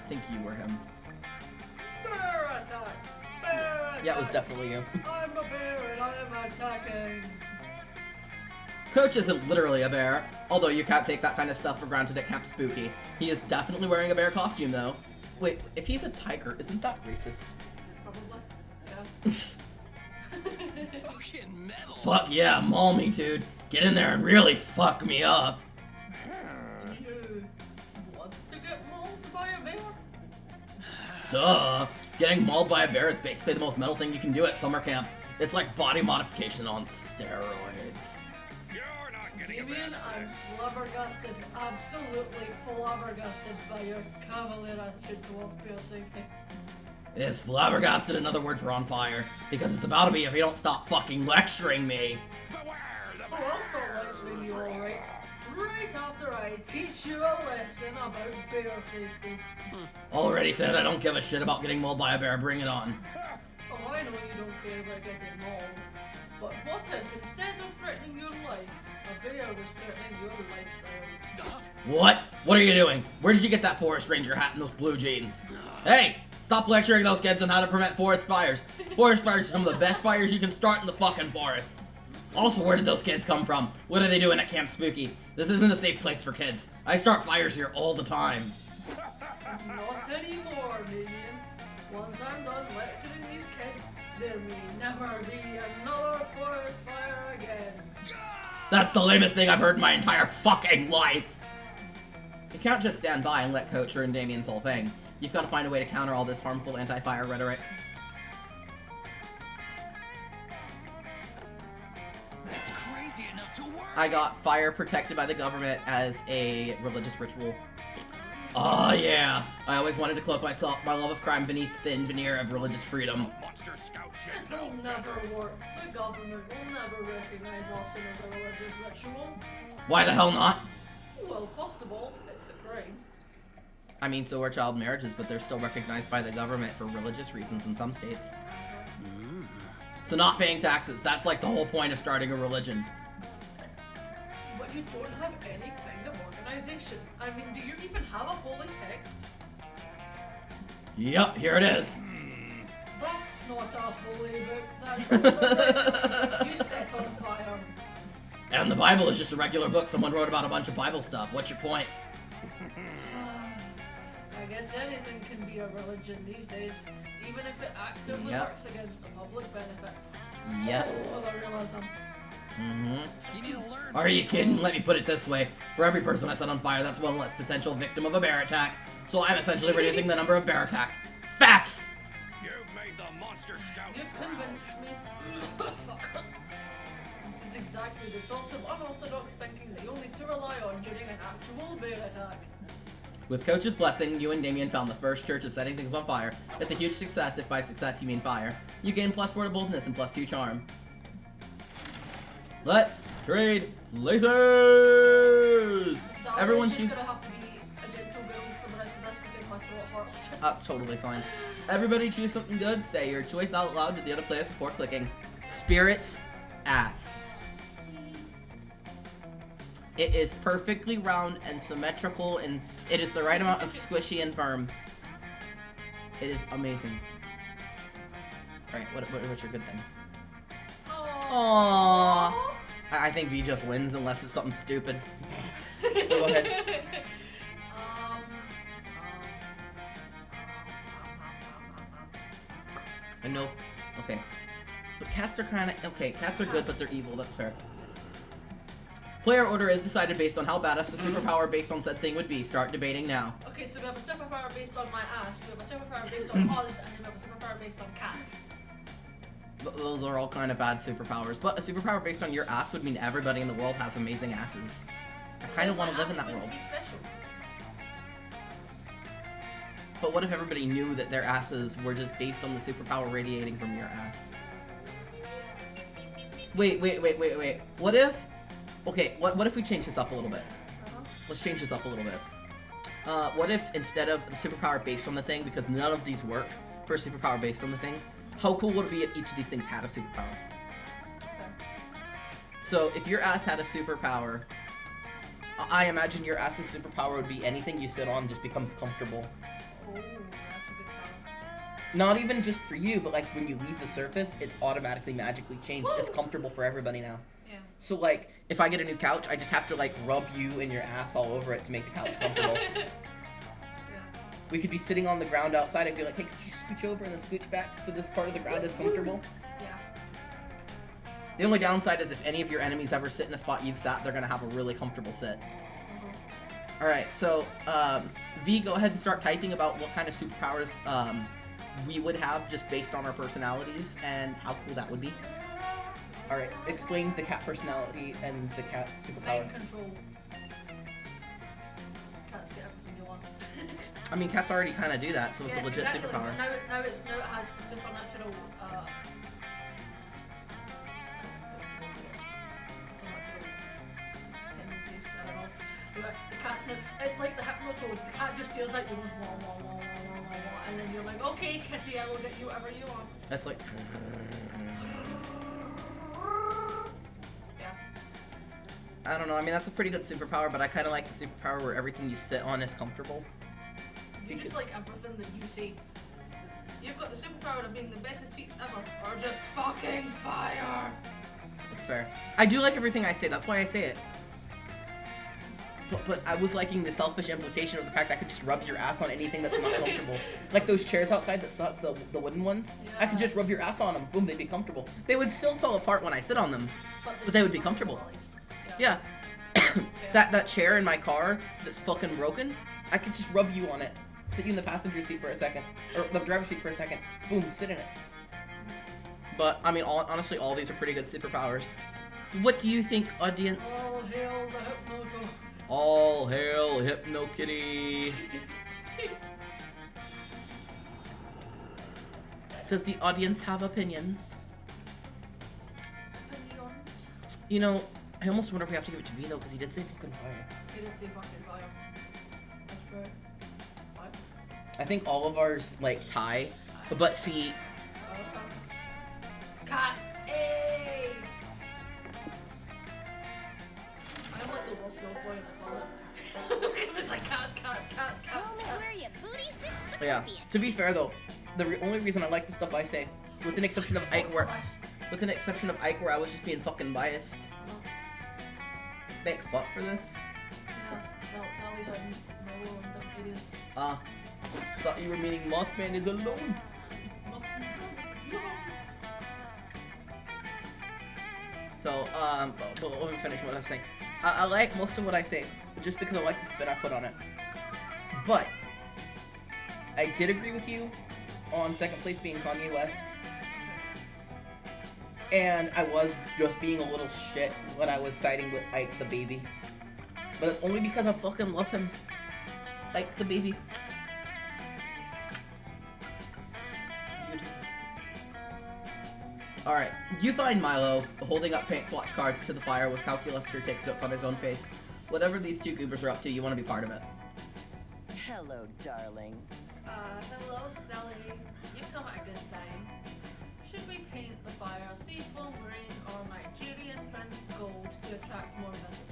I think you were him. Bear attack! Bear attack! Yeah, it was definitely you. I'm a bear and I am attacking! Coach isn't literally a bear, although you can't take that kind of stuff for granted at Camp Spooky. He is definitely wearing a bear costume, though. Wait, if he's a tiger, isn't that racist? Probably. Yeah. Fucking metal. Fuck yeah, maul me, dude. Get in there and really fuck me up. You want to get mauled by a bear? Duh. Getting mauled by a bear is basically the most metal thing you can do at summer camp. It's like body modification on steroids. You're not getting You mean I'm flabbergasted, absolutely flabbergasted by your cavalier attitude towards bear safety? Is flabbergasted another word for on fire? Because it's about to be if you don't stop fucking lecturing me. Oh, I'll stop lecturing you alright. Right after I teach you a lesson about bear safety. Already said I don't give a shit about getting mauled by a bear, bring it on. Oh, I know you don't care about getting mauled. But what if instead of threatening your life, a bear was threatening your lifestyle? What? What are you doing? Where did you get that forest ranger hat and those blue jeans? Hey! Stop lecturing those kids on how to prevent forest fires. Forest fires are some of the best fires you can start in the fucking forest. Also, where did those kids come from? What are they doing at Camp Spooky? This isn't a safe place for kids. I start fires here all the time. Not anymore, Damien. Once I'm done lecturing these kids, there may never be another forest fire again. That's the lamest thing I've heard in my entire fucking life. You can't just stand by and let Coach ruin Damien's whole thing. You've got to find a way to counter all this harmful anti-fire rhetoric. That's crazy enough to work. I got fire protected by the government as a religious ritual. Oh yeah, I always wanted to cloak my love of crime beneath the thin veneer of religious freedom. Monster Scout ship. It'll never work. The government will never recognize arson as a religious ritual. Why the hell not? Well, first of all, it's a crime. I mean, so are child marriages, but they're still recognized by the government for religious reasons in some states. So not paying taxes, that's like the whole point of starting a religion. But you don't have any kind of organization. I mean, do you even have a holy text? Yep, here it is. That's not a holy book. That's just a book you set on fire. And the Bible is just a regular book someone wrote about a bunch of Bible stuff. What's your point? I guess anything can be a religion these days, even if it actively works against the public benefit. Yep. Oh, the realism. You need to learn. Are you kidding? Let me put it this way. For every person I set on fire, that's one less potential victim of a bear attack. So I'm essentially reducing the number of bear attacks. Facts! You've made the Monster Scout. You've convinced me. Fuck. This is exactly the sort of unorthodox thinking that you'll need to rely on during an actual bear attack. With Coach's blessing, you and Damien found the first church of setting things on fire. It's a huge success if by success you mean fire. You gain +4 to boldness and +2 charm. Let's trade places! Everyone choose. Gonna have to be a gentle girl for the rest of this because my throat hurts. That's totally fine. Everybody choose something good. Say your choice out loud to the other players before clicking. Spirit's ass. It is perfectly round and symmetrical, and it is the right amount of squishy and firm. It is amazing. Alright, what's your good thing? Aww. I think V just wins unless it's something stupid. So go ahead. And nope. Okay. But cats are kind of... Okay, cats are good, but they're evil. That's fair. Player order is decided based on how badass the superpower based on said thing would be. Start debating now. Okay, so we have a superpower based on my ass, we have a superpower based on us, and then we have a superpower based on cats. Those are all kind of bad superpowers, but a superpower based on your ass would mean everybody in the world has amazing asses. I kind of want to live in that world. Be special. But what if everybody knew that their asses were just based on the superpower radiating from your ass? Wait. What if... Okay, what if we change this up a little bit? Let's change this up a little bit. What if instead of the superpower based on the thing, because none of these work for a superpower based on the thing, how cool would it be if each of these things had a superpower? Okay. So if your ass had a superpower, I imagine your ass's superpower would be anything you sit on just becomes comfortable. Oh, that's a good power. Not even just for you, but like when you leave the surface, it's automatically magically changed. Woo! It's comfortable for everybody now. Yeah. So like, if I get a new couch, I just have to like rub you and your ass all over it to make the couch comfortable. Yeah. We could be sitting on the ground outside and be like, hey, could you scooch over and then scooch back so this part of the ground is comfortable? Yeah. The only downside is if any of your enemies ever sit in a spot you've sat, they're gonna have a really comfortable sit. Alright, so, V, go ahead and start typing about what kind of superpowers, we would have just based on our personalities and how cool that would be. Alright, explain the cat personality and the cat superpower. Mind control. Cats get everything you want. I mean, cats already kind of do that, so it's a legit exactly. superpower. Now it has supernatural, tendencies, I don't know. But the cat's now, it's like the hypnotoads, the cat just steals out, you goes wah wah wah wah wah wah wah, and then you're like, okay kitty, I will get you whatever you want. That's like... Yeah. I don't know, I mean, that's a pretty good superpower, but I kind of like the superpower where everything you sit on is comfortable. You just like everything that you see. You've got the superpower of being the bestest peeps ever, or just fucking fire. That's fair. I do like everything I say, that's why I say it. But I was liking the selfish implication of the fact I could just rub your ass on anything that's not comfortable. Like those chairs outside that suck, the wooden ones. Yeah. I could just rub your ass on them, boom, they'd be comfortable. They would still fall apart when I sit on them, but they would be comfortable. Yeah. That chair in my car that's fucking broken, I could just rub you on it. Sit you in the passenger seat for a second, or the driver's seat for a second, boom, sit in it. But, I mean, honestly, all these are pretty good superpowers. What do you think, audience? Oh, hail the hypnoto. All hail Hypno Kitty. Does the audience have opinions? Opinions? You know, I almost wonder if we have to give it to Vito because he did say fucking fire. He did say fucking fire. That's true. What? I think all of ours like tie, but see. Cass, hey! I'm like the worst little boy in the planet. It was like Cass. Where your booty sits the Yeah. comfiest. To be fair though, the only reason I like the stuff I say, with an exception of Ike, where I was just being fucking biased. Thank fuck for this. Yeah, Dolly had Milo and the areas. Thought you were meaning Mothman is alone. So, but let me finish what I was saying. I like most of what I say, just because I like the spin I put on it. But, I did agree with you on second place being Kanye West. And I was just being a little shit when I was siding with Ike the Baby. But it's only because I fucking love him. Ike the Baby. Alright, you find Milo holding up Pink's watch cards to the fire with Calculaster takes notes on his own face. Whatever these two goobers are up to, you want to be part of it. Hello, darling. Hello, Sally. You've come at a good time. Should we paint the fire seafoam green or Nigerian Prince gold to attract more visitors?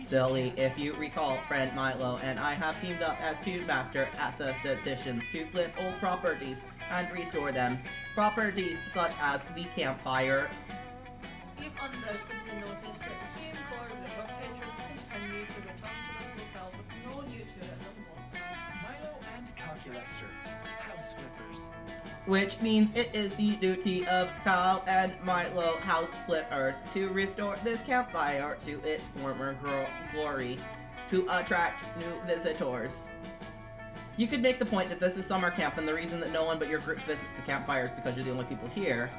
Silly, if you recall, friend Milo and I have teamed up as two master statisticians to flip old properties and restore them. Properties such as the campfire. You've undoubtedly noticed that the same core group of patrons continue to return to this hotel with no new tourism whatsoever. Milo and Calculaster, house flippers. Which means it is the duty of Kyle and Milo house flippers to restore this campfire to its former glory to attract new visitors. You could make the point that this is summer camp and the reason that no one but your group visits the campfire is because you're the only people here.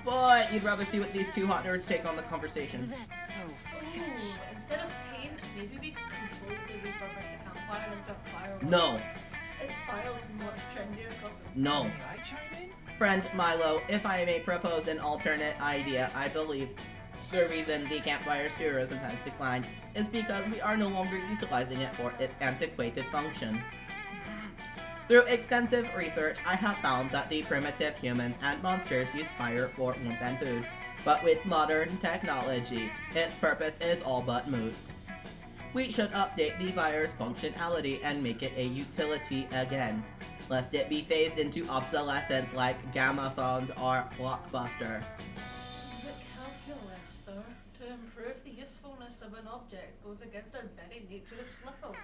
But you'd rather see what these two hot nerds take on the conversation. That's so fetch. Ooh, instead of paint, maybe we could completely refurbish the campfire into a fire. No. Its fire's much trendier, cousin. No. May I chime in? Friend Milo, if I may propose an alternate idea, I believe the reason the campfire's tourism has declined is because we are no longer utilizing it for its antiquated function. Through extensive research, I have found that the primitive humans and monsters used fire for warmth and food, but with modern technology, its purpose is all but moot. We should update the fire's functionality and make it a utility again, lest it be phased into obsolescence like Gamma-phones or Blockbuster. But Calculaster, to improve the usefulness of an object, goes against our very nature as flippers.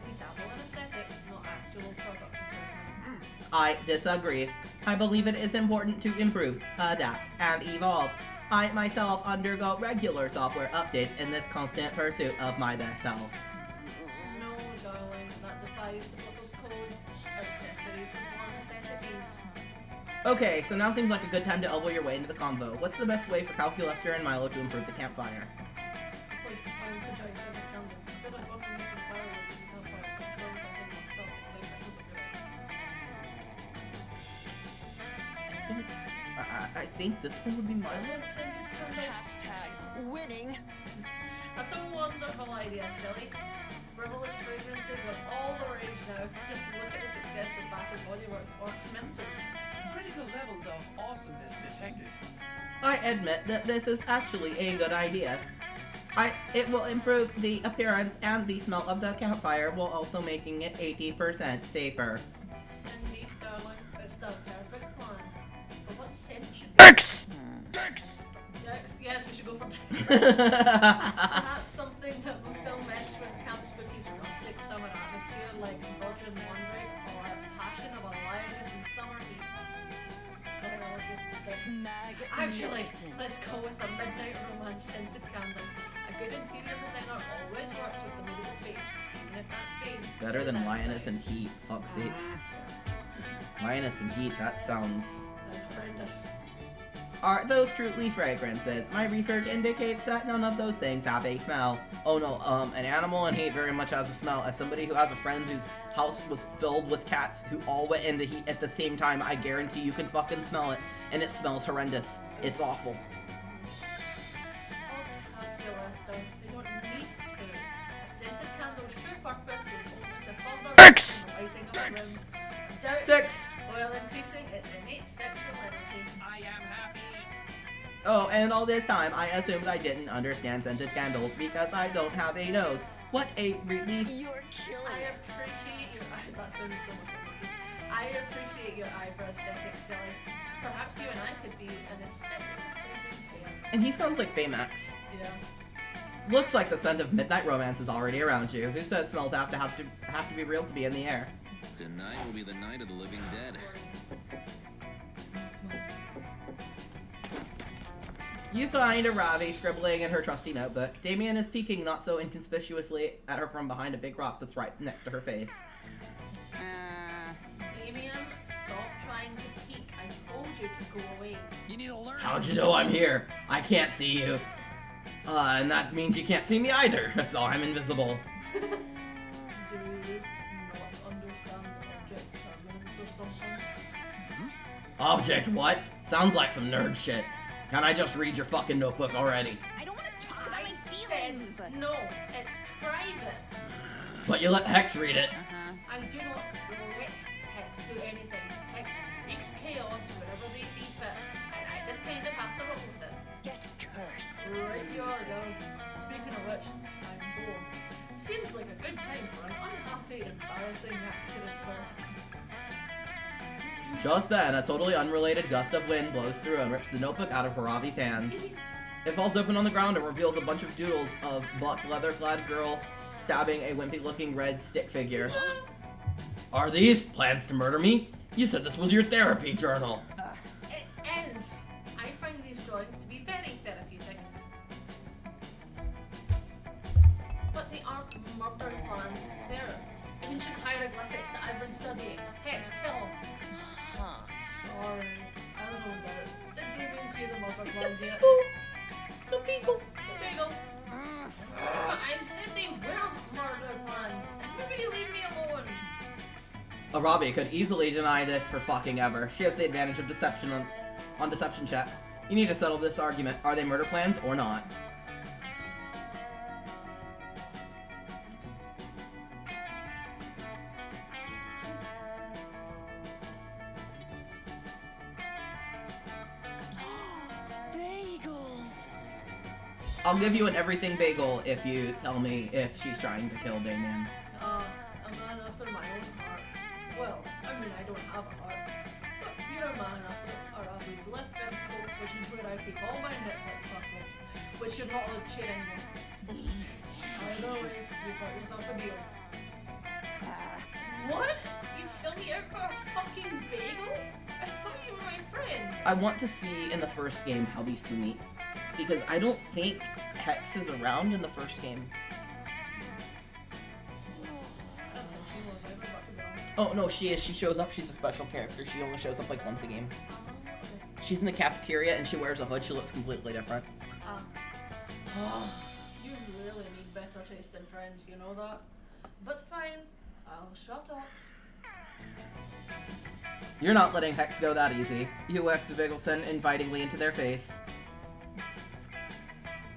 We dabble in aesthetics, not actual product improvement. I disagree. I believe it is important to improve, adapt, and evolve. I myself undergo regular software updates in this constant pursuit of my best self. No, darling, that defies the flipper's code. Accessories before necessities. Okay, so now seems like a good time to elbow your way into the convo. What's the best way for Calculaster and Milo to improve the campfire? A place to find the joints of the candle. Instead of working this as firewood, use a campfire to control something like Celtic like that doesn't I think this one would be Milo. Scented candle. Hashtag winning. That's a wonderful idea, silly. Frivolous fragrances are all the rage now. Just look at the success of Bath & Body Works or Spencer's. Critical levels of awesomeness detected. I admit that this is actually a good idea. It will improve the appearance and the smell of the campfire while also making it 80% safer. Indeed, darling. It's the perfect plan. But what scent should be? X! Dex! Dex? Yes, we should go for Dex. Perhaps something that will still mesh with Camp Spooky's rustic summer atmosphere, like Virgin Laundry or Passion of a Lioness in Summer Heat. Whatever I was supposed to Dex. Actually, let's go with a midnight romance scented candle. A good interior designer always works with the mood of the space, even if that space Better is than outside. Lioness and Heat, fuck's sake. Lioness and Heat, that sounds... Sounds horrendous. Are those truly fragrances? My research indicates that none of those things have a smell. Oh no, an animal in heat very much has a smell. As somebody who has a friend whose house was filled with cats who all went into heat at the same time, I guarantee you can fucking smell it, and it smells horrendous. It's awful. Oh, calculaster. They don't need to. A scented candle's true purpose is only to further the lighting of a room. Dicks! While increasing its innate sexual energy. I am happy. Oh, and all this time, I assumed I didn't understand scented candles because I don't have a nose. What a relief. You're killing I it. appreciate your eye. That sounds so much like I appreciate your eye for aesthetics, silly. Perhaps you and I could be an aesthetically pleasing pair. And he sounds like Baymax. Yeah. Looks like the scent of midnight romance is already around you. Who says smells have to be real to be in the air? Tonight will be the night of the living dead. You find Ravi scribbling in her trusty notebook. Damien is peeking not so inconspicuously at her from behind a big rock that's right next to her face. Damien, stop trying to peek. I told you to go away. You need to learn. How'd you know I'm here? I can't see you. And that means you can't see me either, so I'm invisible. Do you not understand object permanence or something? Object what? Sounds like some nerd shit. Can I just read your fucking notebook already? I don't want to talk about my Said feelings. no, it's private. But you let Hex read it. I do not let Hex do anything. Hex wreaks chaos wherever they see fit, and I just kind of have to roll with it. Get cursed. Right you are, girl. Speaking of which, I'm bored. Seems like a good time for an unhappy, embarrassing accident curse. Just then, a totally unrelated gust of wind blows through and rips the notebook out of Haravi's hands. It falls open on the ground and reveals a bunch of doodles of buff leather-clad girl stabbing a wimpy-looking red stick figure. Are these plans to murder me? You said this was your therapy journal. It is. I find these drawings to be very therapeutic. But they aren't murder plans. They're ancient hieroglyphics that I've been studying. Hex, tell him. Sorry, I was on about it. Did Damien see the murder plans yet? The beagle. The beagle. I said they weren't murder plans. Everybody leave me alone. Aravi could easily deny this for fucking ever. She has the advantage of deception on deception checks. You need to settle this argument. Are they murder plans or not? Bagels. I'll give you an everything bagel if you tell me if she's trying to kill Damien. A man after my own heart. Well, I mean, I don't have a heart. But you're a man after Arabi's left ventricle, which is where I keep all my Netflix passwords, which you're not allowed to share anymore. Either way, you got yourself a deal. What? You'd sell me out for a fucking bagel? I thought you were my friend. I want to see in the first game how these two meet. Because I don't think Hex is around in the first game. Oh, no, she is. She shows up. She's a special character. She only shows up like once a game. She's in the cafeteria and she wears a hood. She looks completely different. You really need better taste in friends, you know that? But fine, I'll shut up. You're not letting Hex go that easy. You whack the bagel sent invitingly into their face.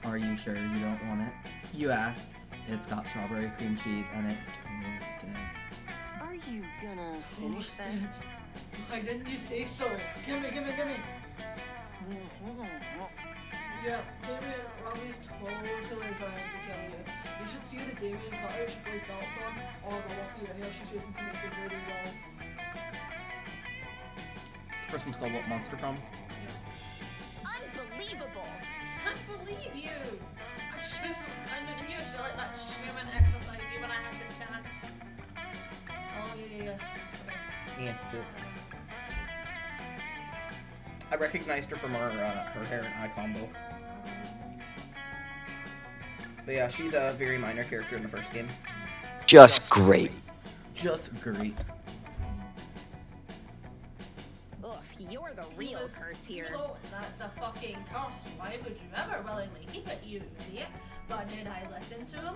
Are you sure you don't want it? You ask. It's got strawberry cream cheese and it's toasted. Are you gonna finish that? Why didn't you say so? Gimme. Yeah, Damien, Robbie's totally trying to kill you. You should see the Damien cutter she plays darts on, or the lucky hair she's using to make it really well. This person's called what, Monster Prom? Unbelievable! Can't believe you! I knew I should have let that shaman exercise you when I had the chance. Oh, yeah. Okay. Yeah, she is. I recognized her from her hair and eye combo. But yeah, she's a very minor character in the first game. Just great. Just great. Ugh, You're the real curse here. Oh, that's a fucking curse. Why would you ever willingly keep it, you idiot? But did I listen to him?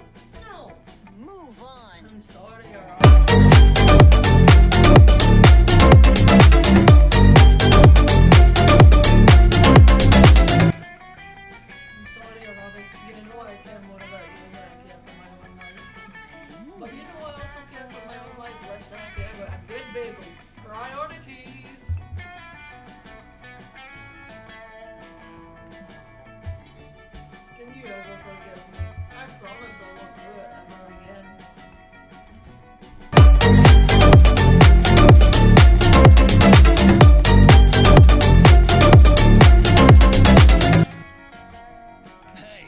No. Move on. I'm sorry, you're wrong. I'm sorry, Robbie. You know I care more about you than I care for my own life. But you know I also care for my own life less than I care about a good bagel. Priorities. Can you ever forgive me? I promise I won't do it ever again.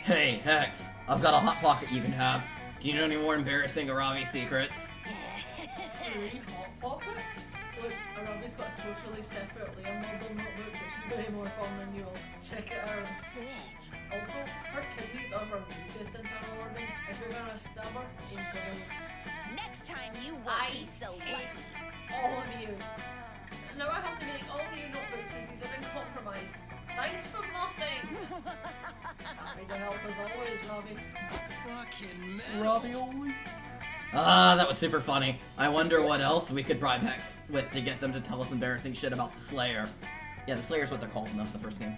Hey, Hex, I've got a hot pocket you can have. Do you know any more embarrassing Aravi secrets? Free hot pocket? Look, Arabi's got a totally separately a model notebook that's way more fun than yours. Check it out. Also, her kidneys are her weakest internal organs. If you're gonna stab her, aim for those. Next time you won't be so hate late. all of you. Now I have to make all new notebooks since these have been compromised. Thanks for nothing. Happy to help as always, Robbie. Fucking metal. Ravioli? Ah, that was super funny. I wonder what else we could bribe Hex with to get them to tell us embarrassing shit about the Slayer. Yeah, the Slayer's what they're called in the first game.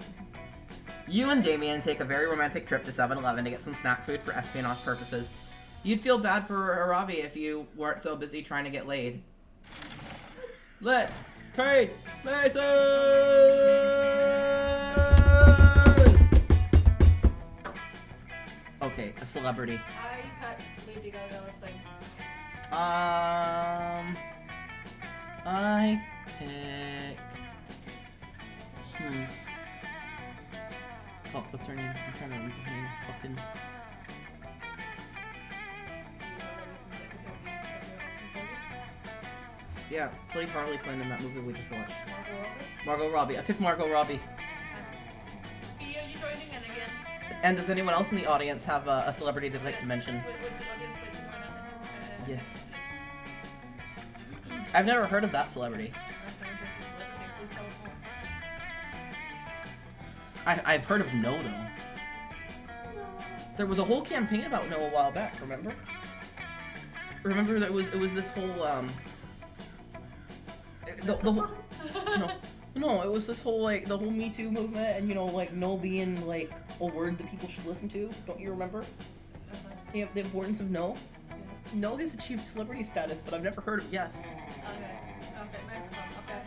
You and Damien take a very romantic trip to 7-Eleven to get some snack food for espionage purposes. You'd feel bad for Aravi if you weren't so busy trying to get laid. Let's trade places! Okay, a celebrity. I picked Lady Gaga this time. I pick... Fuck, what's her name? I'm trying to remember her name. Fucking... Yeah, played Harley Quinn in that movie we just watched. Margot Robbie. I picked Margot Robbie. Are you joining in again? And does anyone else in the audience have a celebrity they'd like to mention? Would the audience like to join in? Yes. I've never heard of that celebrity. That's an interesting celebrity. Please tell us more. I've heard of No, though. There was a whole campaign about No a while back, remember? Remember that it was this whole, the whole, no, it was this whole, like, the whole Me Too movement, and, you know, like, no being, like, a word that people should listen to. Don't you remember? The importance of no? No has achieved celebrity status, but I've never heard of yes. Okay, microphone, okay.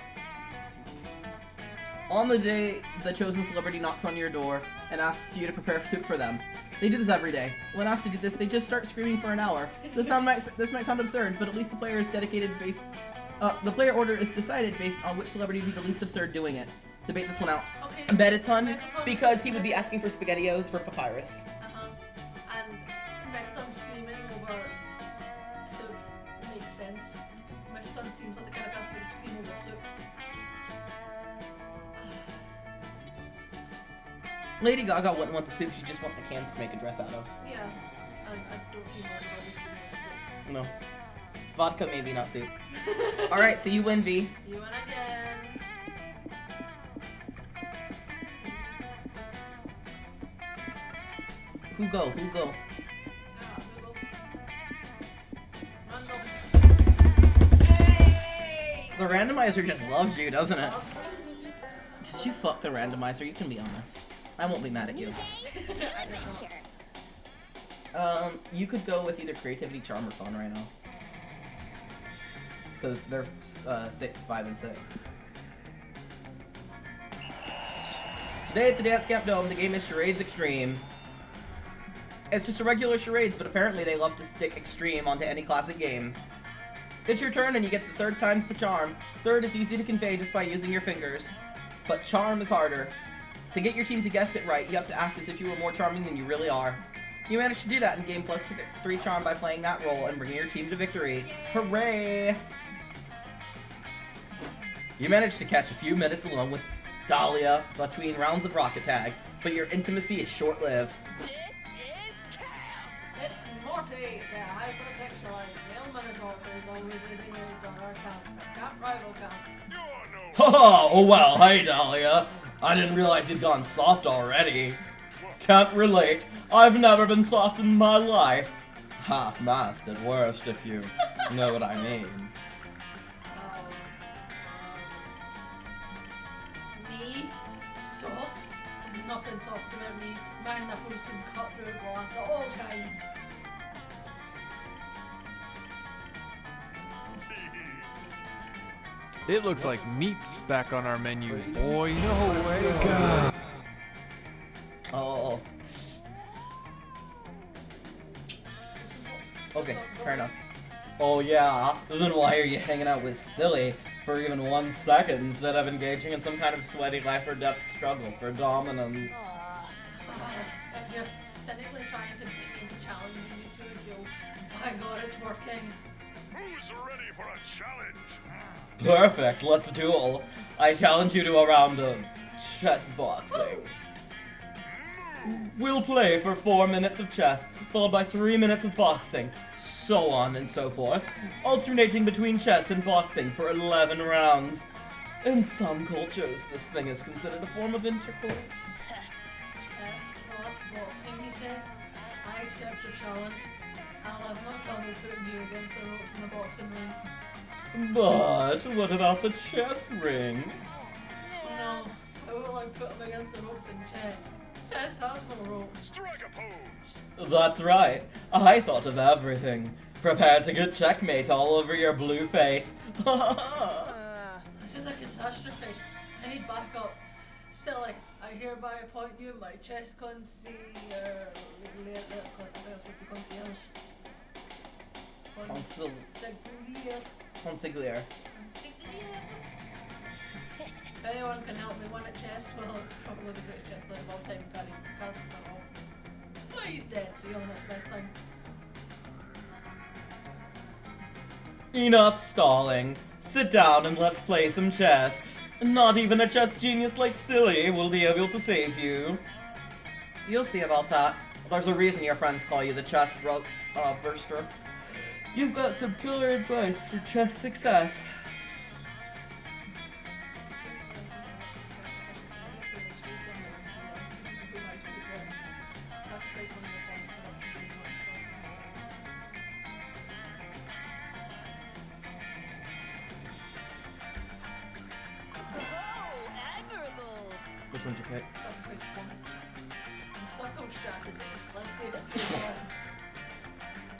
On the day the chosen celebrity knocks on your door and asks you to prepare soup for them. They do this every day. When asked to do this, they just start screaming for an hour. This might sound absurd, but at least the player is dedicated based... the player order is decided based on which celebrity would be the least absurd doing it. Debate this one out. Okay. Metaton, because he would be asking for SpaghettiOs for Papyrus. And Metaton screaming over soup makes sense. Metaton seems like the kind of person who would scream over soup. Lady Gaga wouldn't want the soup, she'd just want the cans to make a dress out of. Yeah, and I don't see Margot Robbie screaming over soup. No. Vodka, maybe, not soup. Alright, so you win, V. You win again. Who go? The randomizer just loves you, doesn't it? Did you fuck the randomizer? You can be honest. I won't be mad at you. You could go with either creativity, charm, or fun right now. Because they're 6, 5, and 6. Today at the Dance Camp Dome, the game is Charades Extreme. It's just a regular charades, but apparently they love to stick extreme onto any classic game. It's your turn and you get the third times the charm. Third is easy to convey just by using your fingers, but charm is harder. To get your team to guess it right, you have to act as if you were more charming than you really are. You managed to do that in game plus 3 charm by playing that role and bringing your team to victory. Hooray! You managed to catch a few minutes alone with Dahlia between rounds of rocket tag, but your intimacy is short-lived. It's Morty, the hypersexualized male minotaur who's always eating nudes on our camp. Camp rival camp. You're no Haha, oh well, hey Dahlia. I didn't realize you'd gone soft already. Can't relate. I've never been soft in my life. Half-mast at worst, if you know what I mean. Me? Soft? There's nothing soft about me. My knuckles can cut through a glass at all times. It looks like meat's back on our menu, boy. No way, God. Oh. Okay, fair enough. Oh yeah, then why are you hanging out with Silly for even 1 second instead of engaging in some kind of sweaty life or death struggle for dominance? If you're cynically trying to beat me into challenging me to a duel, by God, it's working. Who's ready for a challenge? Perfect, let's duel. I challenge you to a round of chess boxing. We'll play for 4 minutes of chess, followed by 3 minutes of boxing, so on and so forth, alternating between chess and boxing for 11 rounds. In some cultures, this thing is considered a form of intercourse. Chess plus boxing, he said. I accept your challenge. I'll have no trouble putting you against the ropes in the boxing ring. But what about the chess ring? Oh no, I will like put him against the ropes in chess. Chess has no ropes. Strike a pose. That's right. I thought of everything. Prepare to get checkmate all over your blue face. This is a catastrophe. I need backup. Silly, I hereby appoint you my chess concierge. I think that's supposed to be concierge. Consigliere. If anyone can help me win at chess, well, it's probably the greatest chess player of all time. Can't cut off. Oh, he's dead, so you'll know his best time. Enough stalling. Sit down and let's play some chess. Not even a chess genius like Silly will be able to save you. You'll see about that. There's a reason your friends call you the chess burster. You've got some killer advice for chess success. Which one did you pick? Subtle strategy. Let's see if it pays off.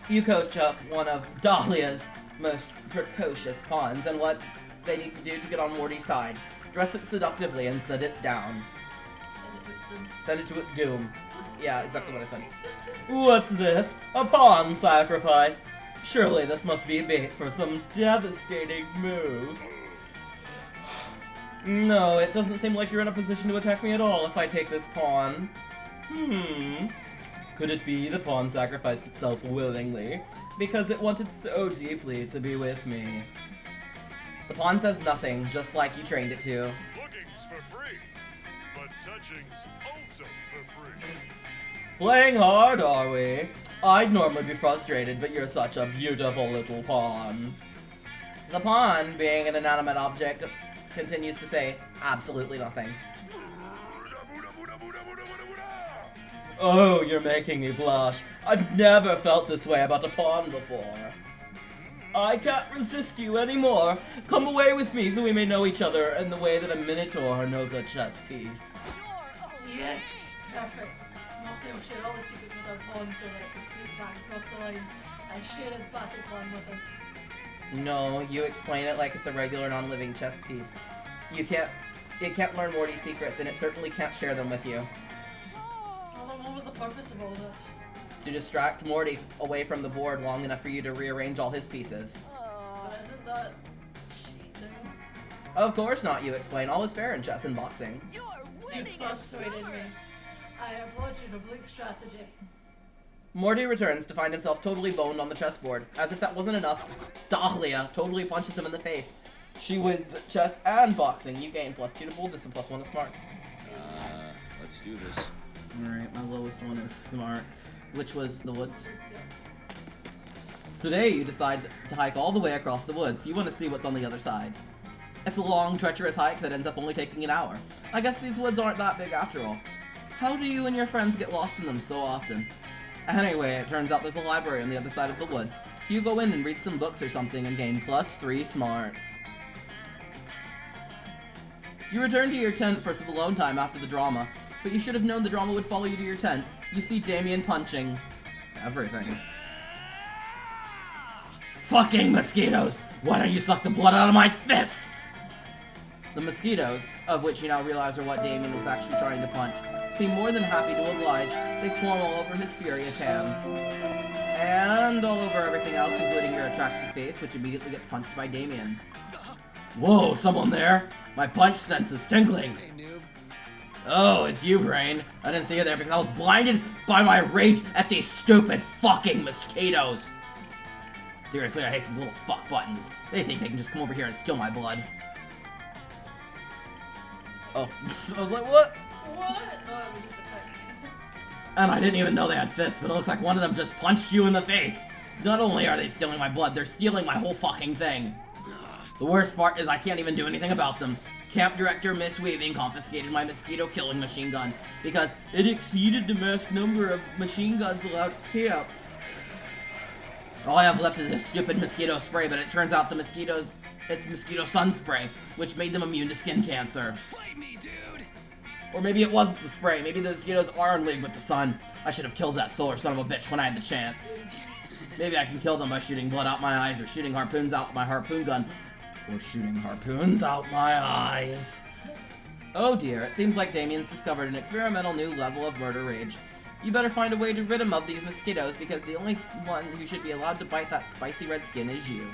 You coach up one of Dahlia's most precocious pawns and what they need to do to get on Morty's side. Dress it seductively and set it down. Send it to its doom. Yeah, exactly what I said. What's this? A pawn sacrifice? Surely this must be bait for some devastating move. No, it doesn't seem like you're in a position to attack me at all if I take this pawn. Could it be the pawn sacrificed itself willingly, because it wanted so deeply to be with me? The pawn says nothing, just like you trained it to. Looking's for free, but touching's also for free. Playing hard, are we? I'd normally be frustrated, but you're such a beautiful little pawn. The pawn, being an inanimate object, continues to say absolutely nothing. Oh, you're making me blush. I've never felt this way about a pawn before. I can't resist you anymore. Come away with me so we may know each other in the way that a minotaur knows a chess piece. Yes, perfect. Morty will share all the secrets with our pawn so that it can sneak back across the lines and share his battle plan with us. No, you explain it like it's a regular non-living chess piece. It can't learn Morty's secrets, and it certainly can't share them with you. Well, then what was the purpose of all this? To distract Morty away from the board long enough for you to rearrange all his pieces. But isn't that cheating? Of course not, you explain. All is fair in chess and boxing. You persuaded me. I have lodged a bleak strategy. Morty returns to find himself totally boned on the chessboard. As if that wasn't enough, Dahlia totally punches him in the face. She wins chess and boxing. You gain +2 to boldness and +1 to smarts. Let's do this. Alright, my lowest one is smarts, which was the woods. Today you decide to hike all the way across the woods. You want to see what's on the other side. It's a long, treacherous hike that ends up only taking an hour. I guess these woods aren't that big after all. How do you and your friends get lost in them so often? Anyway, it turns out there's a library on the other side of the woods. You go in and read some books or something and gain +3 smarts. You return to your tent for some alone time after the drama, but you should have known the drama would follow you to your tent. You see Damien punching everything. Fucking mosquitoes! Why don't you suck the blood out of my fists? The mosquitoes, of which you now realize are what Damien was actually trying to punch, seem more than happy to oblige. They swarm all over his furious hands. And all over everything else, including your attractive face, which immediately gets punched by Damien. Whoa, someone there? My punch sense is tingling. Hey, noob. Oh, it's you, Brain. I didn't see you there because I was blinded by my rage at these stupid fucking mosquitoes. Seriously, I hate these little fuck buttons. They think they can just come over here and steal my blood. Oh, I was like, what? What? Oh, we just attacked. And I didn't even know they had fists, but it looks like one of them just punched you in the face. So not only are they stealing my blood, they're stealing my whole fucking thing. The worst part is I can't even do anything about them. Camp Director Miss Weaving confiscated my mosquito-killing machine gun because it exceeded the max number of machine guns allowed at camp. All I have left is this stupid mosquito spray, but it turns out it's mosquito sun spray, which made them immune to skin cancer. Fight me, dude. Or maybe it wasn't the spray, maybe the mosquitoes are in league with the sun. I should have killed that solar son of a bitch when I had the chance. Maybe I can kill them by shooting blood out my eyes, or shooting harpoons out my harpoon gun, or shooting harpoons out my eyes. Oh dear, it seems like Damien's discovered an experimental new level of murder rage. You better find a way to rid him of these mosquitoes, because the only one who should be allowed to bite that spicy red skin is you.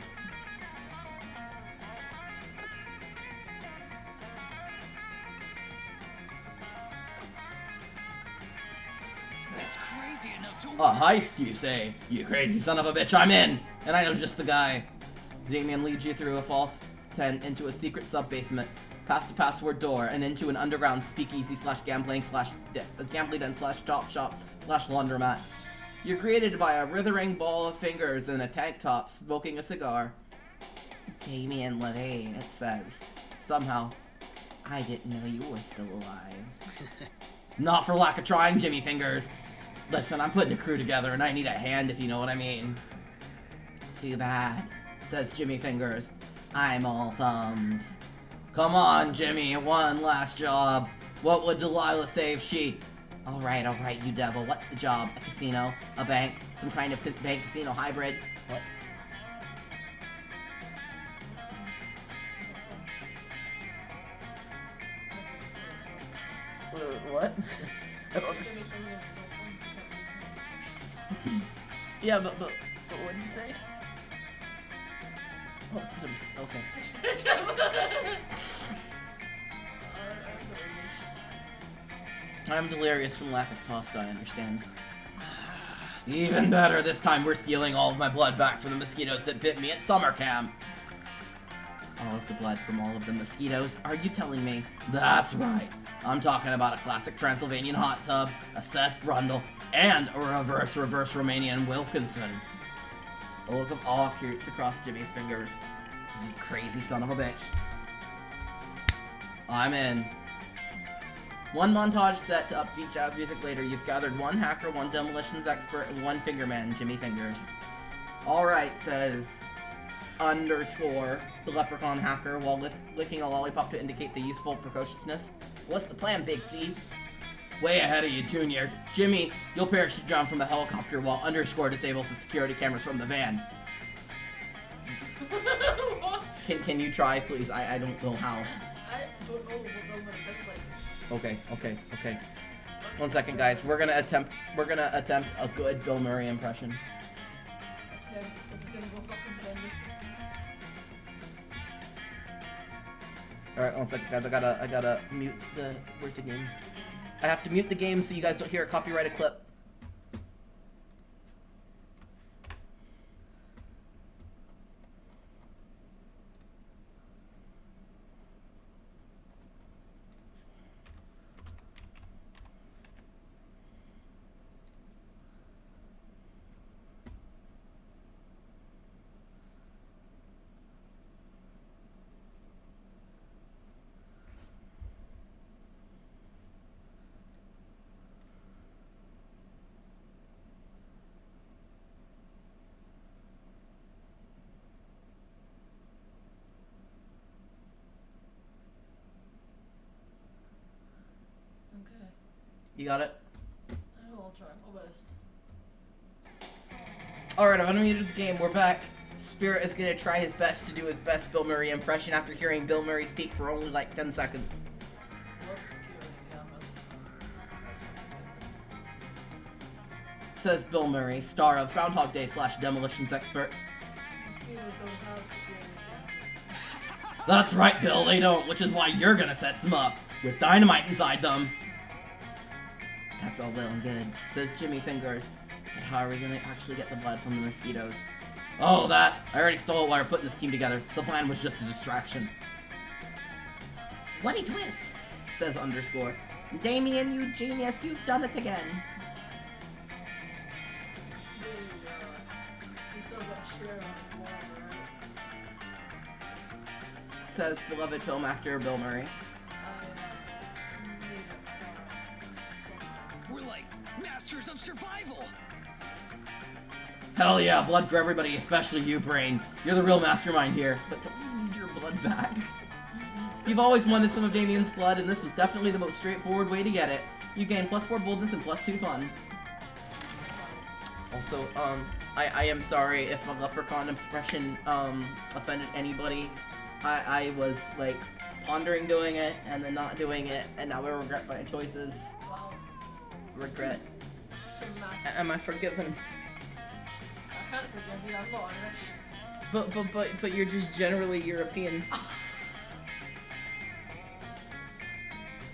That's crazy enough to. A heist, you say? You crazy son of a bitch, I'm in! And I know just the guy. Damien leads you through a false tent into a secret sub-basement, past a password door, and into an underground speakeasy slash gambling den slash chop shop slash laundromat. You're greeted by a writhing ball of fingers in a tank top, smoking a cigar. Damien Levine, it says. Somehow, I didn't know you were still alive. Not for lack of trying, Jimmy Fingers. Listen, I'm putting a crew together and I need a hand if you know what I mean. Too bad, says Jimmy Fingers. I'm all thumbs. Come on, Jimmy, one last job. What would Delilah say if she... Alright, you devil. What's the job? A casino? A bank? Some kind of bank-casino hybrid? What? What? Yeah, but what did you say? Oh, okay. I'm delirious from lack of pasta, I understand. Even better, this time we're stealing all of my blood back from the mosquitoes that bit me at summer camp. All of the blood from all of the mosquitoes? Are you telling me? That's right. I'm talking about a classic Transylvanian hot tub, a Seth Brundle, and a reverse Romanian Wilkinson. A look of awe creeps across Jimmy's fingers. You crazy son of a bitch. I'm in. One montage set to upbeat jazz music later, you've gathered one hacker, one demolitions expert, and one fingerman, Jimmy Fingers. Alright, says _ the leprechaun hacker while licking a lollipop to indicate the youthful precociousness. What's the plan, Big T? Way ahead of you, Junior. Jimmy, you'll parachute down from a helicopter while _ disables the security cameras from the van. Can you try, please? I don't know how. I don't know what it sounds like. Okay. 1 second, guys. We're gonna attempt a good Bill Murray impression. This is gonna go fucking horrendous. Alright, 1 second, guys. I gotta mute the... Where's the game? I have to mute the game so you guys don't hear a copyrighted clip. You got it? I'll try my best. Alright, I've unmuted the game. We're back. Spirit is gonna try his best to do his best Bill Murray impression after hearing Bill Murray speak for only like 10 seconds. Says Bill Murray, star of Groundhog Day / Demolitions expert. Mosquitoes don't have security cameras. That's right, Bill, they don't, which is why you're gonna set some up, with dynamite inside them. That's all well and good, says Jimmy Fingers. But how are we gonna actually get the blood from the mosquitoes? Oh, that! I already stole it while we were putting this team together. The plan was just a distraction. Bloody twist, says Underscore. Damien, you genius, you've done it again. You still got share on water, right? Says beloved film actor Bill Murray. We're like masters of survival. Hell yeah, blood for everybody, especially you, Brain. You're the real mastermind here. But don't you need your blood back? You've always wanted some of Damien's blood, and this was definitely the most straightforward way to get it. You gain +4 boldness and +2 fun. Also, I am sorry if my leprechaun impression, offended anybody. I was, like, pondering doing it, and then not doing it, and now I regret my choices. Wow. Regret. Am I forgiven? I can't forgive you, I'm not Irish. But you're just generally European.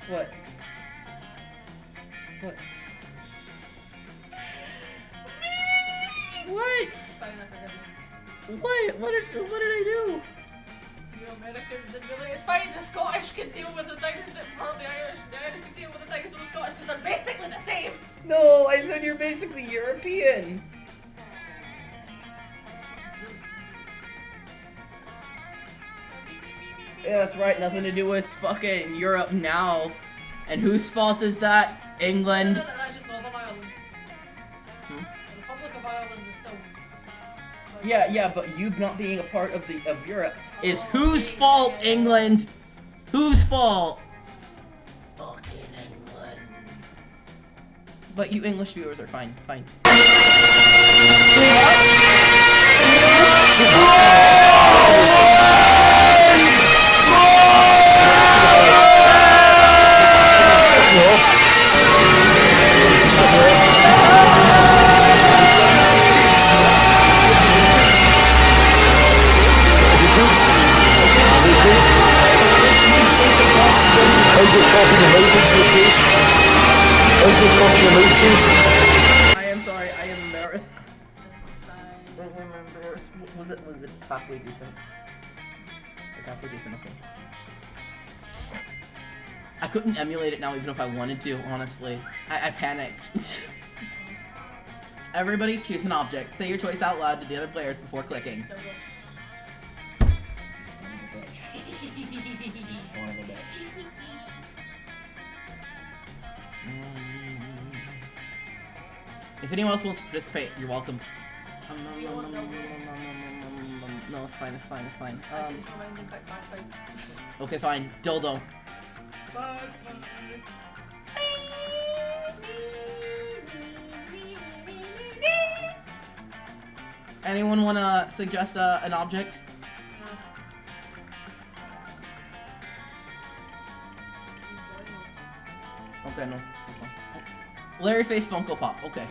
What? What? What? Fine, I forgive you. What? What did I do? You Americans and really, it's fine, the Scottish can deal with the things that for the Irish can deal with the things for the Scottish because they're basically the same. No, I said you're basically European. Yeah, that's right, nothing to do with fucking Europe now. And whose fault is that? England. No, that's just Northern Ireland. The Republic of Ireland is still... Yeah, but you not being a part of Europe is whose fault, England? Whose fault? Fucking England. But you English viewers are fine. I am sorry, I am embarrassed. I am embarrassed. Was it halfway decent? It was halfway decent, okay. I couldn't emulate it now even if I wanted to, honestly. I panicked. Everybody choose an object. Say your choice out loud to the other players before clicking. You son of a bitch. You son of a bitch. If anyone else wants to participate, you're welcome. No, it's fine. Okay, fine. Dildo. Anyone wanna suggest an object? Okay, no, that's fine. Larry Face Funko Pop, okay.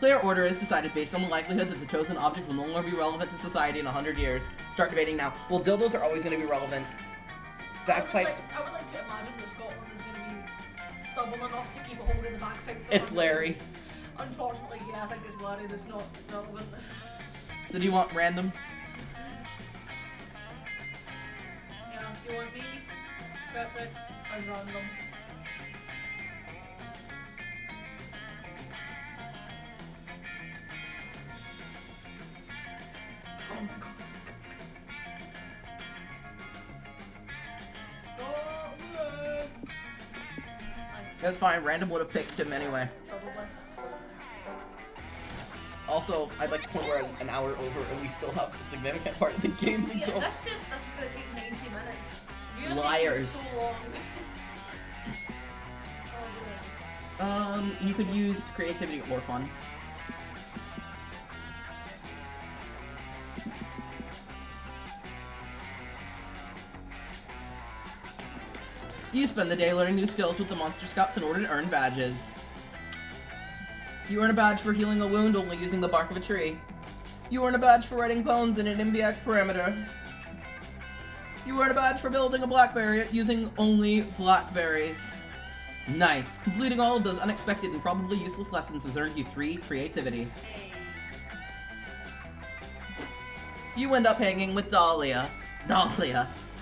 Player order is decided based on the likelihood that the chosen object will no longer be relevant to society in 100 years. Start debating now. Well, dildos are always going to be relevant. Bagpipes... I would like to imagine that Scotland is going to be stubborn enough to keep a hold of the bagpipes. It's Larry. Unfortunately, yeah, I think it's Larry that's not relevant. So do you want random? Yeah, do you want me, Kryptic, and random? Oh my god. Scotland! Thanks. That's fine, random would have picked him anyway. Probably. Also, I'd like to point where an hour over and we still have a significant part of the game to Yeah, go. this said this was gonna take 90 minutes. You're Liars. So long. Oh, You could use creativity or fun. You spend the day learning new skills with the Monster Scouts in order to earn badges. You earn a badge for healing a wound only using the bark of a tree. You earn a badge for writing poems in an Imbiac parameter. You earn a badge for building a blackberry using only blackberries. Nice. Completing all of those unexpected and probably useless lessons has earned you 3 creativity. You end up hanging with Dahlia,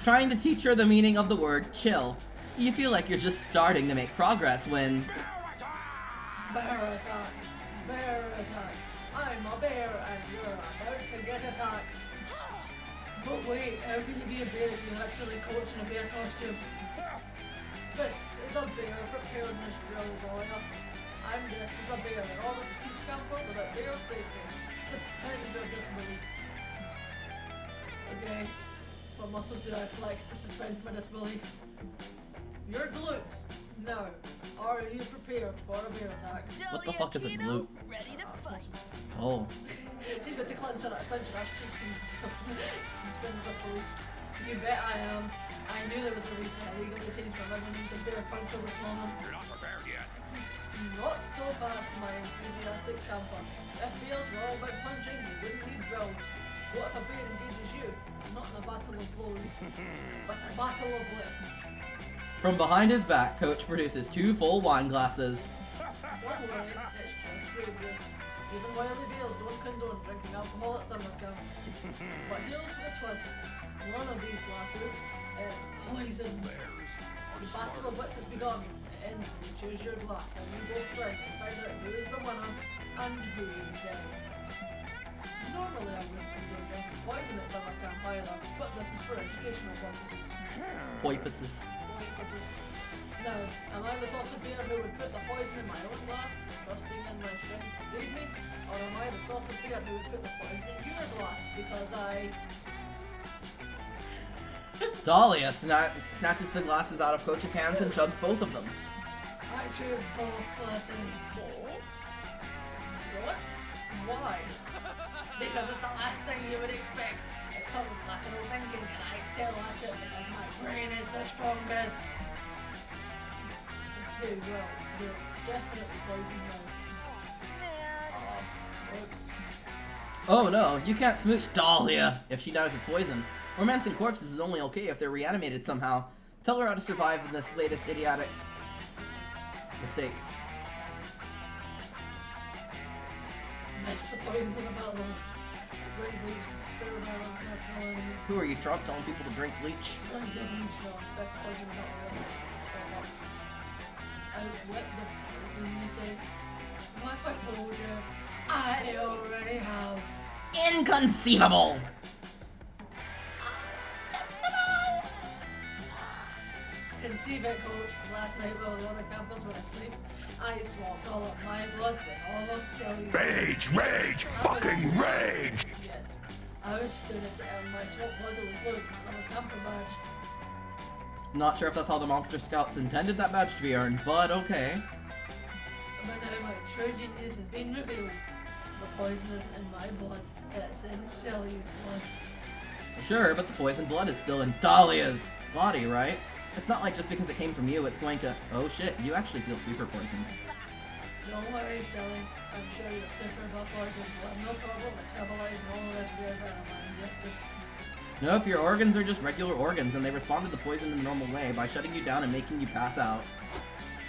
trying to teach her the meaning of the word chill. You feel like you're just starting to make progress when... Bear attack! Bear attack! I'm a bear and you're about to get attacked! But wait, how can you be a bear if you actually coach in a bear costume? This is a bear preparedness drill, Dahlia. I'm dressed as a bear in order to teach campers about bear safety. Suspend your disbelief. Okay, what muscles do I flex to suspend my disbelief? Your glutes. Now, are you prepared for a bear attack? What the fuck is a glute? Ready to fight. Oh. She's got to clench her ass cheeks to suspend her disbelief. You bet I am. I knew there was a reason I legally changed my mind into bear puncher this morning. You're not prepared yet. Not so fast, my enthusiastic camper. If bears were all about punching, you wouldn't need drills. What if a bear engages you? Not in a battle of blows, but a battle of wits. From behind his back, Coach produces 2 full wine glasses. Don't worry, it's just grape juice. Even wily bears don't condone drinking alcohol at summer camp. But here's the twist. One of these glasses is poisoned. The battle of wits has begun. It ends when you choose your glass and you both drink and find out who is the winner and who is dead. Normally I wouldn't condone drinking poison at summer camp either, but this is for educational purposes. Poipuses. Now, am I the sort of bear who would put the poison in my own glass, trusting in my strength to save me? Or am I the sort of bear who would put the poison in your glass because I... Dahlia snatches the glasses out of Coach's hands and chugs both of them. I choose both glasses. What? Why? Because it's the last thing you would expect. It's called lateral thinking and I excel at it because my brain is the strongest. Okay, well, you're definitely poisoned now. Oops. Oh no, you can't smooch Dahlia if she dies of poison. Romancing corpses is only okay if they're reanimated somehow. Tell her how to survive in this latest idiotic mistake. Missed the poison in a battle. Drink bleach. Bear battle, natural enemy. Who are you, Trump, telling people to drink bleach? Drink the bleach, no. Best poison in a battle. Outwit the poison, you say? What if I told you? I already have. Inconceivable! Conceive it, Coach. Last night while the other campers were asleep, I swapped all of my blood with all those silly... Rage! Fucking rage! Yes. I was doing it to earn my swap bodily fluid and a camper badge. Not sure if that's how the Monster Scouts intended that badge to be earned, but okay. But now my true genius has been revealed. The poison isn't in my blood, it's in Silly's blood. Sure, but the poison blood is still in Dahlia's body, right? It's not like just because it came from you, it's going to... Oh shit, you actually feel super poisoned. Don't worry, Silly. I'm sure you're super buff organs will have no problem metabolizing all of this beer venom I ingested. Nope, your organs are just regular organs, and they respond to the poison in the normal way by shutting you down and making you pass out.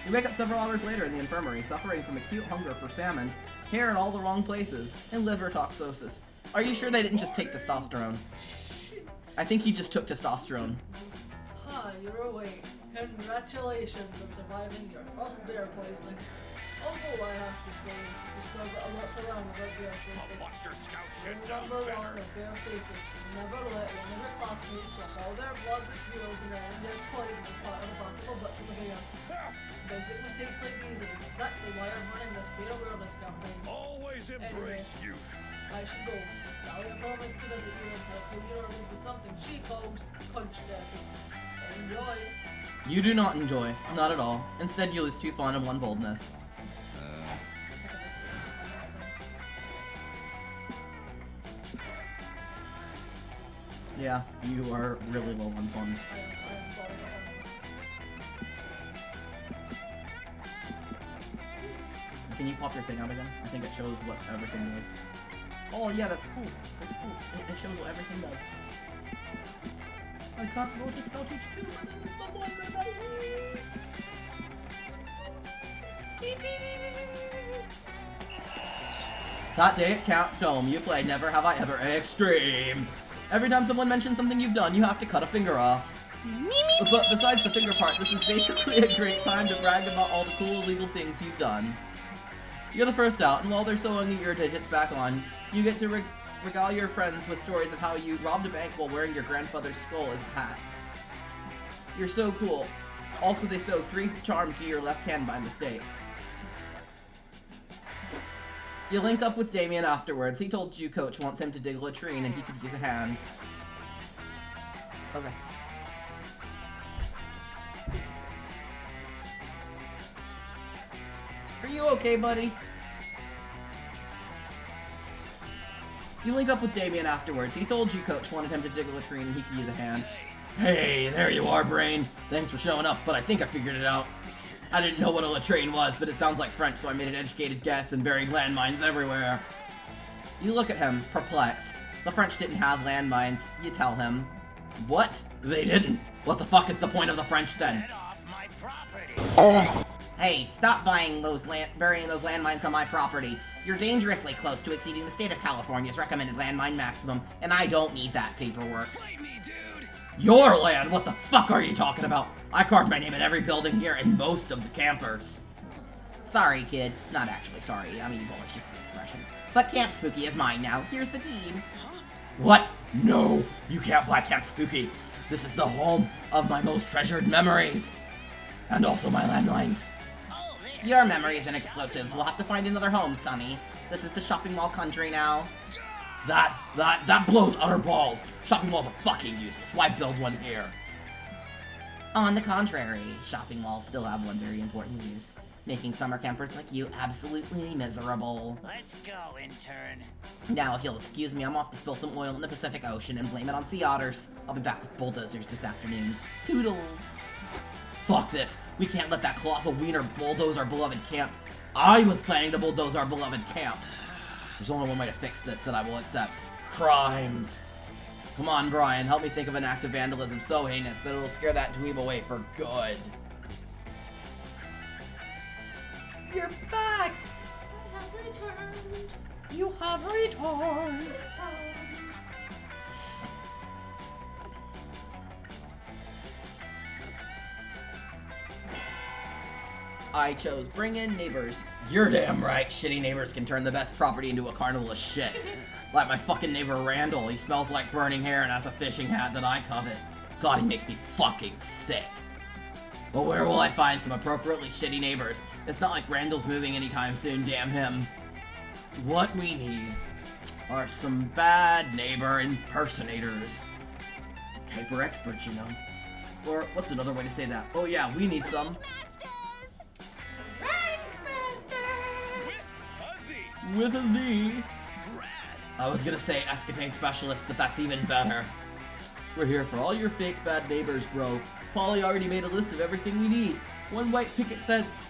You wake up several hours later in the infirmary, suffering from acute hunger for salmon, hair in all the wrong places, and liver toxosis. Are you sure they didn't just take testosterone? I think he just took testosterone. Hi, you're awake. Congratulations on surviving your first bear poisoning. Although I have to say, you still got a lot to learn about bear safety. Rule number 1 of bear safety. Never let one of your classmates swap all their blood with yours and then ingest poison as part of a battle of butts with a bear. Basic mistakes like these are exactly why I'm running this bear awareness campaign. Always embrace youth. I should go. Dahlia promised to visit you and help you with something she calls punch therapy. Enjoy! You do not enjoy. Not at all. Instead, you lose 2 fun and 1 boldness. Yeah, you are really low on fun. Can you pop your thing out again? I think it shows what everything does. Oh yeah, that's cool. That's cool. It shows what everything does. I can't go to Scout HQ, but it's the one that I need. That day at Camp Dome, you played Never Have I Ever Extreme. Every time someone mentions something you've done, you have to cut a finger off. But besides the finger part, this is basically a great time to brag about all the cool illegal things you've done. You're the first out, and while they're sewing your digits back on, you get to regale your friends with stories of how you robbed a bank while wearing your grandfather's skull as a hat. You're so cool. Also, they sew 3 charm to your left hand by mistake. You link up with Damien afterwards. He told you Coach wants him to dig a latrine and he could use a hand. Okay. Are you okay, buddy? You link up with Damien afterwards. He told you Coach wanted him to dig a latrine and he could use a hand. Hey, there you are, Brain. Thanks for showing up, but I think I figured it out. I didn't know what a latrine was, but it sounds like French, so I made an educated guess and buried landmines everywhere. You look at him, perplexed. The French didn't have landmines. You tell him. What? They didn't. What the fuck is the point of the French then? Get off my property. Hey, stop burying those landmines on my property. You're dangerously close to exceeding the state of California's recommended landmine maximum, and I don't need that paperwork. Fight me, dude. Your land? What the fuck are you talking about? I carved my name in every building here and most of the campers. Sorry, kid. Not actually sorry. I mean, well, it's just an expression. But Camp Spooky is mine now. Here's the deed. What? No! You can't buy Camp Spooky. This is the home of my most treasured memories. And also my landlines. Your memories and explosives. We'll have to find another home, Sonny. This is the shopping mall country now. That blows utter balls. Shopping malls are fucking useless. Why build one here? On the contrary, shopping malls still have one very important use. Making summer campers like you absolutely miserable. Let's go, intern. Now, if you'll excuse me, I'm off to spill some oil in the Pacific Ocean and blame it on sea otters. I'll be back with bulldozers this afternoon. Toodles! Fuck this. We can't let that colossal wiener bulldoze our beloved camp. I was planning to bulldoze our beloved camp. There's only one way to fix this that I will accept. Crimes. Come on, Brian, help me think of an act of vandalism so heinous that it'll scare that dweeb away for good. You're back! I have returned. You have returned! I chose bring in neighbors. You're damn right, shitty neighbors can turn the best property into a carnival of shit. Like my fucking neighbor Randall, he smells like burning hair and has a fishing hat that I covet. God, he makes me fucking sick. But where will I find some appropriately shitty neighbors? It's not like Randall's moving anytime soon, damn him. What we need are some bad neighbor impersonators. Caper experts, you know. Or, what's another way to say that? Oh yeah, we need some. With a Z. I was gonna say escapade specialist, but that's even better. We're here for all your fake bad neighbors, bro. Polly already made a list of everything we need. 1 white picket fence.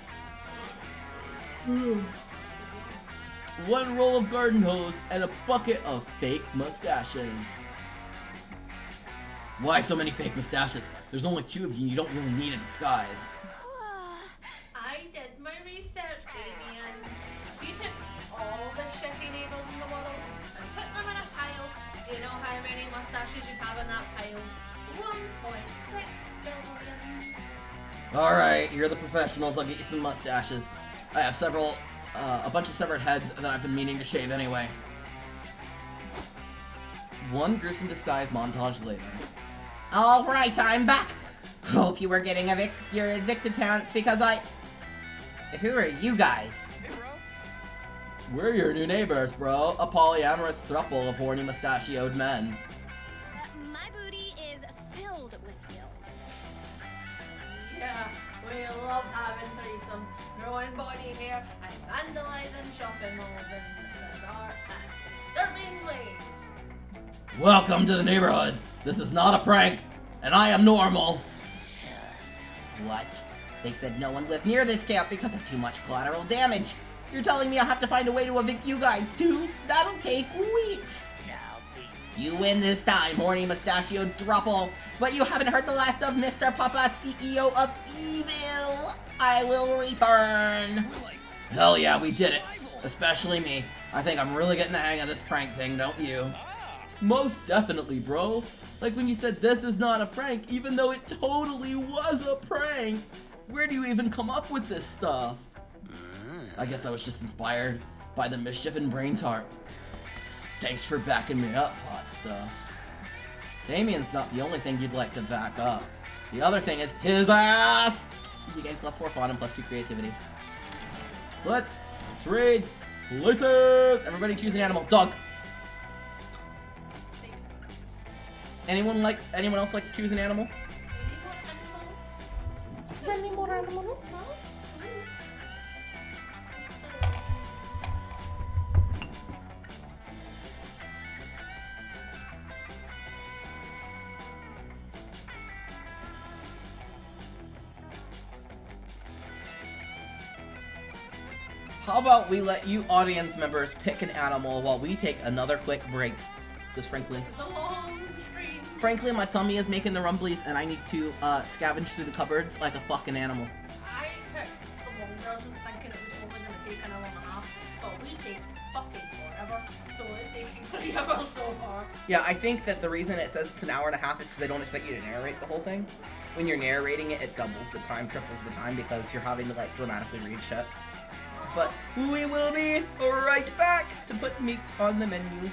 1 roll of garden hose and a bucket of fake mustaches. Why so many fake mustaches? There's only 2 of you, you don't really need a disguise. I did my research, Damien. If you took all the shitty neighbors in the world and put them in a pile, do you know how many mustaches you'd have in that pile? 1.6 billion. Alright, you're the professionals, I'll get you some mustaches. I have a bunch of severed heads that I've been meaning to shave anyway. 1 gruesome disguise montage later. Alright, I'm back! Hope you were getting your addicted parents because Who are you guys? We're your new neighbors, bro. A polyamorous throuple of horny mustachioed men. My booty is filled with skills. yeah, we love having threesomes, growing body hair, and vandalizing shopping malls in bizarre and disturbing ways. Welcome to the neighborhood. This is not a prank, and I am normal. What? They said no one lived near this camp because of too much collateral damage. You're telling me I have to find a way to evict you guys too? That'll take weeks. You win this time, horny mustachio dropple. But you haven't heard the last of Mr. Papa, CEO of Evil. I will return. Hell yeah, we did it. Especially me. I think I'm really getting the hang of this prank thing, don't you? Most definitely, bro. Like when you said this is not a prank, even though it totally was a prank. Where do you even come up with this stuff? I guess I was just inspired by the mischief in Brain's heart. Thanks for backing me up, hot stuff. Damien's not the only thing you'd like to back up. The other thing is his ass! You gain +4 fun and +2 creativity. Let's trade places! Everybody choose an animal. Dog! Anyone else like to choose an animal? Any more animals? How about we let you audience members pick an animal while we take another quick break? Just frankly. This is a long stream. Frankly, my tummy is making the rumblies and I need to scavenge through the cupboards like a fucking animal. I picked the long version thinking it was only going to take an hour and a half, but we take fucking forever, so it's taking 3 hours so far. Yeah, I think that the reason it says it's an hour and a half is because they don't expect you to narrate the whole thing. When you're narrating it, it doubles the time, triples the time, because you're having to like dramatically read shit. But we will be right back to put meat on the menu.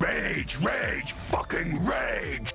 Rage, rage, fucking rage!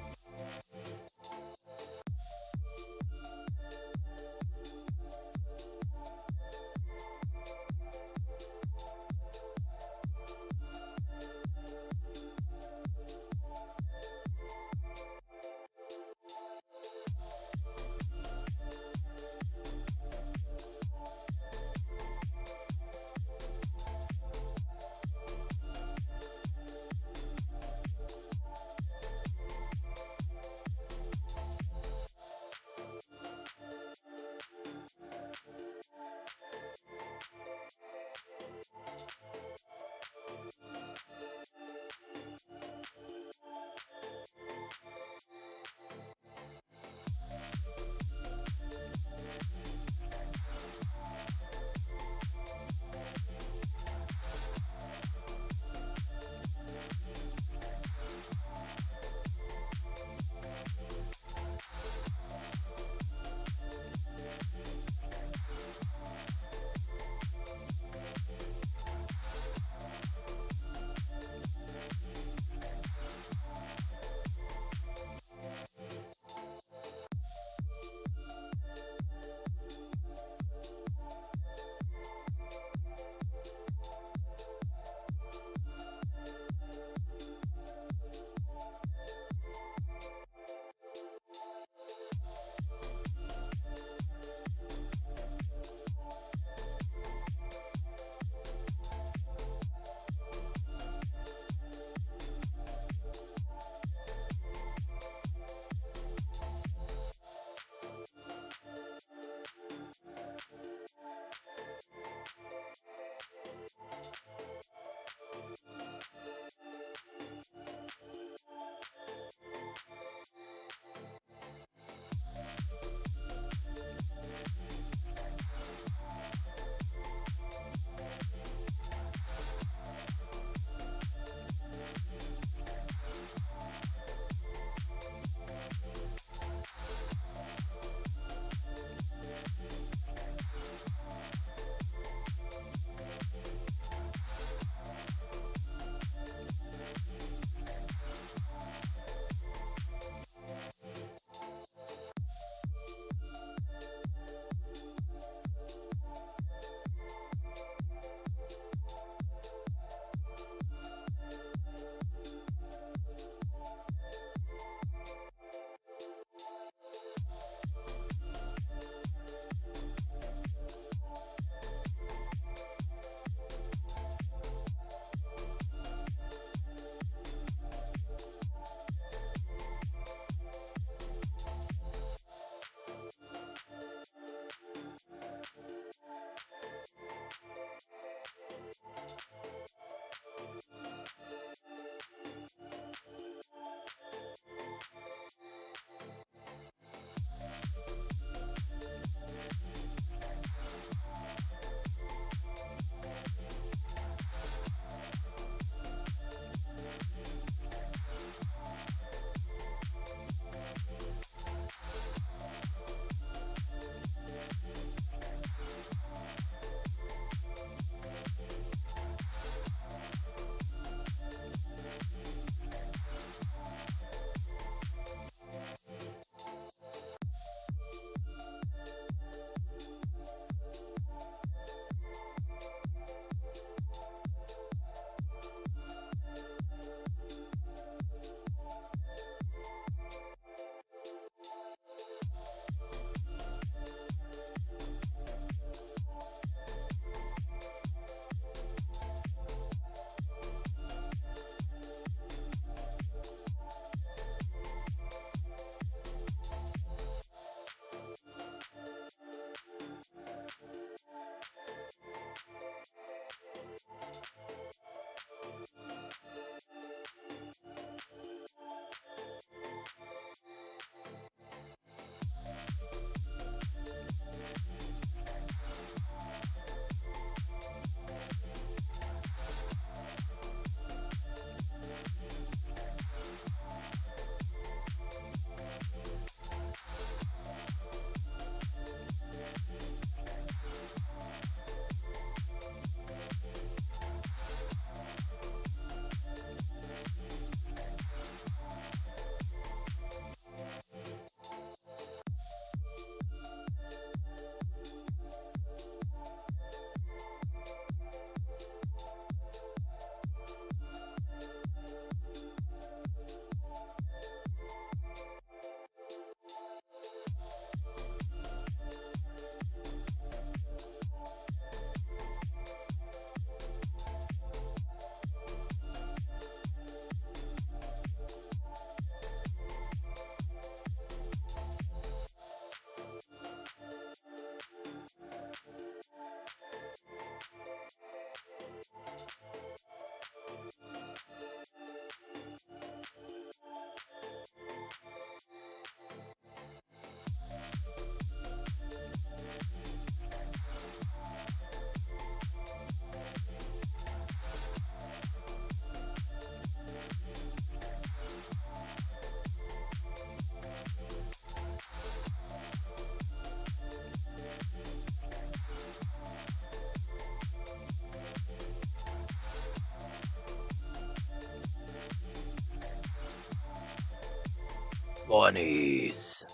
Bunnies.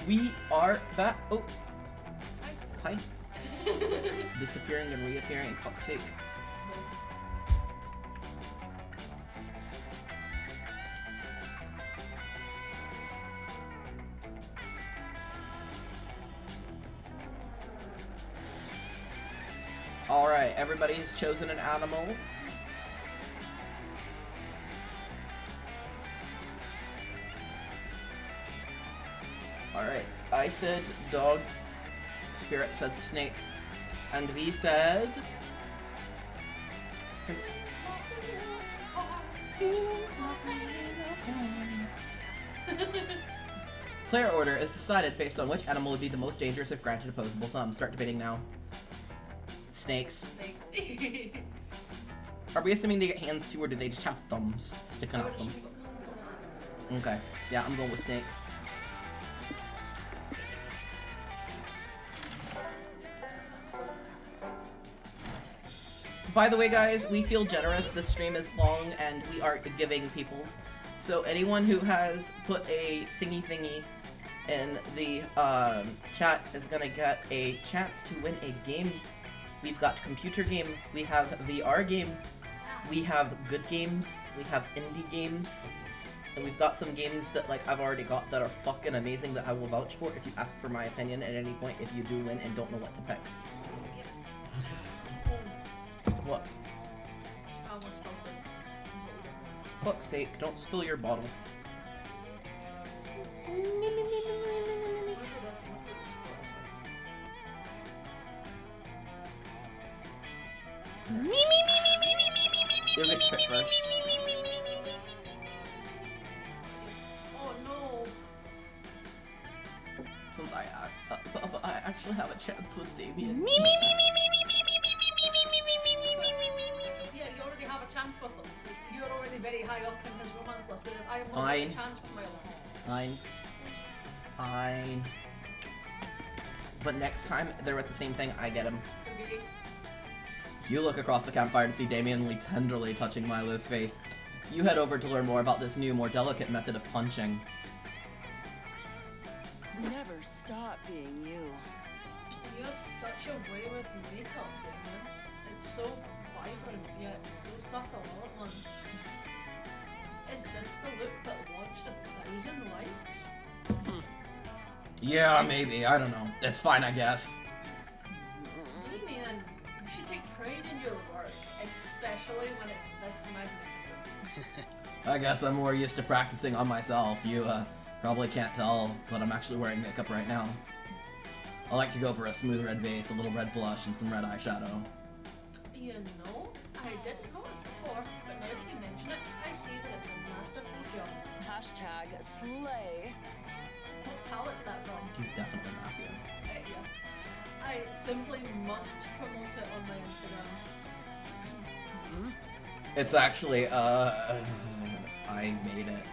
We are back. Oh. Hi. Disappearing and reappearing, fuck's sake. Alright, everybody's chosen an animal. Alright, I said dog, Spirit said snake, and V said... Player order is decided based on which animal would be the most dangerous if granted opposable thumbs. Start debating now. Snakes. Snakes. Are we assuming they get hands too, or do they just have thumbs sticking out them? Okay, yeah, I'm going with snake. By the way, guys, we feel generous. This stream is long, and we are giving peoples. So anyone who has put a thingy in the chat is gonna get a chance to win a game. We've got computer game, we have VR game, we have good games, we have indie games, and we've got some games that like I've already got that are fucking amazing that I will vouch for if you ask for my opinion at any point if you do win and don't know what to pick. What? I almost spilled it. Fuck's sake, don't spill your bottle. You'll get to pick first. Oh no. Since I actually have a chance with Damien. Yeah, you already have a chance with them. You're already very high up in his romance list, whereas I have not Fine. had a chance with my life. Fine. But next time they're at the same thing, I get him. Okay. You look across the campfire to see Damien tenderly touching Milo's face. You head over to learn more about this new, more delicate method of punching. Never stop being you. You have such a way with makeup, Damien. It's so vibrant, yet so subtle all at once. Is this the look that launched 1,000 likes? Yeah, maybe. I don't know. It's fine, I guess. Damien, you should take pride in your work, especially when it's this magnificent. I guess I'm more used to practicing on myself. You, probably can't tell, but I'm actually wearing makeup right now. I like to go for a smooth red base, a little red blush, and some red eyeshadow. You know, I didn't notice before, but now that you mention it, I see that it's a masterful job. Hashtag slay. What palette's that from? He's definitely Matthew. Yeah. I simply must promote it on my Instagram. It's actually, I made it.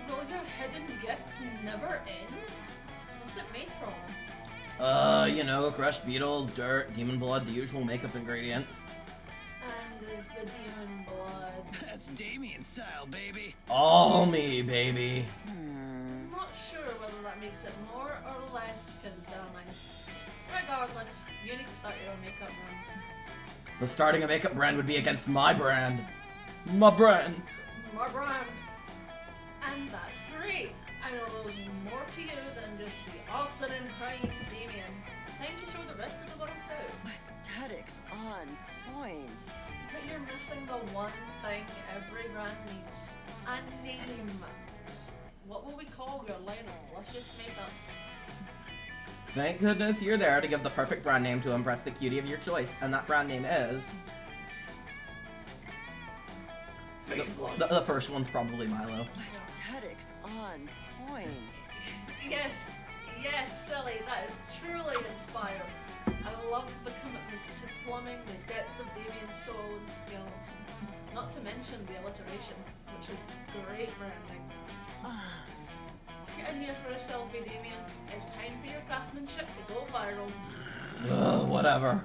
Will your hidden gifts never end? What's it made from? You know, crushed beetles, dirt, demon blood, the usual makeup ingredients. And is the demon blood? That's Damien style, baby. All me, baby. I'm not sure whether that makes it more or less concerning. Regardless, you need to start your own makeup run. But starting a makeup brand would be against my brand. My brand. More brand. And that's great. I know there's more to you than just the arson and crimes, Damien. It's time to show the rest of the world too. Aesthetics on point. But you're missing the one thing every brand needs. A name. What will we call your line of luscious makeups? Thank goodness you're there to give the perfect brand name to impress the cutie of your choice, and that brand name is... The first one's probably Milo. Aesthetics on point. Yes, silly, that is truly inspired. I love the commitment to plumbing the depths of Damien's soul and skills. Not to mention the alliteration, which is great branding. Get in here for a selfie, Damien. It's time for your craftsmanship to go viral. Ugh, whatever.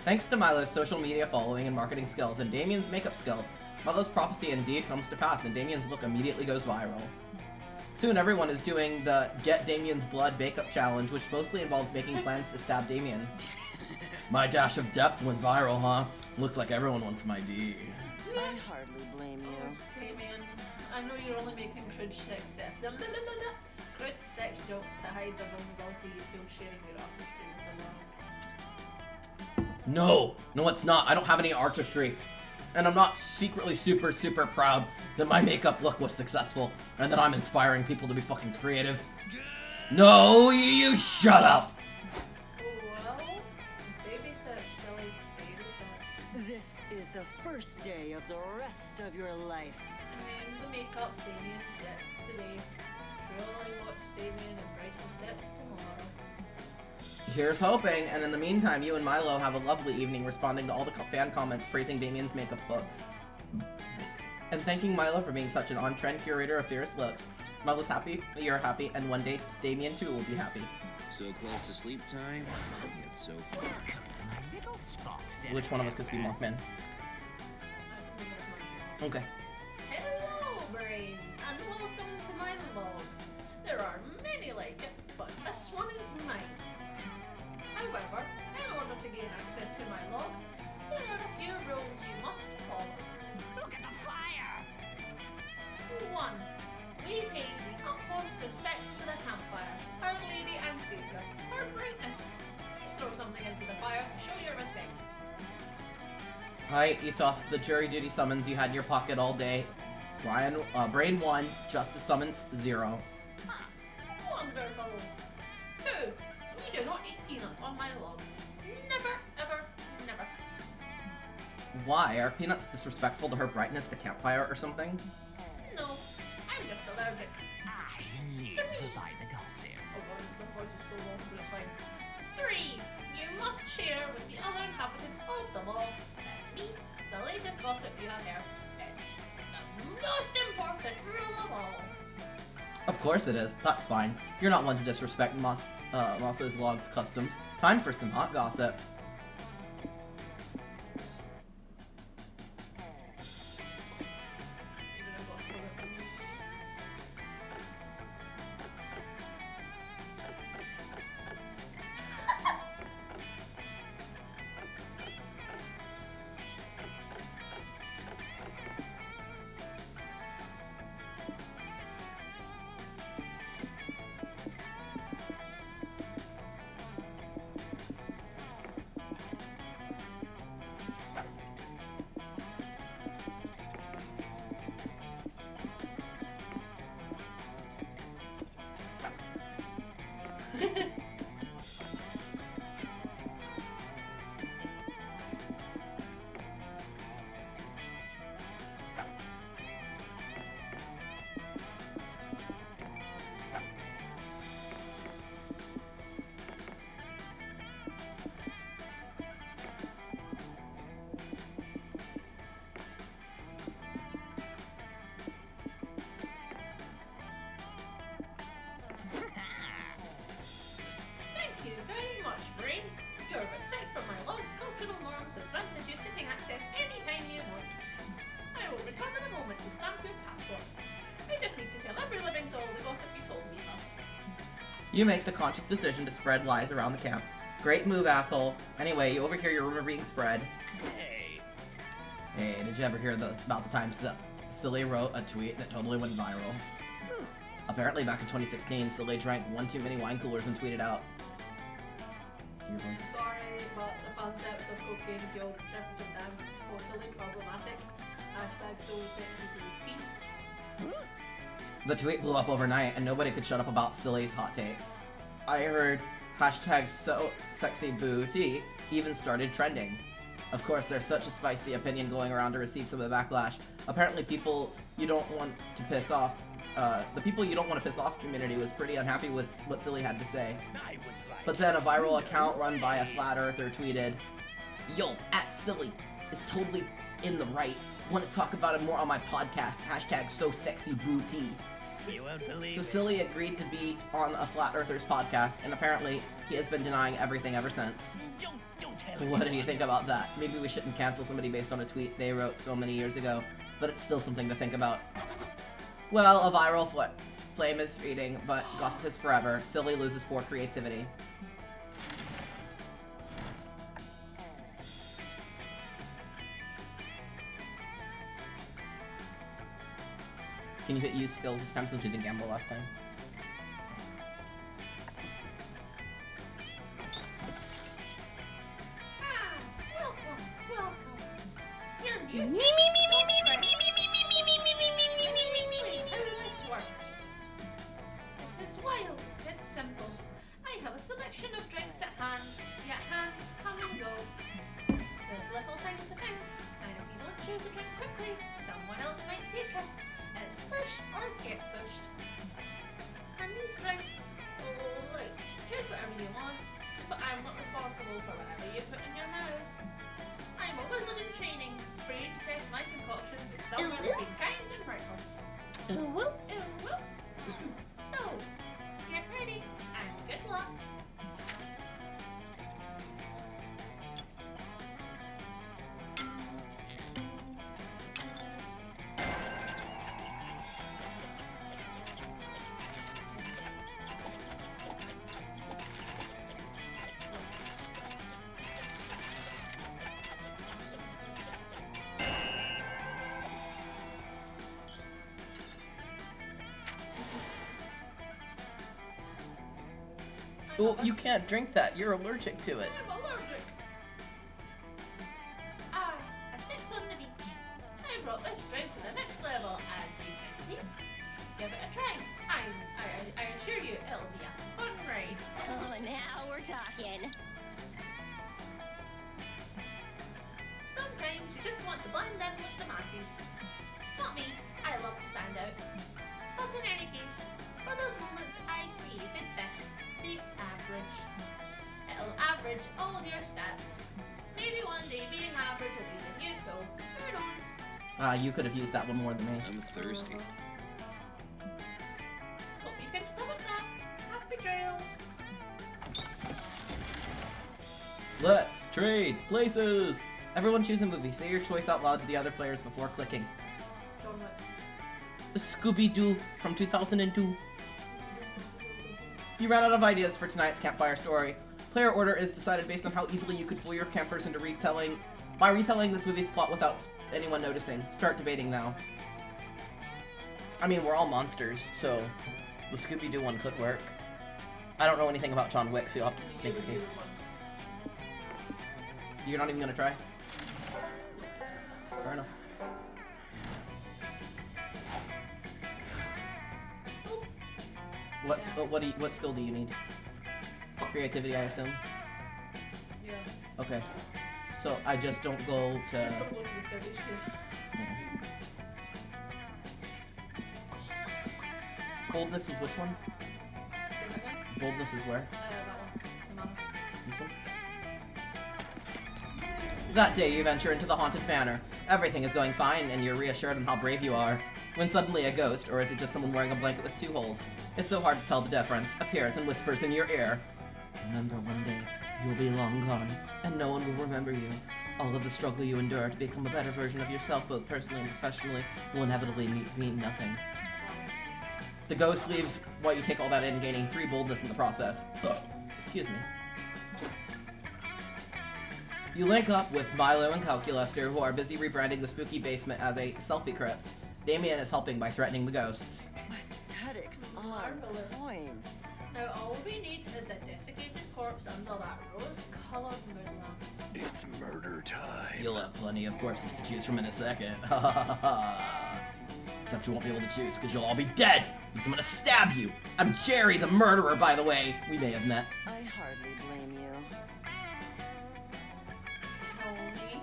Thanks to Milo's social media following and marketing skills and Damien's makeup skills, Milo's prophecy indeed comes to pass and Damien's look immediately goes viral. Soon everyone is doing the Get Damien's Blood makeup challenge, which mostly involves making plans to stab Damien. My dash of depth went viral, huh? Looks like everyone wants my D. I hardly blame you. Damien, I know you're only making crude sex crude sex jokes to hide the vulnerability you feel sharing your artistry with the world. No, it's not. I don't have any artistry. And I'm not secretly super proud that my makeup look was successful and that I'm inspiring people to be fucking creative. No, you shut up! Well, baby steps, silly, baby steps. This is the first day of the rest of your life. And then the makeup Damien's depth today. Truly watch Damien embrace his depth tomorrow. Here's hoping, and in the meantime, you and Milo have a lovely evening responding to all the fan comments praising Damien's makeup looks. And thanking Milo for being such an on-trend curator of fierce looks. Milo's happy, you're happy, and one day, Damien too will be happy. So close to sleep time, yet so far. Which one of us gets to be Mothman? Okay. Hello, Brain, and welcome to my vlog. There are many like it, but this one is mine. However, in order to gain access to my log, there are a few rules you must follow. Look at the fire! 1. We pay the utmost respect to the campfire, Our Lady and Savior, her brightness. Please throw something into the fire to show your respect. Alright, you tossed the jury duty summons you had in your pocket all day. Brain 1, Justice Summons 0. Wonderful. 2. We do not eat peanuts on my log. Never, ever, never. Why? Are peanuts disrespectful to her brightness, the campfire, or something? No, I'm just allergic. I live by the gossip. Oh god, the voice is so low, but it's fine. 3. You must share with the other inhabitants of the log. That's me, the latest gossip you have heard. It's the most important rule of all. Of course it is. That's fine. You're not one to disrespect Moss's log's customs. Time for some hot gossip. You make the conscious decision to spread lies around the camp. Great move, asshole. Anyway, you overhear your rumor being spread. Hey, did you ever hear about the times that Silly wrote a tweet that totally went viral? Apparently back in 2016, Silly drank one too many wine coolers and tweeted out. Sorry, but the concept of cocaine-fueled interpretive dance is totally problematic. #SoSexyBooty. The tweet blew up overnight, and nobody could shut up about Silly's hot take. I heard #SoSexyBooty even started trending. Of course, there's such a spicy opinion going around to receive some of the backlash. Apparently, people you don't want to piss off, the people you don't want to piss off community was pretty unhappy with what Silly had to say. But then a viral account run by a flat earther tweeted, "Yo, @Silly is totally in the right. Want to talk about it more on my podcast, #SoSexyBooty." So Silly agreed to be on a flat earther's podcast, and apparently he has been denying everything ever since. What do you think about that? Maybe we shouldn't cancel somebody based on a tweet they wrote so many years ago, but it's still something to think about. Well, a viral flame is fading, but gossip is forever. Silly loses 4 creativity. Can you hit use skills this time since we didn't gamble last time? Welcome. You're Me, new. me, me, me, me, me, me, me, me, me, me, me, me, me, me, me, me, me, me. How this works. This is wild. It's simple. I have a selection of drinks at hand, yet hands come and go. There's little time to think, and if you don't choose a drink quickly, someone else might take it. It's push or get pushed. And these drinks, like, choose whatever you want, but I'm not responsible for whatever you put in your mouth. I'm a wizard in training. For you to test my concoctions, it's somewhere between kind and reckless. Ooh, woo. Ooh, woo. So, get ready, and good luck. Oh, you can't drink that. You're allergic to it. I'm allergic. I sit on the beach. I brought this drink to the next level, as you can see. Give it a try. I assure you, it'll be a fun ride. Oh, now we're talking. Sometimes you just want to blend in with the masses. Not me. I love to stand out. But in any case, for those moments, I created this. The average. It'll average all your stats. Maybe one day being average will be the new cool. Who knows? You could have used that one more than me. I'm thirsty. Hope you can stomach that. Happy trails. Let's trade places! Everyone choose a movie. Say your choice out loud to the other players before clicking. John Wick. Scooby-Doo from 2002. You ran out of ideas for tonight's campfire story. Player order is decided based on how easily you could fool your campers into retelling this movie's plot without anyone noticing. Start debating now. I mean, we're all monsters, so the Scooby-Doo one could work. I don't know anything about John Wick, so you'll have to make a case. You're not even gonna try? Fair enough. What skill do you need? Creativity, I assume? Yeah. Okay. So I just don't go to... Just don't go to the Scottish Coast. Boldness is which one? Say that again? Boldness is where? That one. The mama. This one? That day you venture into the haunted manor. Everything is going fine and you're reassured on how brave you are. When suddenly a ghost, or is it just someone wearing a blanket with 2 holes? It's so hard to tell the difference, appears and whispers in your ear. Remember, one day, you'll be long gone, and no one will remember you. All of the struggle you endure to become a better version of yourself, both personally and professionally, will inevitably mean nothing. The ghost leaves while you take all that in, gaining 3 boldness in the process. Excuse me. You link up with Milo and Calculaster, who are busy rebranding the spooky basement as a selfie crypt. Damien is helping by threatening the ghosts. Aesthetics on Marvelous. point. Now all we need is a desiccated corpse under that rose-colored mood lamp. It's murder time. You'll have plenty of corpses to choose from in a second. Except you won't be able to choose, because you'll all be dead! Because I'm gonna stab you! I'm Jerry the murderer, by the way! We may have met. I hardly blame you. Tony,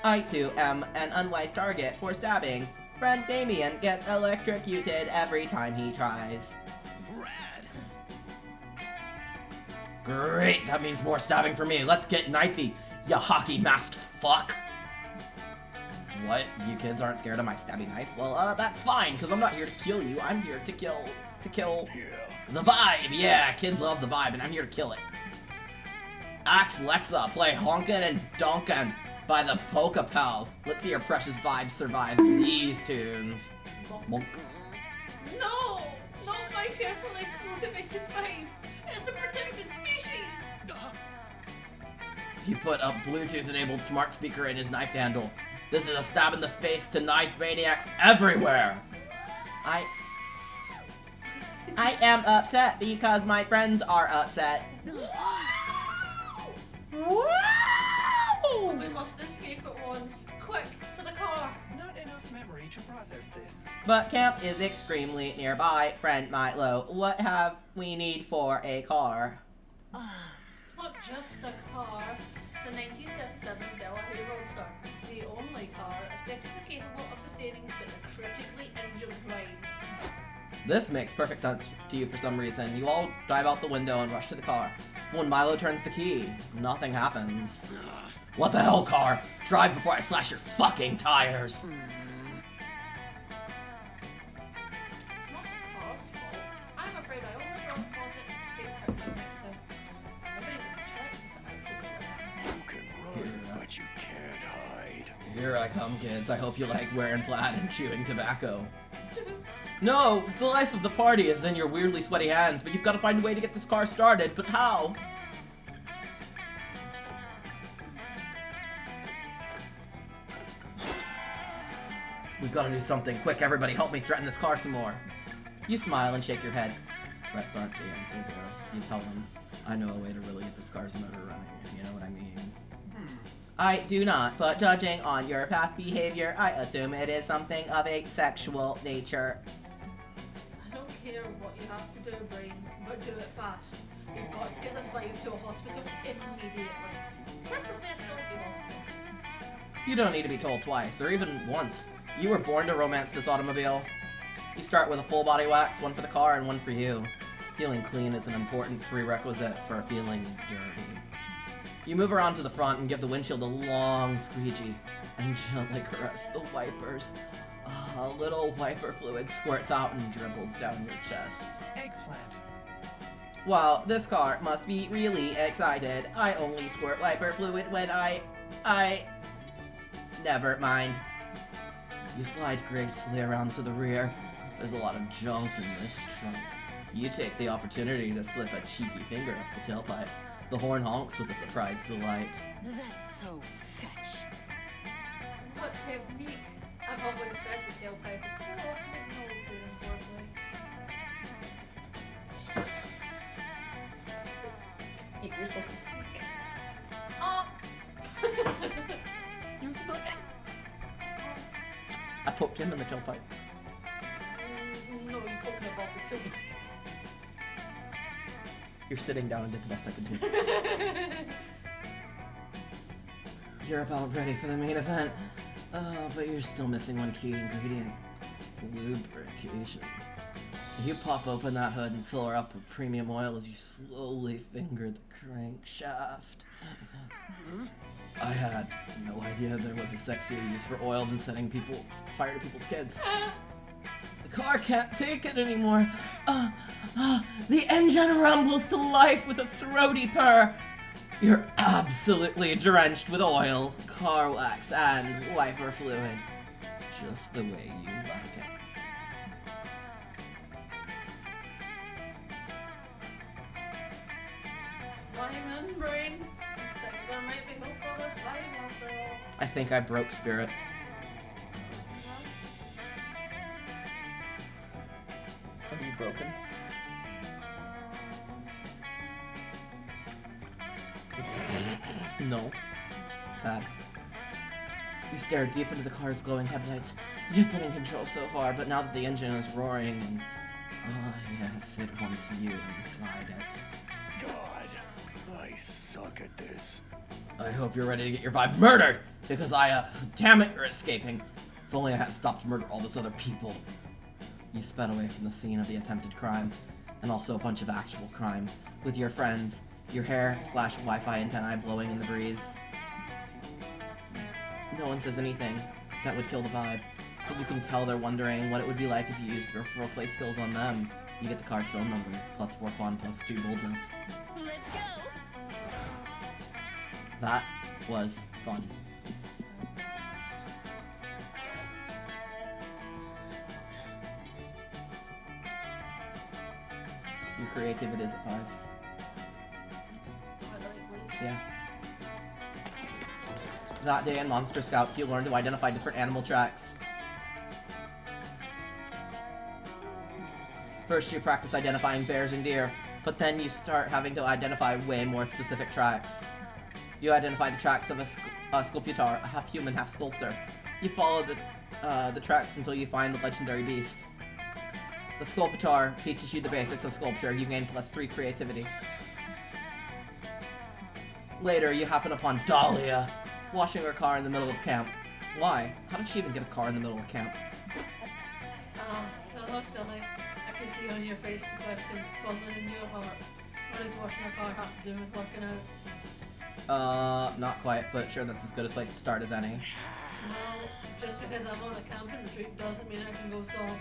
I too am an unwise target for stabbing. Friend Damien gets electrocuted every time he tries. Rad. Great, that means more stabbing for me. Let's get knifey, ya hockey masked fuck. What? You kids aren't scared of my stabby knife? Well, that's fine, because I'm not here to kill you. I'm here to kill the vibe. Yeah, kids love the vibe, and I'm here to kill it. Axe Lexa, play Honkin' and Donkin' by the Polka Pals. Let's see your precious vibes survive these tunes. Monk. No! Not my carefully cultivated vibe! It's a protected species! He put a Bluetooth-enabled smart speaker in his knife handle. This is a stab in the face to knife maniacs everywhere! I am upset because my friends are upset. We must escape at once. Quick, to the car! Not enough memory to process this. But camp is extremely nearby. Friend Milo, what have we need for a car? It's not just a car. It's a 1937 Delaware Roadster. The only car aesthetically capable of sustaining such a critically injured ride. This makes perfect sense to you for some reason. You all dive out the window and rush to the car. When Milo turns the key, nothing happens. What the hell, car? Drive before I slash your fucking tires! It's not the car's fault. I'm afraid I only brought projects to take pictures next time. Nobody even checked if it actually You can run, but you can't hide. Here I come, kids. I hope you like wearing plaid and chewing tobacco. No! The life of the party is in your weirdly sweaty hands, but you've got to find a way to get this car started. But how? We've got to do something. Quick, everybody, help me threaten this car some more. You smile and shake your head. Threats aren't the answer, though. You tell them, I know a way to really get this car's motor running, if you know what I mean. I do not, but judging on your past behavior, I assume it is something of a sexual nature. I don't care what you have to do, Brain, but do it fast. You've got to get this vibe to a hospital immediately. Preferably a selfie hospital. You don't need to be told twice, or even once. You were born to romance this automobile. You start with a full body wax, one for the car and one for you. Feeling clean is an important prerequisite for feeling dirty. You move around to the front and give the windshield a long squeegee and gently caress the wipers. A little wiper fluid squirts out and dribbles down your chest. Eggplant. Wow, this car must be really excited. I only squirt wiper fluid when Never mind. You slide gracefully around to the rear. There's a lot of junk in this trunk. You take the opportunity to slip a cheeky finger up the tailpipe. The horn honks with a surprised delight. That's so fetch. What technique? I've always said the tailpipe is too often ignored during foreplay. You're supposed to speak. Oh! I poked him in the tailpipe. No, you poked me above the tailpipe. You're sitting down and did the best I could do. You're about ready for the main event. But you're still missing one key ingredient. Lubrication. You pop open that hood and fill her up with premium oil as you slowly finger the crankshaft. I had no idea there was a sexier use for oil than setting fire to people's kids. The car can't take it anymore. The engine rumbles to life with a throaty purr. You're absolutely drenched with oil, car wax, and wiper fluid. Just the way you like it. Climb in, Brain. Think there might be hope for this vibe after all. I think I broke Spirit. Are you broken? No. Sad. You stare deep into the car's glowing headlights. You've been in control so far, but now that the engine is roaring and... yes, it wants you inside it. God, I suck at this. I hope you're ready to get your vibe murdered, because damn it, you're escaping. If only I hadn't stopped to murder all those other people. You sped away from the scene of the attempted crime, and also a bunch of actual crimes, with your friends, your hair/Wi-Fi antennae blowing in the breeze. No one says anything. That would kill the vibe. But you can tell they're wondering what it would be like if you used your roleplay skills on them. You get the car's phone number, +4 fun, +2 boldness. Let's go. That was fun. Your creativity is at 5. Yeah. That day in Monster Scouts, you learn to identify different animal tracks. First, you practice identifying bears and deer, but then you start having to identify way more specific tracks. You identify the tracks of a sculptor, a half-human, half-sculptor. You follow the tracks until you find the legendary beast. The sculptor teaches you the basics of sculpture. You gain +3 creativity. Later, you happen upon Dahlia, washing her car in the middle of camp. Why? How did she even get a car in the middle of camp? Hello, silly. I can see on your face the questions bubbling in your heart. What does washing a car have to do with working out? Not quite, but sure, that's as good a place to start as any. Well, just because I'm on a camping trip doesn't mean I can go soft.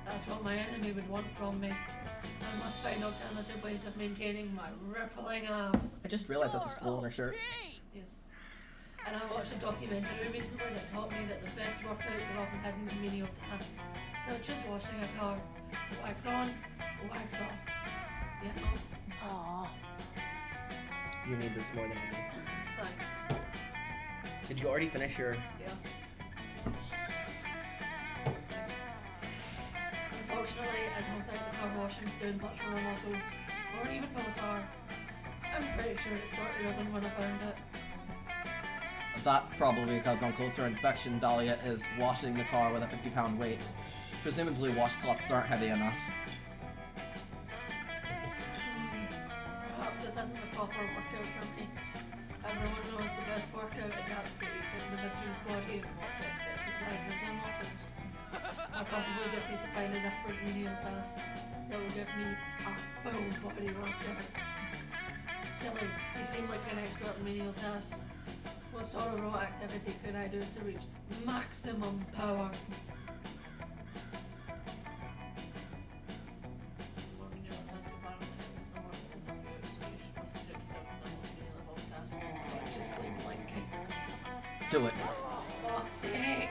That's what my enemy would want from me. I must find alternative ways of maintaining my rippling abs. I just realized that's a skull on her shirt. Yes. And I watched a documentary recently that taught me that the best workouts are often hidden in menial tasks, such as washing a car. Wax on, wax off. Yeah. Aww. You need this more than I do. Thanks. Did you already finish your... Yeah. Unfortunately, I don't think the car washing's doing much for my muscles, or even for the car. I'm pretty sure it's dirtier than when I found it. That's probably because on closer inspection, Dahlia is washing the car with a 50-pound weight. Presumably washcloths aren't heavy enough. Perhaps this isn't the proper workout for me. Everyone knows the best workout adapts to each individual's body and what best exercises their muscles. I probably just need to find a different menial task that will give me a full body workout. Silly, you seem like an expert in menial tasks. What sort of raw activity could I do to reach maximum power? Do it. Fuck's sake!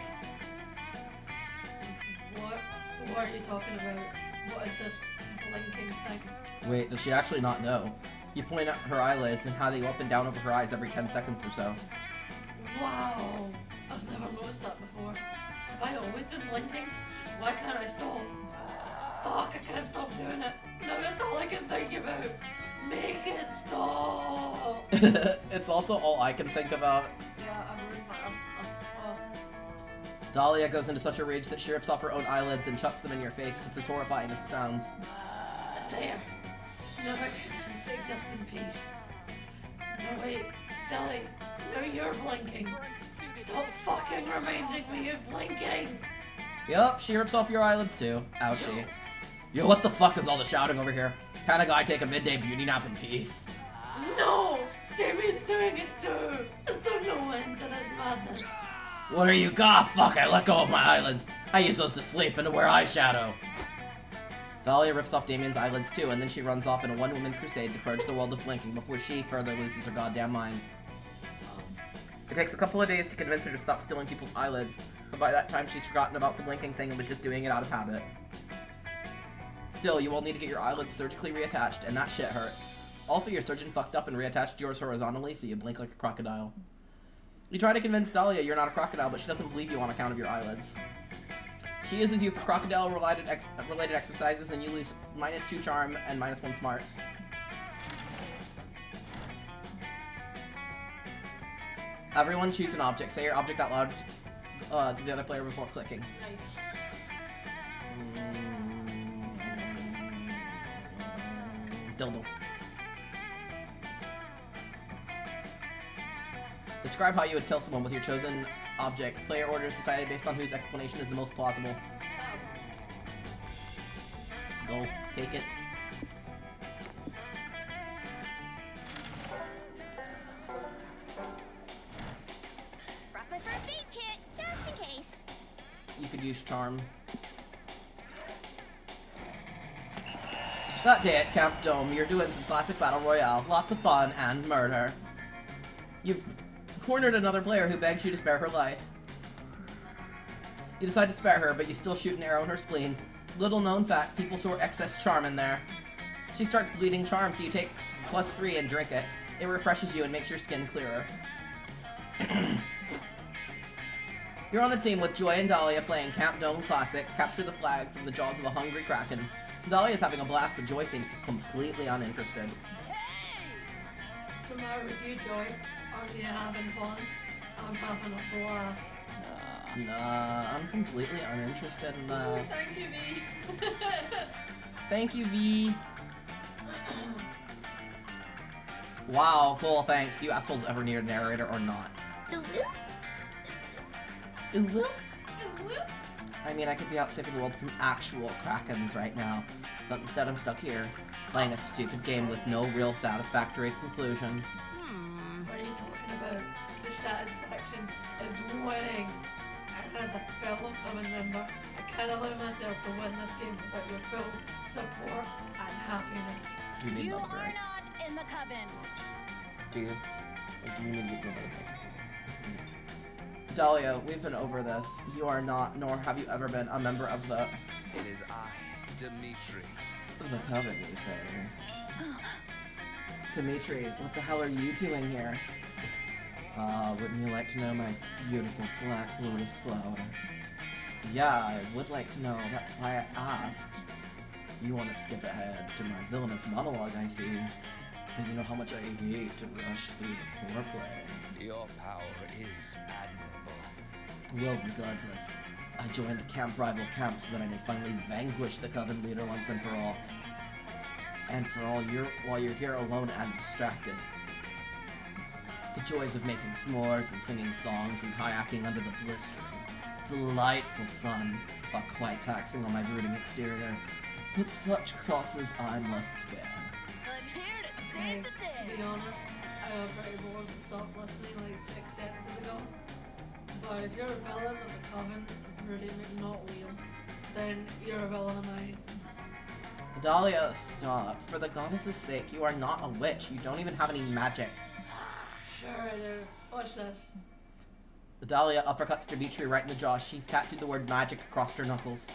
What are you talking about? What is this blinking thing? Wait, does she actually not know? You point at her eyelids and how they go up and down over her eyes every 10 seconds or so. Wow! I've never noticed that before. Have I always been blinking? Why can't I stop? Fuck, I can't stop doing it. No, that's all I can think about. Make it stop! It's also all I can think about. Yeah, I've ruined my... Dahlia goes into such a rage that she rips off her own eyelids and chucks them in your face. It's as horrifying as it sounds. There. Now I can exist in peace. No, wait. Silly. Now you're blinking. Stop fucking reminding me of blinking! Yup, she rips off your eyelids too. Ouchie. Yo, what the fuck is all the shouting over here? Can a guy take a midday beauty nap in peace? No! Damien's doing it too! Is there no end to this madness? What are you? God, fuck, I let go of my eyelids. I use those to sleep and to wear eyeshadow. Dahlia rips off Damien's eyelids too, and then she runs off in a one-woman crusade to purge the world of blinking before she further loses her goddamn mind. It takes a couple of days to convince her to stop stealing people's eyelids, but by that time she's forgotten about the blinking thing and was just doing it out of habit. Still, you will need to get your eyelids surgically reattached, and that shit hurts. Also, your surgeon fucked up and reattached yours horizontally, so you blink like a crocodile. You try to convince Dahlia you're not a crocodile, but she doesn't believe you on account of your eyelids. She uses you for crocodile-related exercises, and you lose -2 charm and -1 smarts. Everyone choose an object. Say your object out loud to the other player before clicking. Dildo. Describe how you would kill someone with your chosen object. Player orders decided based on whose explanation is the most plausible. Go, take it. Brought my first aid kit, just in case. You could use charm. That day at Camp Dome, you're doing some classic battle royale, lots of fun and murder. You've cornered another player who begs you to spare her life. You decide to spare her, but you still shoot an arrow in her spleen. Little known fact, people store excess charm in there. She starts bleeding charm, so you take +3 and drink it. It refreshes you and makes your skin clearer. You're on a team with Joy and Dahlia playing Camp Dome Classic, Capture the Flag from the Jaws of a Hungry Kraken. Dahlia's having a blast, but Joy seems completely uninterested. What's the matter with you, Joy? Are you having fun? I'm having a blast. Nah, I'm completely uninterested in this. Thank you, V. Thank you, V. Wow, cool, thanks. Do you assholes ever need a narrator or not? I mean, I could be out saving the world from actual Krakens right now, but instead I'm stuck here, playing a stupid game with no real satisfactory conclusion. What are you talking about? The satisfaction is winning. And as a fellow Coven member, I can't allow myself to win this game without your full support and happiness. Do you need You another are drink? not in the coven. Do you? Or do you need to get another drink? Dahlia, we've been over this. You are not, nor have you ever been, a member of the... It is I, Dimitri. The Coven, you say. Dimitri, what the hell are you doing here? Wouldn't you like to know my beautiful black lotus flower? Yeah, I would like to know. That's why I asked. You want to skip ahead to my villainous monologue, I see. And you know how much I hate to rush through the foreplay. Your power is admirable. Well, regardless, I joined the camp rival camp so that I may finally vanquish the Coven leader once and for all. And for all while you're here alone and distracted. The joys of making s'mores and singing songs and kayaking under the blistering, delightful sun are quite taxing on my brooding exterior. But such crosses I must bear. I'm here to Hey, save the day. to be honest, I got very bored and stopped listening like 6 sentences ago. But if you're a villain of the Coven, Rudy McNaughton, then you're a villain of mine. Dahlia, stop. For the goddess's sake, you are not a witch. You don't even have any magic. Sure I do. Watch this. Dahlia uppercuts Dimitri right in the jaw. She's tattooed the word magic across her knuckles.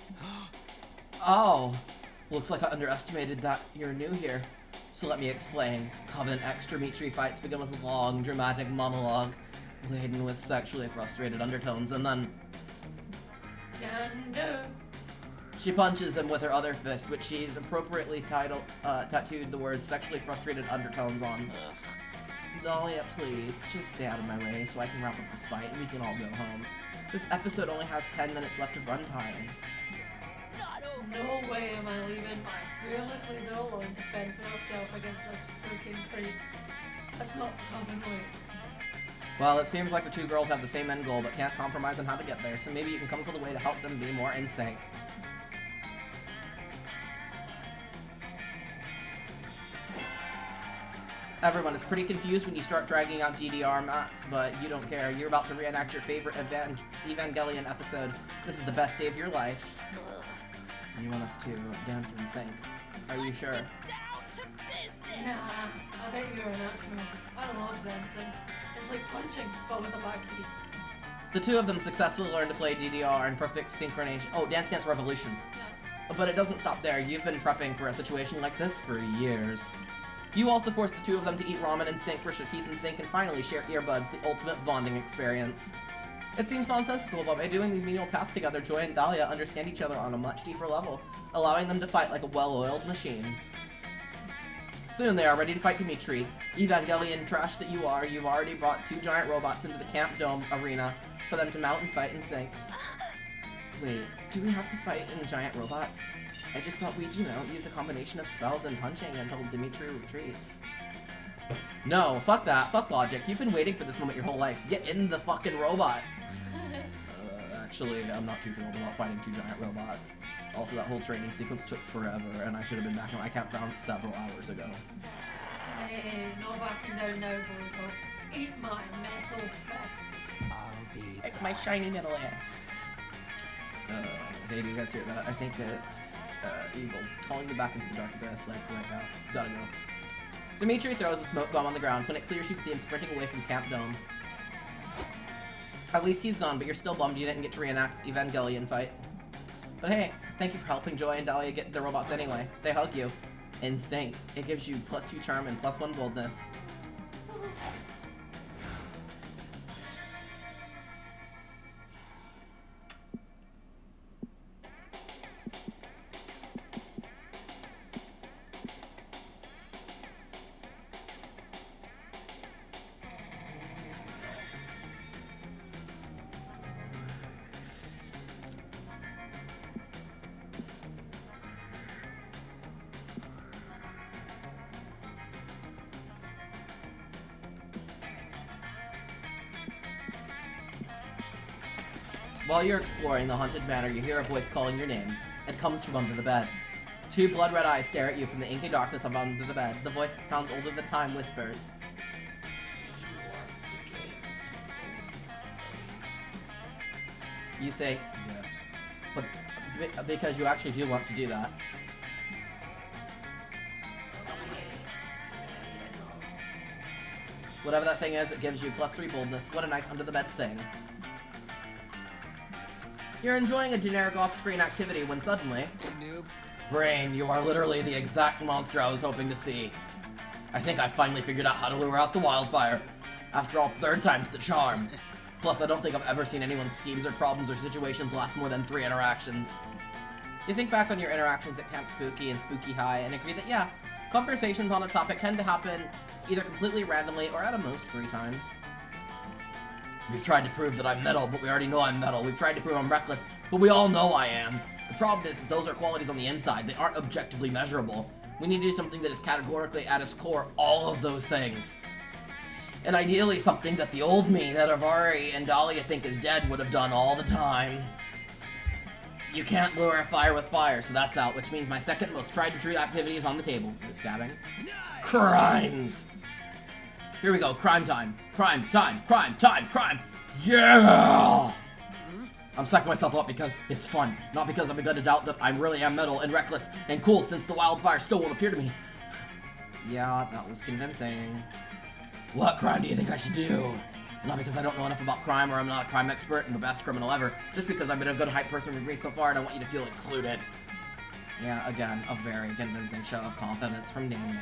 Oh, looks like I underestimated that you're new here. So let me explain. Coven X Dimitri fights begin with a long, dramatic monologue, laden with sexually frustrated undertones, and then Can do. she punches him with her other fist, which she's appropriately tattooed the words sexually frustrated undertones on. Dahlia, please, just stay out of my way so I can wrap up this fight and we can all go home. This episode only has 10 minutes left of runtime. No way am I leaving my fearless leader alone to fend for herself against this freaking creep. That's not Coven way. Well, it seems like the two girls have the same end goal but can't compromise on how to get there, so maybe you can come up with a way to help them be more in sync. Everyone is pretty confused when you start dragging out DDR mats, but you don't care. You're about to reenact your favorite Evangelion episode. This is the best day of your life. You want us to dance in sync. Are you sure? Nah, I bet you're a natural. I love dancing. It's like punching, but with a backbeat. The two of them successfully learned to play DDR in perfect synchronization. Oh, Dance Dance Revolution. Yeah. But it doesn't stop there. You've been prepping for a situation like this for years. You also forced the two of them to eat ramen in sync, brush their teeth in sync, and finally share earbuds, the ultimate bonding experience. It seems nonsensical, but by doing these menial tasks together, Joy and Dahlia understand each other on a much deeper level, allowing them to fight like a well-oiled machine. Soon they are ready to fight Dimitri. Evangelion trash that you are, you've already brought 2 giant robots into the Camp Dome arena for them to mount and fight in sync. Wait, do we have to fight in giant robots? I just thought we'd, use a combination of spells and punching until Dimitri retreats. No, fuck that. Fuck logic. You've been waiting for this moment your whole life. Get in the fucking robot. Actually, I'm not too thrilled about fighting 2 giant robots. Also, that whole training sequence took forever, and I should have been back in my campground several hours ago. Hey, no backing down now, bozo. Eat my metal fists. I'll be Like my shiny metal ass. Hey, do you guys hear that? I think it's evil calling me back into the dark abyss, like right now. Gotta go. Dimitri throws a smoke bomb on the ground. When it clears, you can see him sprinting away from Camp Dome. At least he's gone, but you're still bummed you didn't get to reenact Evangelion fight. But hey, thank you for helping Joy and Dahlia get the robots anyway. They hug you. In sync. It gives you +2 charm and +1 boldness. While you're exploring the haunted manor, you hear a voice calling your name. It comes from under the bed. 2 blood-red eyes stare at you from the inky darkness of under the bed. The voice that sounds older than time whispers. You say, yes. But because you actually do want to do that. Whatever that thing is, it gives you +3 boldness. What a nice under-the-bed thing. You're enjoying a generic off-screen activity when suddenly... Noob. Brain, you are literally the exact monster I was hoping to see. I think I finally figured out how to lure out the wildfire. After all, 3rd time's the charm. Plus, I don't think I've ever seen anyone's schemes or problems or situations last more than 3 interactions. You think back on your interactions at Camp Spooky and Spooky High and agree that, yeah, conversations on a topic tend to happen either completely randomly or at a most 3 times. We've tried to prove that I'm metal, but we already know I'm metal. We've tried to prove I'm reckless, but we all know I am. The problem is those are qualities on the inside. They aren't objectively measurable. We need to do something that is categorically at its core all of those things. And ideally something that the old me, that Avari and Dahlia think is dead, would have done all the time. You can't lure a fire with fire, so that's out, which means my second most tried and true activity is on the table. Is it stabbing? Crimes! Here we go, crime time. Crime time, crime time, crime! Yeah! I'm psyching myself up because it's fun, not because I've begun to doubt that I really am metal and reckless and cool since the wildfire still won't appear to me. Yeah, that was convincing. What crime do you think I should do? Not because I don't know enough about crime or I'm not a crime expert and the best criminal ever, just because I've been a good hype person with me so far and I want you to feel included. Yeah, again, a very convincing show of confidence from Damien.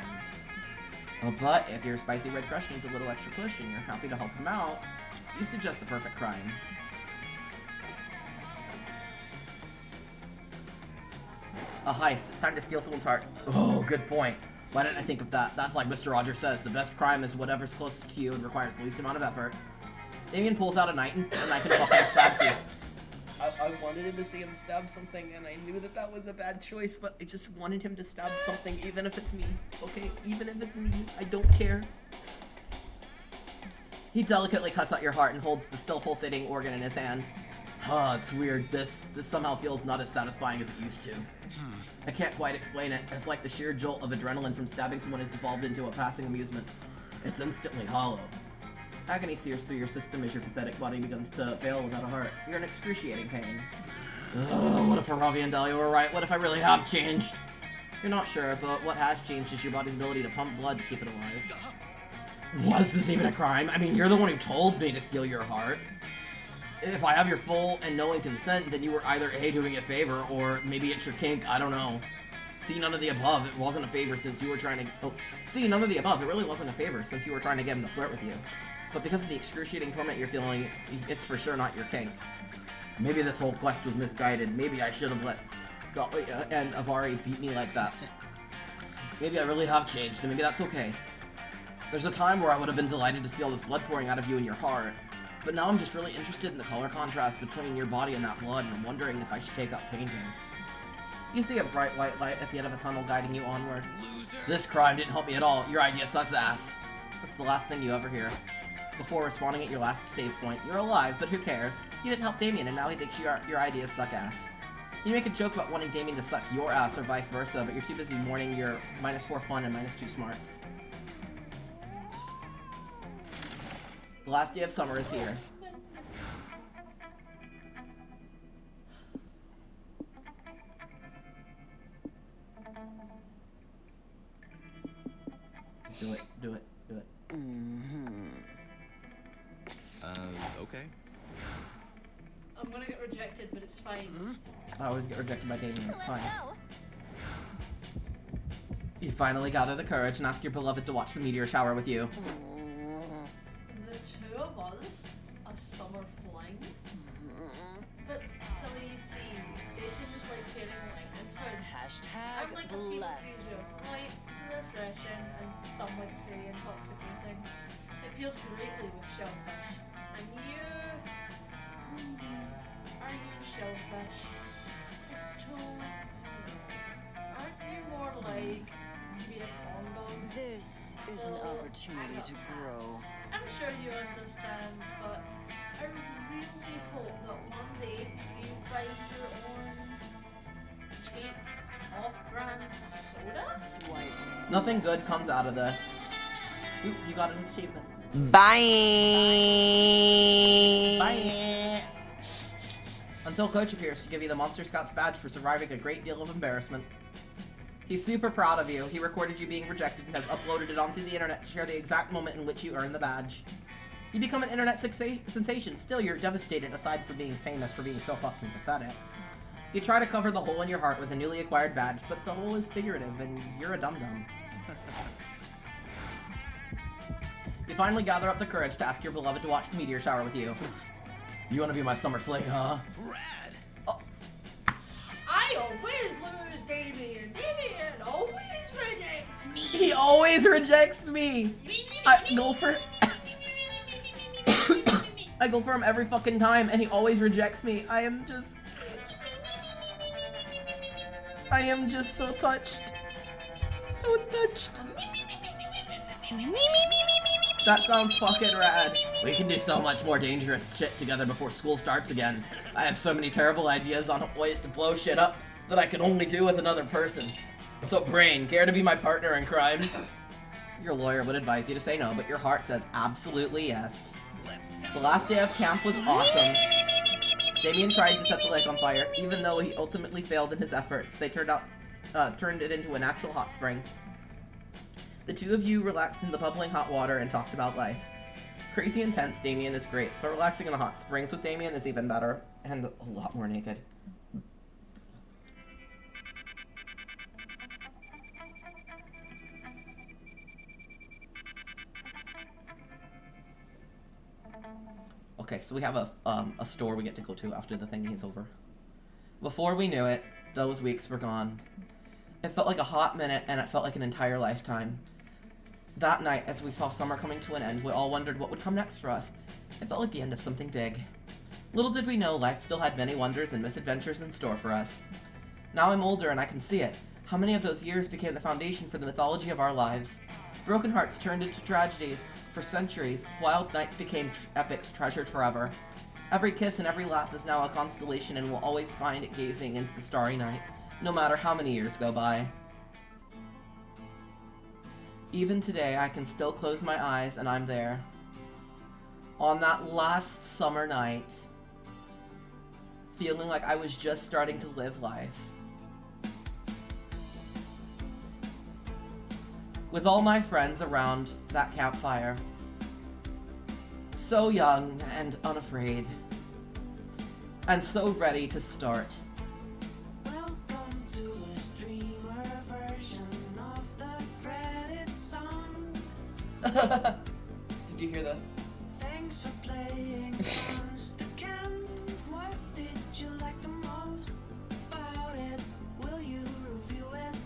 Oh, but if your spicy red crush needs a little extra push and you're happy to help him out, you suggest the perfect crime. A heist. It's time to steal someone's heart. Oh, good point. Why didn't I think of that? That's like Mr. Rogers says, the best crime is whatever's closest to you and requires the least amount of effort. Damien pulls out a knife and fucking stabs you. I wanted him to see him stab something, and I knew that that was a bad choice, but I just wanted him to stab something, even if it's me. Okay, even if it's me, I don't care. He delicately cuts out your heart and holds the still pulsating organ in his hand. Huh, it's weird. This somehow feels not as satisfying as it used to. I can't quite explain it. It's like the sheer jolt of adrenaline from stabbing someone has devolved into a passing amusement. It's instantly hollow. Agony sears through your system as your pathetic body begins to fail without a heart. You're in excruciating pain. Ugh, what if Ravi and Dahlia were right? What if I really have changed? You're not sure, but what has changed is your body's ability to pump blood to keep it alive. Was this even a crime? I mean, you're the one who told me to steal your heart. If I have your full and knowing consent, then you were either A, doing a favor, or maybe it's your kink, I don't know. See, none of the above. It wasn't a favor since you were trying to... Oh, see, none of the above. It really wasn't a favor since you were trying to get him to flirt with you. But because of the excruciating torment you're feeling, it's for sure not your kink. Maybe this whole quest was misguided. Maybe I should have let Dahlia and Avari beat me like that. Maybe I really have changed, and maybe that's okay. There's a time where I would have been delighted to see all this blood pouring out of you and your heart. But now I'm just really interested in the color contrast between your body and that blood, and I'm wondering if I should take up painting. You see a bright white light at the end of a tunnel guiding you onward. Loser. This crime didn't help me at all. Your idea sucks ass. That's the last thing you ever hear. Before responding at your last save point, you're alive, but who cares? You didn't help Damien, and now he thinks your ideas suck ass. You make a joke about wanting Damien to suck your ass or vice versa, but you're too busy mourning your -4 fun and -2 smarts. The last day of summer is here. Do it, do it, do it. Okay. I'm gonna get rejected, but it's fine. I always get rejected by Damien, it's fine. You finally gather the courage and ask your beloved to watch the meteor shower with you. The two of us? A summer fling? But silly, you see, dating is like getting light and food. I'm like a people pleaser. Light, refreshing, and some would say intoxicating. It appeals greatly with shellfish. And you... Are you shellfish? Aren't you more like maybe a corn dog? This is an opportunity to grow. I'm sure you understand, but I really hope that one day you find your own cheap off-brand soda? Swipe. Nothing good comes out of this. Ooh, you got an achievement. Bye! Bye! Until Coach appears to give you the Monster Scouts badge for surviving a great deal of embarrassment. He's super proud of you. He recorded you being rejected and has uploaded it onto the internet to share the exact moment in which you earned the badge. You become an internet sensation. Still, you're devastated aside from being famous for being so fucking pathetic. You try to cover the hole in your heart with a newly acquired badge, but the hole is figurative and you're a dum-dum. You finally gather up the courage to ask your beloved to watch the meteor shower with you. You want to be my summer fling, huh? Rad. Oh. I always lose, Damien. Damien always rejects me. He always rejects me. I go for I go for him every fucking time, and he always rejects me. I am just so touched. So touched. That sounds fucking rad. We can do so much more dangerous shit together before school starts again. I have so many terrible ideas on ways to blow shit up that I can only do with another person. So Brain, care to be my partner in crime? Your lawyer would advise you to say no, but your heart says absolutely yes. The last day of camp was awesome. Damien tried to set the lake on fire, even though he ultimately failed in his efforts. They turned it into a natural hot spring. The two of you relaxed in the bubbling hot water and talked about life. Crazy intense, Damien is great, but relaxing in the hot springs with Damien is even better, and a lot more naked. Okay, so we have a store we get to go to after the thingy is over. Before we knew it, those weeks were gone. It felt like a hot minute, and it felt like an entire lifetime. That night, as we saw summer coming to an end, we all wondered what would come next for us. It felt like the end of something big. Little did we know life still had many wonders and misadventures in store for us. Now I'm older and I can see it. How many of those years became the foundation for the mythology of our lives? Broken hearts turned into tragedies. For centuries, wild nights became epics treasured forever. Every kiss and every laugh is now a constellation and we'll always find it gazing into the starry night, no matter how many years go by. Even today, I can still close my eyes and I'm there. On that last summer night, feeling like I was just starting to live life. With all my friends around that campfire. So young and unafraid. And so ready to start. Did you hear that? Thanks for playing Monster Camp. What did you like the most about it? Will you review it?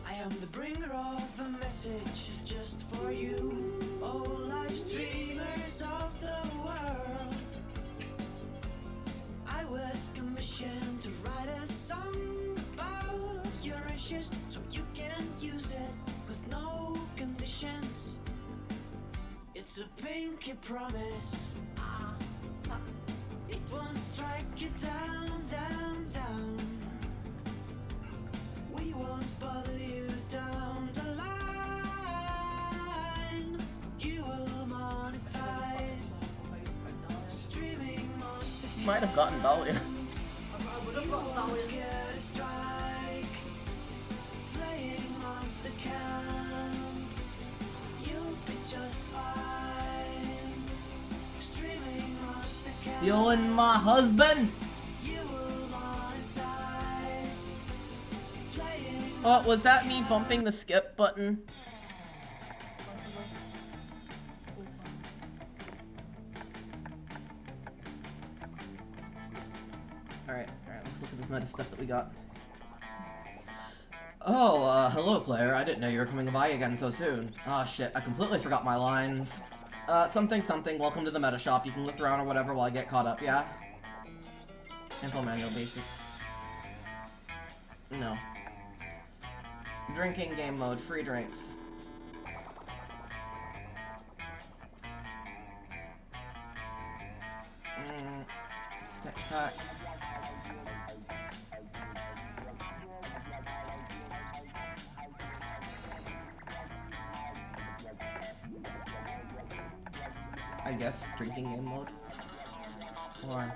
I am the bringer of a message just for you, oh live streamers of the world. I was commissioned to write a song about your issues so you can use it with no conditions. It's a pinky promise. It won't strike you down, down, down. We won't bother you down the line. You will monetize. Streaming monster. You might have gotten Dahlia. I would have got Dahlia. Get a strike. Playing monster camp. You'll be just fine. Streaming monster camp. You and my husband. You will monetize. Playing Oh, was that me bumping the skip button? Alright, let's look at this meta stuff that we got. Oh, hello player, I didn't know you were coming by again so soon. Ah, shit, I completely forgot my lines. Something, welcome to the meta shop, you can look around or whatever while I get caught up, yeah? Info manual basics. No. Drinking game mode, free drinks. Sketch pack. I guess drinking game mode. Or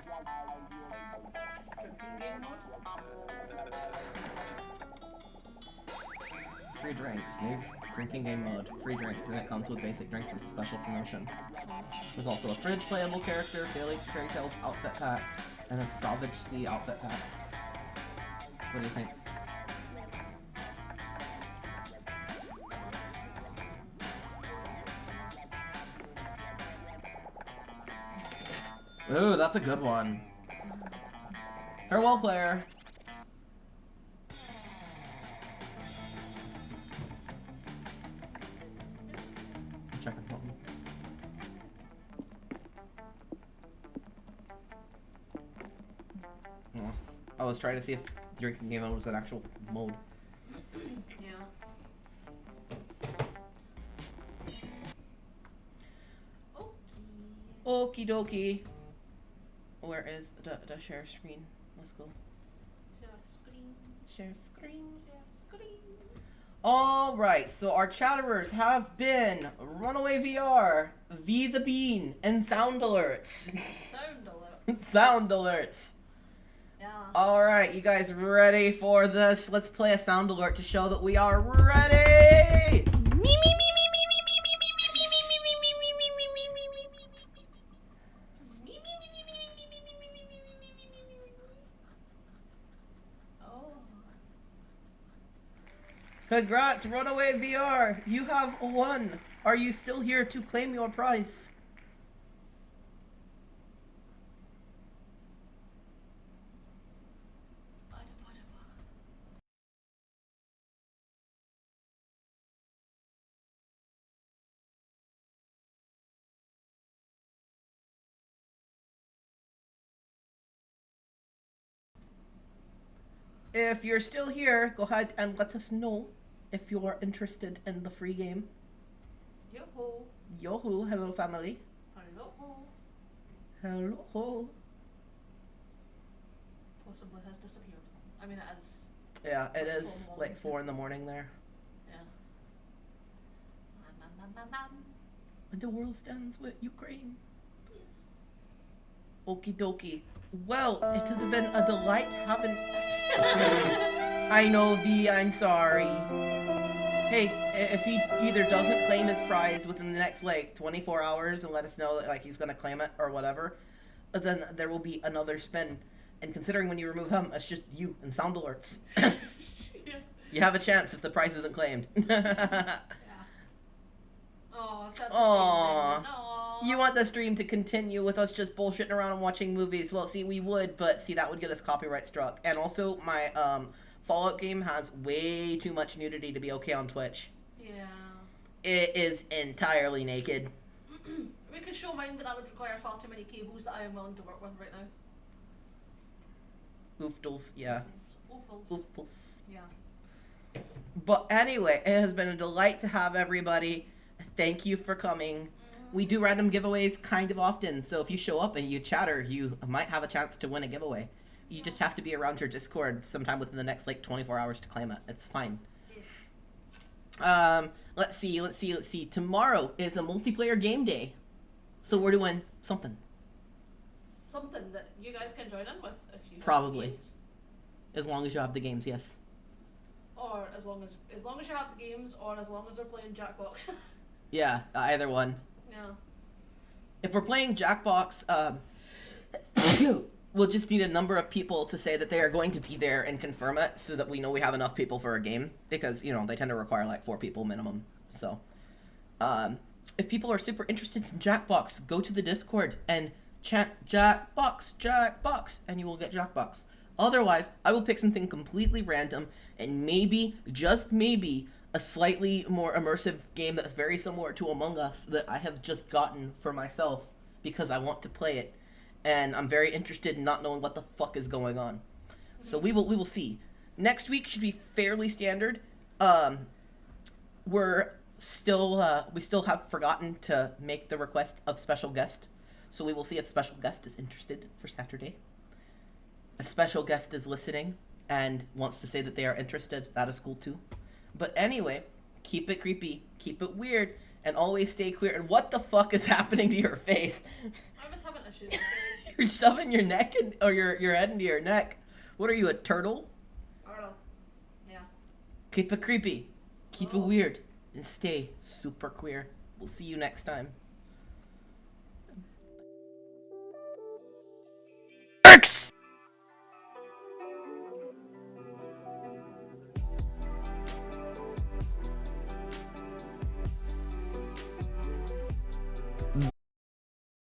Drinking game mode? free drinks, new drinking game mode, free drinks, and it comes with basic drinks as a special promotion. There's also a fridge playable character, Fairy Tales outfit pack, and a Salvage Sea outfit pack. What do you think? Ooh, that's a good one. Farewell, player. I'm checking something. Oh, I was trying to see if drinking game mode was an actual mode. Yeah. Okie dokie. Where is the share screen? Let's go. Share screen. Share screen. Share screen. Alright, so our chatterers have been Runaway VR, V the Bean, and Sound Alerts. Sound alerts. Sound Alerts. Yeah. Alright, you guys ready for this? Let's play a sound alert to show that we are ready! Congrats, Runaway VR! You have won! Are you still here to claim your prize? If you're still here, go ahead and let us know if you are interested in the free game. Yo-ho. Yo-ho, hello family. Hello-ho. Hello-ho. Possibly has disappeared. I mean, it is. Yeah, it is like 4 in the morning there. Yeah. And the world stands with Ukraine. Yes. Okie dokie. Well, it has been a delight having... I know, V, I'm sorry. Hey, if he either doesn't claim his prize within the next, like, 24 hours and let us know that, like, he's gonna claim it or whatever, then there will be another spin. And considering when you remove him, it's just you and sound alerts. You have a chance if the prize isn't claimed. Yeah. Oh, Aww. You want the stream to continue with us just bullshitting around and watching movies? Well, see, we would, but see, that would get us copyright struck. And also, my Fallout game has way too much nudity to be okay on Twitch. Yeah. It is entirely naked. We could show mine, but that would require far too many cables that I am willing to work with right now. Oofdles, yeah. Oofles. Yeah. But anyway, it has been a delight to have everybody. Thank you for coming. We do random giveaways kind of often, so if you show up and you chatter, you might have a chance to win a giveaway. You just have to be around your Discord sometime within the next, like, 24 hours to claim it. It's fine. Let's see. Tomorrow is a multiplayer game day. So we're doing something. Something that you guys can join in with if you Probably. have the games. As long as you have the games, yes. Or as long as you have the games, or as long as we're playing Jackbox. Yeah, either one. Yeah. If we're playing Jackbox, we'll just need a number of people to say that they are going to be there and confirm it so that we know we have enough people for a game. Because, you know, they tend to require like 4 people minimum. So, if people are super interested in Jackbox, go to the Discord and chant Jackbox, and you will get Jackbox. Otherwise, I will pick something completely random and maybe, just maybe, a slightly more immersive game that's very similar to Among Us that I have just gotten for myself because I want to play it. And I'm very interested in not knowing what the fuck is going on. So we will see. Next week should be fairly standard. We still have forgotten to make the request of special guest. So we will see if special guest is interested for Saturday. If special guest is listening and wants to say that they are interested, that is cool too. But anyway, keep it creepy, keep it weird, and always stay queer. And what the fuck is happening to your face? I was having issues. You're shoving your neck or your head into your neck. What are you, a turtle? Turtle. Yeah. Keep it creepy, keep it weird, and stay super queer. We'll see you next time.